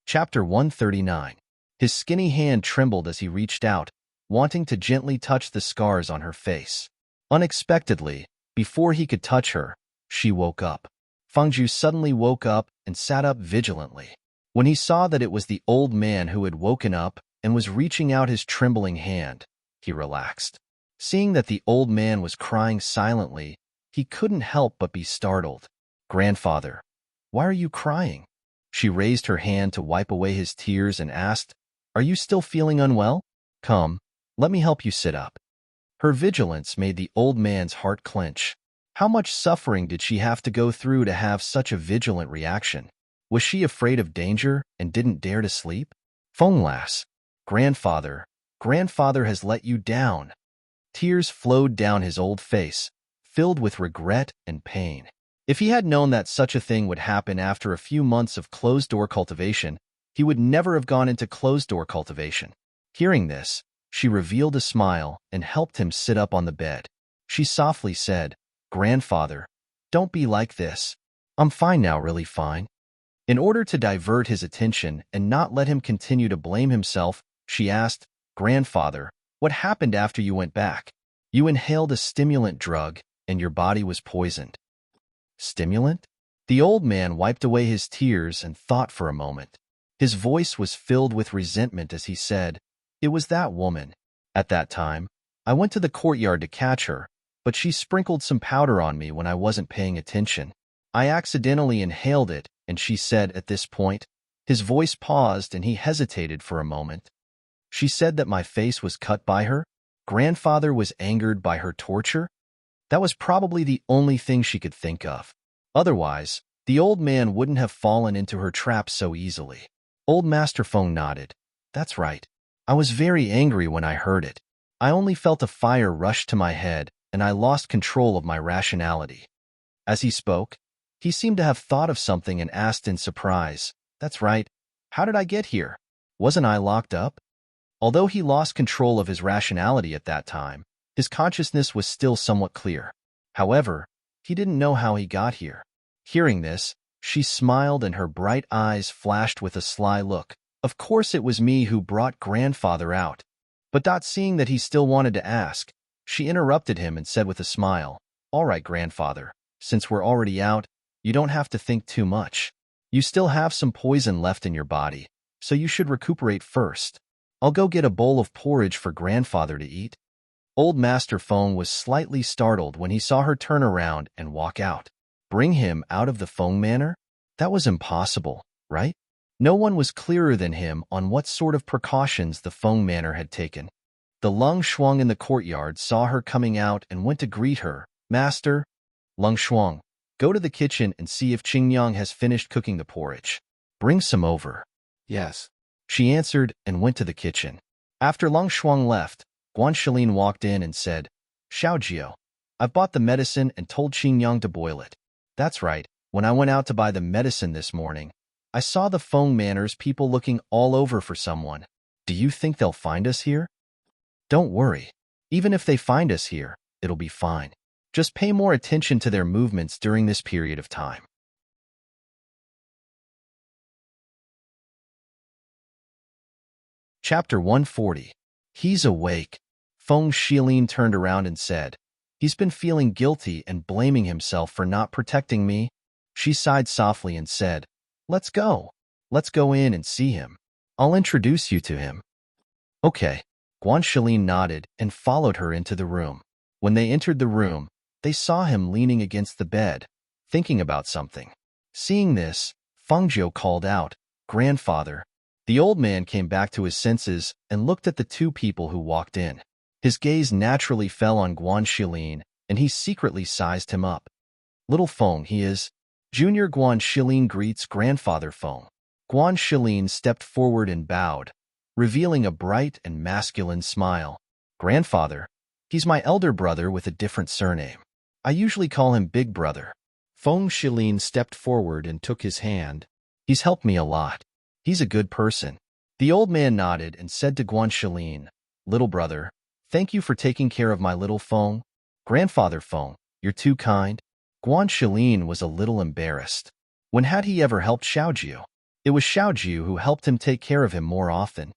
Speaker 1: Chapter 139. His skinny hand trembled as he reached out, wanting to gently touch the scars on her face. Unexpectedly, before he could touch her, she woke up. Fengju suddenly woke up and sat up vigilantly. When he saw that it was the old man who had woken up and was reaching out his trembling hand, he relaxed. Seeing that the old man was crying silently, he couldn't help but be startled. "Grandfather, why are you crying?" She raised her hand to wipe away his tears and asked, "Are you still feeling unwell? Come, let me help you sit up." Her vigilance made the old man's heart clench. How much suffering did she have to go through to have such a vigilant reaction? Was she afraid of danger and didn't dare to sleep? "Feng lass, grandfather has let you down." Tears flowed down his old face, filled with regret and pain. If he had known that such a thing would happen after a few months of closed-door cultivation, he would never have gone into closed-door cultivation. Hearing this, she revealed a smile and helped him sit up on the bed. She softly said, "Grandfather, don't be like this. I'm fine now, really fine." In order to divert his attention and not let him continue to blame himself, she asked, "Grandfather, what happened after you went back? You inhaled a stimulant drug and your body was poisoned." "Stimulant?" The old man wiped away his tears and thought for a moment. His voice was filled with resentment as he said, "It was that woman. At that time, I went to the courtyard to catch her, but she sprinkled some powder on me when I wasn't paying attention. I accidentally inhaled it, and she said at this point." His voice paused and he hesitated for a moment. "She said that my face was cut by her?" Grandfather was angered by her torture? That was probably the only thing she could think of. Otherwise, the old man wouldn't have fallen into her trap so easily. Old Master Feng nodded. "That's right. I was very angry when I heard it. I only felt a fire rush to my head, and I lost control of my rationality." As he spoke, he seemed to have thought of something and asked in surprise, "That's right. How did I get here? Wasn't I locked up?" Although he lost control of his rationality at that time, his consciousness was still somewhat clear. However, he didn't know how he got here. Hearing this, she smiled and her bright eyes flashed with a sly look. "Of course it was me who brought grandfather out." But not seeing that he still wanted to ask, she interrupted him and said with a smile, "All right, grandfather, since we're already out, you don't have to think too much. You still have some poison left in your body, so you should recuperate first. I'll go get a bowl of porridge for grandfather to eat." Old Master Feng was slightly startled when he saw her turn around and walk out. Bring him out of the Feng manor? That was impossible, right? No one was clearer than him on what sort of precautions the Feng manor had taken. The Lung Shuang in the courtyard saw her coming out and went to greet her. "Master, Lung Shuang, go to the kitchen and see if Qingyang has finished cooking the porridge. Bring some over."
Speaker 2: Yes.
Speaker 1: She answered and went to the kitchen. After Long Shuang left, Guanxilin walked in and said, Xiaojiu, I've bought the medicine and told Qingyang to boil it. That's right. When I went out to buy the medicine this morning, I saw the Feng Manors people looking all over for someone. Do you think they'll find us here? Don't worry. Even if they find us here, it'll be fine. Just pay more attention to their movements during this period of time. Chapter 140. He's awake. Feng Shilin turned around and said, He's been feeling guilty and blaming himself for not protecting me. She sighed softly and said, Let's go. Let's go in and see him. I'll introduce you to him. Okay. Guanxilin nodded and followed her into the room. When they entered the room, they saw him leaning against the bed, thinking about something. Seeing this, Fengjiu called out, Grandfather. The old man came back to his senses and looked at the two people who walked in. His gaze naturally fell on Guanxilin, and he secretly sized him up. Little Feng, he is. Junior Guanxilin greets Grandfather Feng. Guanxilin stepped forward and bowed, revealing a bright and masculine smile. Grandfather, he's my elder brother with a different surname. I usually call him Big Brother. Feng Shilin stepped forward and took his hand. He's helped me a lot. He's a good person. The old man nodded and said to Guanxilin, Little brother, thank you for taking care of my little Feng. Grandfather Feng, you're too kind. Guanxilin was a little embarrassed. When had he ever helped Xiaojiu? It was Xiaojiu who helped him take care of him more often.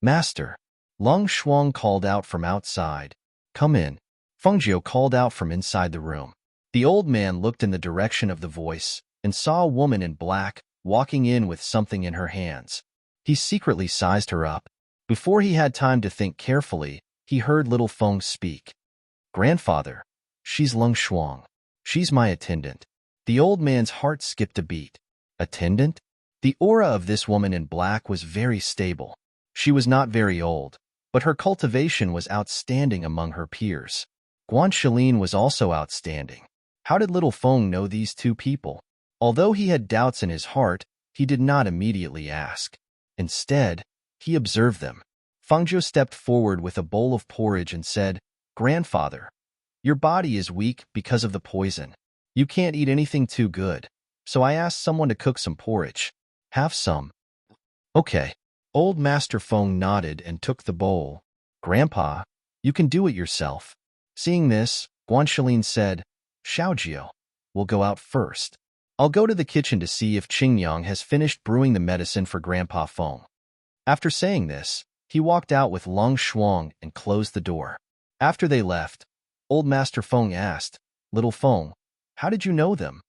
Speaker 1: Master, Long Shuang called out from outside. Come in. Fengjiu called out from inside the room. The old man looked in the direction of the voice and saw a woman in black walking in with something in her hands. He secretly sized her up. Before he had time to think carefully, he heard little Feng speak. Grandfather, she's Long Shuang. She's my attendant. The old man's heart skipped a beat. Attendant? The aura of this woman in black was very stable. She was not very old, but her cultivation was outstanding among her peers. Guanxilin was also outstanding. How did little Feng know these two people? Although he had doubts in his heart, he did not immediately ask. Instead, he observed them. Fengjiu stepped forward with a bowl of porridge and said, Grandfather, your body is weak because of the poison. You can't eat anything too good, so I asked someone to cook some porridge. Have some. Okay. Old Master Feng nodded and took the bowl. Grandpa, you can do it yourself. Seeing this, Guanxilin said, Xiaojiu, we'll go out first. I'll go to the kitchen to see if Qingyang has finished brewing the medicine for Grandpa Feng. After saying this, he walked out with Long Shuang and closed the door. After they left, Old Master Feng asked, Little Feng, how did you know them?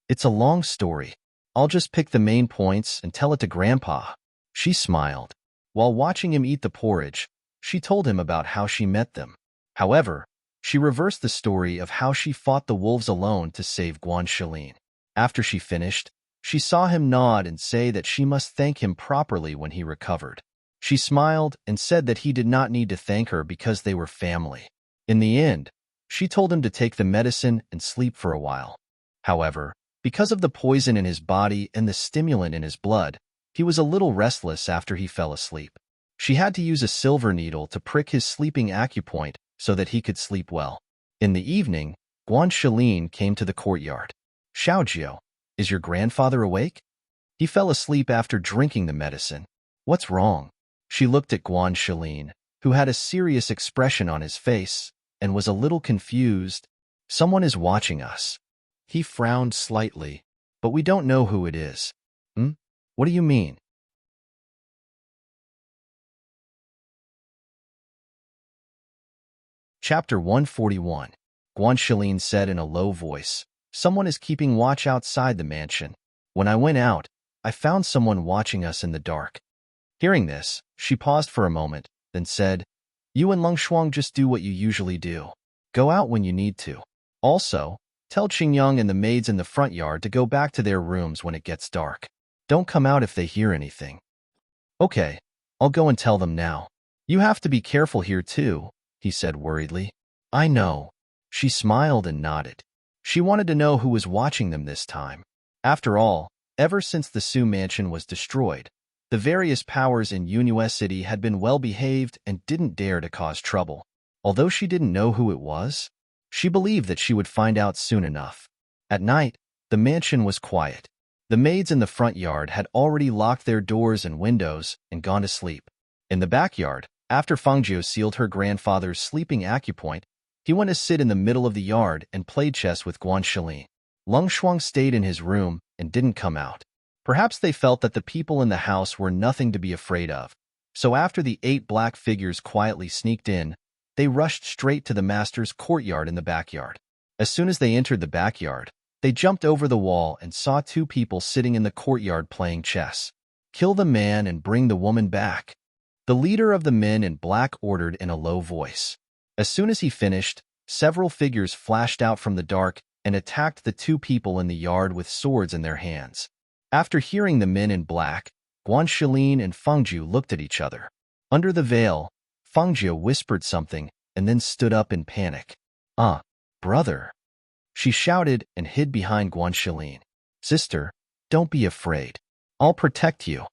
Speaker 1: It's a long story. I'll just pick the main points and tell it to Grandpa. She smiled. While watching him eat the porridge, she told him about how she met them. However, she reversed the story of how she fought the wolves alone to save Guanxilin. After she finished, she saw him nod and say that she must thank him properly when he recovered. She smiled and said that he did not need to thank her because they were family. In the end, she told him to take the medicine and sleep for a while. However, because of the poison in his body and the stimulant in his blood, he was a little restless after he fell asleep. She had to use a silver needle to prick his sleeping acupoint so that he could sleep well. In the evening, Guanxilin came to the courtyard. Xiaojiu, is your grandfather awake? He fell asleep after drinking the medicine. What's wrong? She looked at Guanxilin, who had a serious expression on his face, and was a little confused. Someone is watching us. He frowned slightly, but we don't know who it is. What do you mean? Chapter 141. Guanxilin said in a low voice, Someone is keeping watch outside the mansion. When I went out, I found someone watching us in the dark. Hearing this, she paused for a moment, then said, You and Long Shuang just do what you usually do. Go out when you need to. Also, tell Qingyang and the maids in the front yard to go back to their rooms when it gets dark. Don't come out if they hear anything. Okay, I'll go and tell them now. You have to be careful here too, he said worriedly. I know. She smiled and nodded. She wanted to know who was watching them this time. After all, ever since the Su mansion was destroyed, The various powers in Unwavering City had been well-behaved and didn't dare to cause trouble. Although she didn't know who it was, she believed that she would find out soon enough. At night, the mansion was quiet. The maids in the front yard had already locked their doors and windows and gone to sleep. In the backyard, after Fangjiu sealed her grandfather's sleeping acupoint, he went to sit in the middle of the yard and played chess with Guan Shilin. Lung Shuang stayed in his room and didn't come out. Perhaps they felt that the people in the house were nothing to be afraid of. So after the 8 black figures quietly sneaked in, they rushed straight to the master's courtyard in the backyard. As soon as they entered the backyard, they jumped over the wall and saw 2 people sitting in the courtyard playing chess. "Kill the man and bring the woman back," the leader of the men in black ordered in a low voice. As soon as he finished, several figures flashed out from the dark and attacked the 2 people in the yard with swords in their hands. After hearing the men in black, Guan Shilin and Fangjiu looked at each other. Under the veil, Fangjiu whispered something and then stood up in panic. Brother," she shouted and hid behind Guan Shilin. "Sister, don't be afraid. I'll protect you."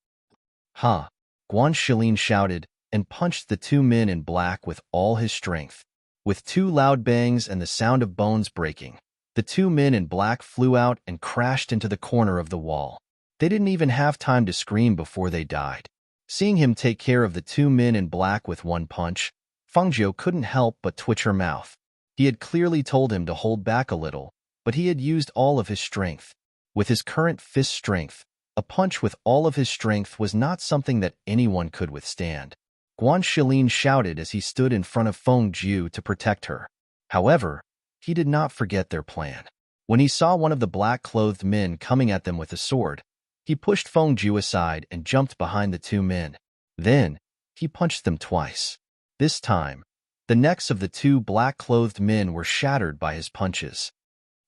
Speaker 1: "Ha!" Guan Shilin shouted and punched the 2 men in black with all his strength. With 2 loud bangs and the sound of bones breaking, the 2 men in black flew out and crashed into the corner of the wall. They didn't even have time to scream before they died. Seeing him take care of the 2 men in black with one punch, Fangjiu couldn't help but twitch her mouth. He had clearly told him to hold back a little, but he had used all of his strength. With his current fist strength, a punch with all of his strength was not something that anyone could withstand. Guan Shilin shouted as he stood in front of Fangjiu to protect her. However, he did not forget their plan. When he saw one of the black-clothed men coming at them with a sword, he pushed Fangjiu aside and jumped behind the 2 men. Then, he punched them twice. This time, the necks of the 2 black-clothed men were shattered by his punches.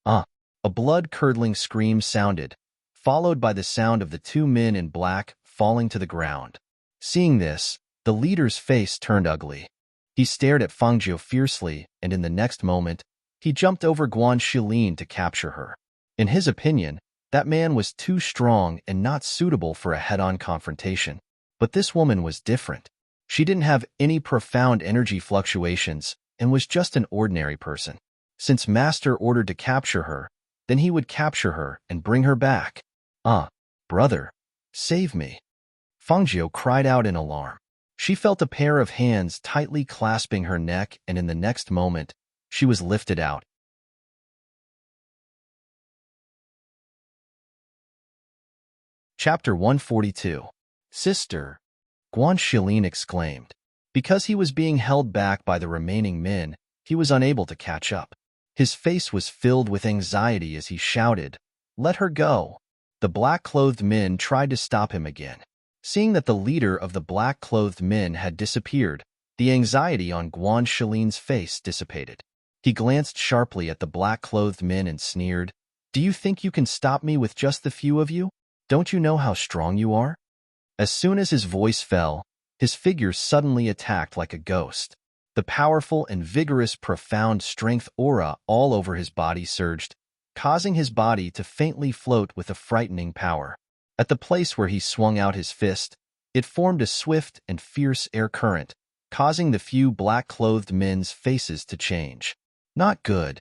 Speaker 1: A blood-curdling scream sounded, followed by the sound of the 2 men in black falling to the ground. Seeing this, the leader's face turned ugly. He stared at Fangjiu fiercely, and in the next moment, he jumped over Guan Shilin to capture her. In his opinion, that man was too strong and not suitable for a head-on confrontation. But this woman was different. She didn't have any profound energy fluctuations and was just an ordinary person. Since Master ordered to capture her, then he would capture her and bring her back. Brother, save me." Fangjiu cried out in alarm. She felt a pair of hands tightly clasping her neck, and in the next moment, she was lifted out. Chapter 142. "Sister," Guan Shilin exclaimed. Because he was being held back by the remaining men, he was unable to catch up. His face was filled with anxiety as he shouted, "Let her go." The black-clothed men tried to stop him again. Seeing that the leader of the black-clothed men had disappeared, the anxiety on Guan Shilin's face dissipated. He glanced sharply at the black-clothed men and sneered, "Do you think you can stop me with just the few of you? Don't you know how strong you are?" As soon as his voice fell, his figure suddenly attacked like a ghost. The powerful and vigorous profound strength aura all over his body surged, causing his body to faintly float with a frightening power. At the place where he swung out his fist, it formed a swift and fierce air current, causing the few black-clothed men's faces to change. Not good.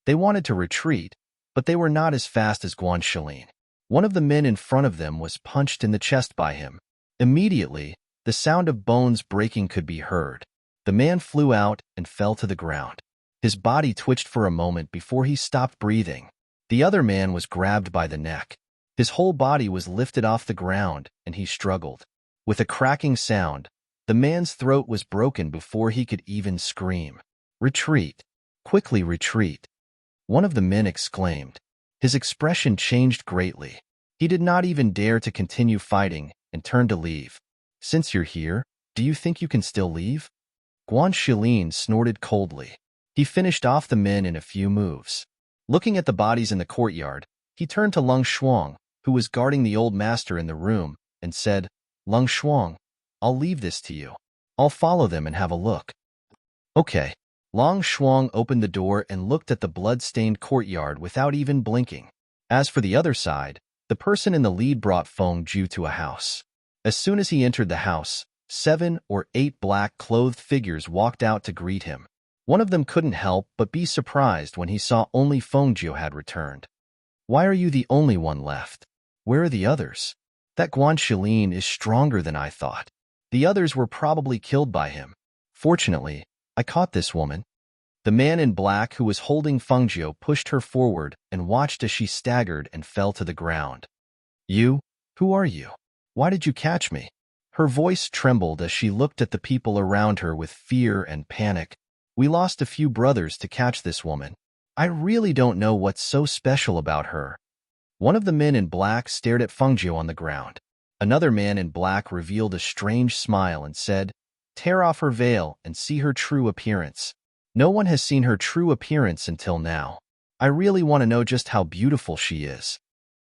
Speaker 1: They wanted to retreat, but they were not as fast as Guan Shilin. One of the men in front of them was punched in the chest by him. Immediately, the sound of bones breaking could be heard. The man flew out and fell to the ground. His body twitched for a moment before he stopped breathing. The other man was grabbed by the neck. His whole body was lifted off the ground, and he struggled. With a cracking sound, the man's throat was broken before he could even scream. "Retreat! Quickly retreat!" one of the men exclaimed. His expression changed greatly. He did not even dare to continue fighting and turned to leave. "Since you're here, do you think you can still leave?" Guan Shilin snorted coldly. He finished off the men in a few moves. Looking at the bodies in the courtyard, he turned to Lung Shuang, who was guarding the old master in the room, and said, "Lung Shuang, I'll leave this to you. I'll follow them and have a look." "Okay." Lung Shuang opened the door and looked at the blood-stained courtyard without even blinking. As for the other side, the person in the lead brought Feng Ju to a house. As soon as he entered the house, 7 or 8 black-clothed figures walked out to greet him. One of them couldn't help but be surprised when he saw only Fengjiu had returned. "Why are you the only one left? Where are the others? That Guanxilin is stronger than I thought. The others were probably killed by him. Fortunately, I caught this woman." The man in black who was holding Fengjiu pushed her forward and watched as she staggered and fell to the ground. "You? Who are you? Why did you catch me?" Her voice trembled as she looked at the people around her with fear and panic. "We lost a few brothers to catch this woman. I really don't know what's so special about her." One of the men in black stared at Fengjiu on the ground. Another man in black revealed a strange smile and said, "Tear off her veil and see her true appearance." "No one has seen her true appearance until now. I really want to know just how beautiful she is."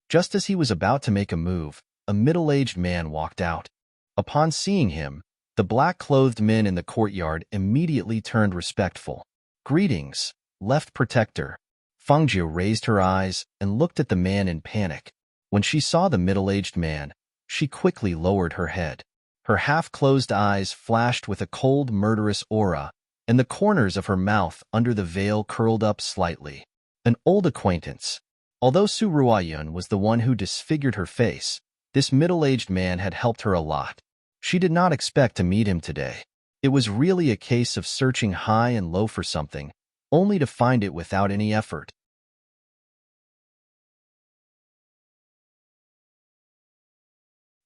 Speaker 1: Just as he was about to make a move, a middle-aged man walked out. Upon seeing him, the black-clothed men in the courtyard immediately turned respectful. "Greetings, left protector." Fengjiu raised her eyes and looked at the man in panic. When she saw the middle-aged man, she quickly lowered her head. Her half-closed eyes flashed with a cold, murderous aura, and the corners of her mouth under the veil curled up slightly. An old acquaintance. Although Su Ruoyun was the one who disfigured her face, this middle-aged man had helped her a lot. She did not expect to meet him today. It was really a case of searching high and low for something, only to find it without any effort.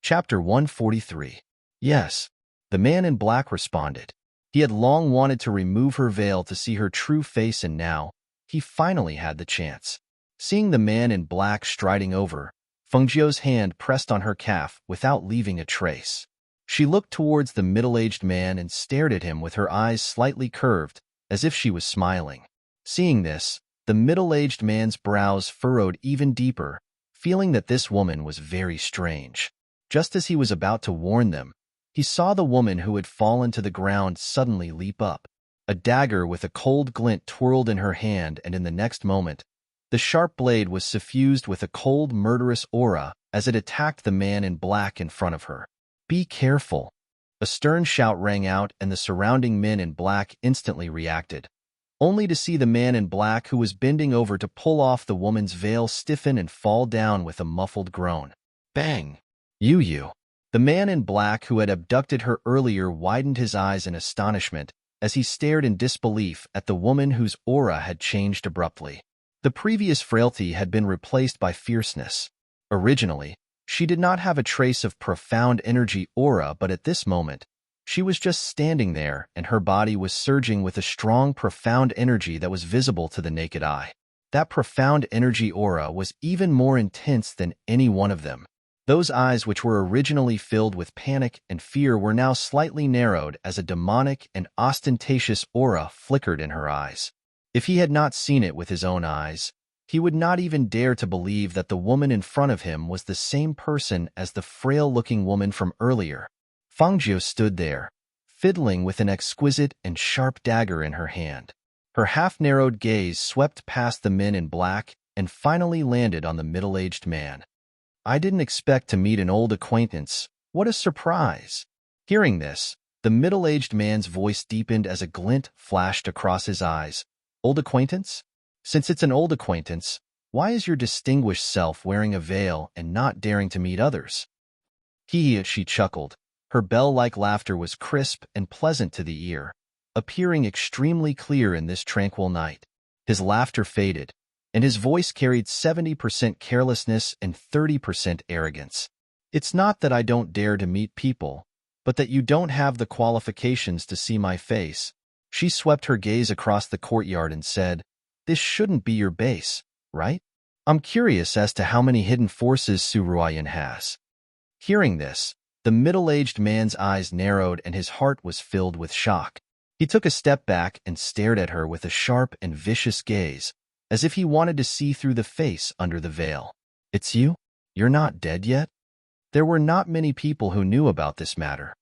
Speaker 1: Chapter 143. "Yes," the man in black responded. He had long wanted to remove her veil to see her true face, and now, he finally had the chance. Seeing the man in black striding over, Fengjiu's hand pressed on her calf without leaving a trace. She looked towards the middle-aged man and stared at him with her eyes slightly curved, as if she was smiling. Seeing this, the middle-aged man's brows furrowed even deeper, feeling that this woman was very strange. Just as he was about to warn them, he saw the woman who had fallen to the ground suddenly leap up. A dagger with a cold glint twirled in her hand, and in the next moment, the sharp blade was suffused with a cold, murderous aura as it attacked the man in black in front of her. "Be careful!" A stern shout rang out, and the surrounding men in black instantly reacted, only to see the man in black who was bending over to pull off the woman's veil stiffen and fall down with a muffled groan. Bang! You! The man in black who had abducted her earlier widened his eyes in astonishment as he stared in disbelief at the woman whose aura had changed abruptly. The previous frailty had been replaced by fierceness. Originally, she did not have a trace of profound energy aura, but at this moment, she was just standing there, and her body was surging with a strong, profound energy that was visible to the naked eye. That profound energy aura was even more intense than any one of them. Those eyes, which were originally filled with panic and fear, were now slightly narrowed as a demonic and ostentatious aura flickered in her eyes. If he had not seen it with his own eyes, he would not even dare to believe that the woman in front of him was the same person as the frail-looking woman from earlier. Fengjiu stood there, fiddling with an exquisite and sharp dagger in her hand. Her half-narrowed gaze swept past the men in black and finally landed on the middle-aged man. "I didn't expect to meet an old acquaintance. What a surprise!" Hearing this, the middle-aged man's voice deepened as a glint flashed across his eyes. "Old acquaintance? Since it's an old acquaintance, why is your distinguished self wearing a veil and not daring to meet others?" She chuckled. Her bell-like laughter was crisp and pleasant to the ear, appearing extremely clear in this tranquil night. His laughter faded, and his voice carried 70% carelessness and 30% arrogance. "It's not that I don't dare to meet people, but that you don't have the qualifications to see my face." She swept her gaze across the courtyard and said, "This shouldn't be your base, right? I'm curious as to how many hidden forces Su Ruoyun has." Hearing this, the middle-aged man's eyes narrowed and his heart was filled with shock. He took a step back and stared at her with a sharp and vicious gaze, as if he wanted to see through the face under the veil. "It's you? You're not dead yet?" There were not many people who knew about this matter.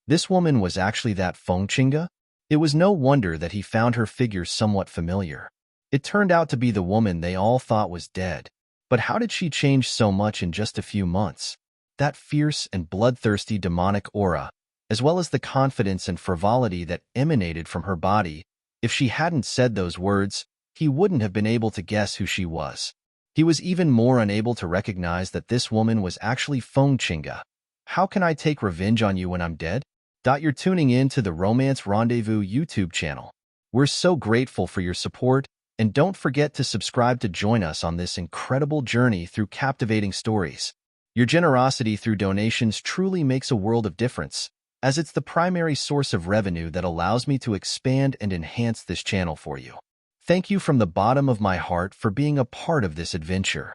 Speaker 1: This woman was actually that Fengqinga? It was no wonder that he found her figure somewhat familiar. It turned out to be the woman they all thought was dead. But how did she change so much in just a few months? that fierce and bloodthirsty demonic aura, as well as the confidence and frivolity that emanated from her body. If she hadn't said those words, he wouldn't have been able to guess who she was. He was even more unable to recognize that this woman was actually Feng Qinga. How can I take revenge on you when I'm dead? You're tuning in to the Romance Rendezvous YouTube channel. We're so grateful for your support, and don't forget to subscribe to join us on this incredible journey through captivating stories. Your generosity through donations truly makes a world of difference, as it's the primary source of revenue that allows me to expand and enhance this channel for you. Thank you from the bottom of my heart for being a part of this adventure.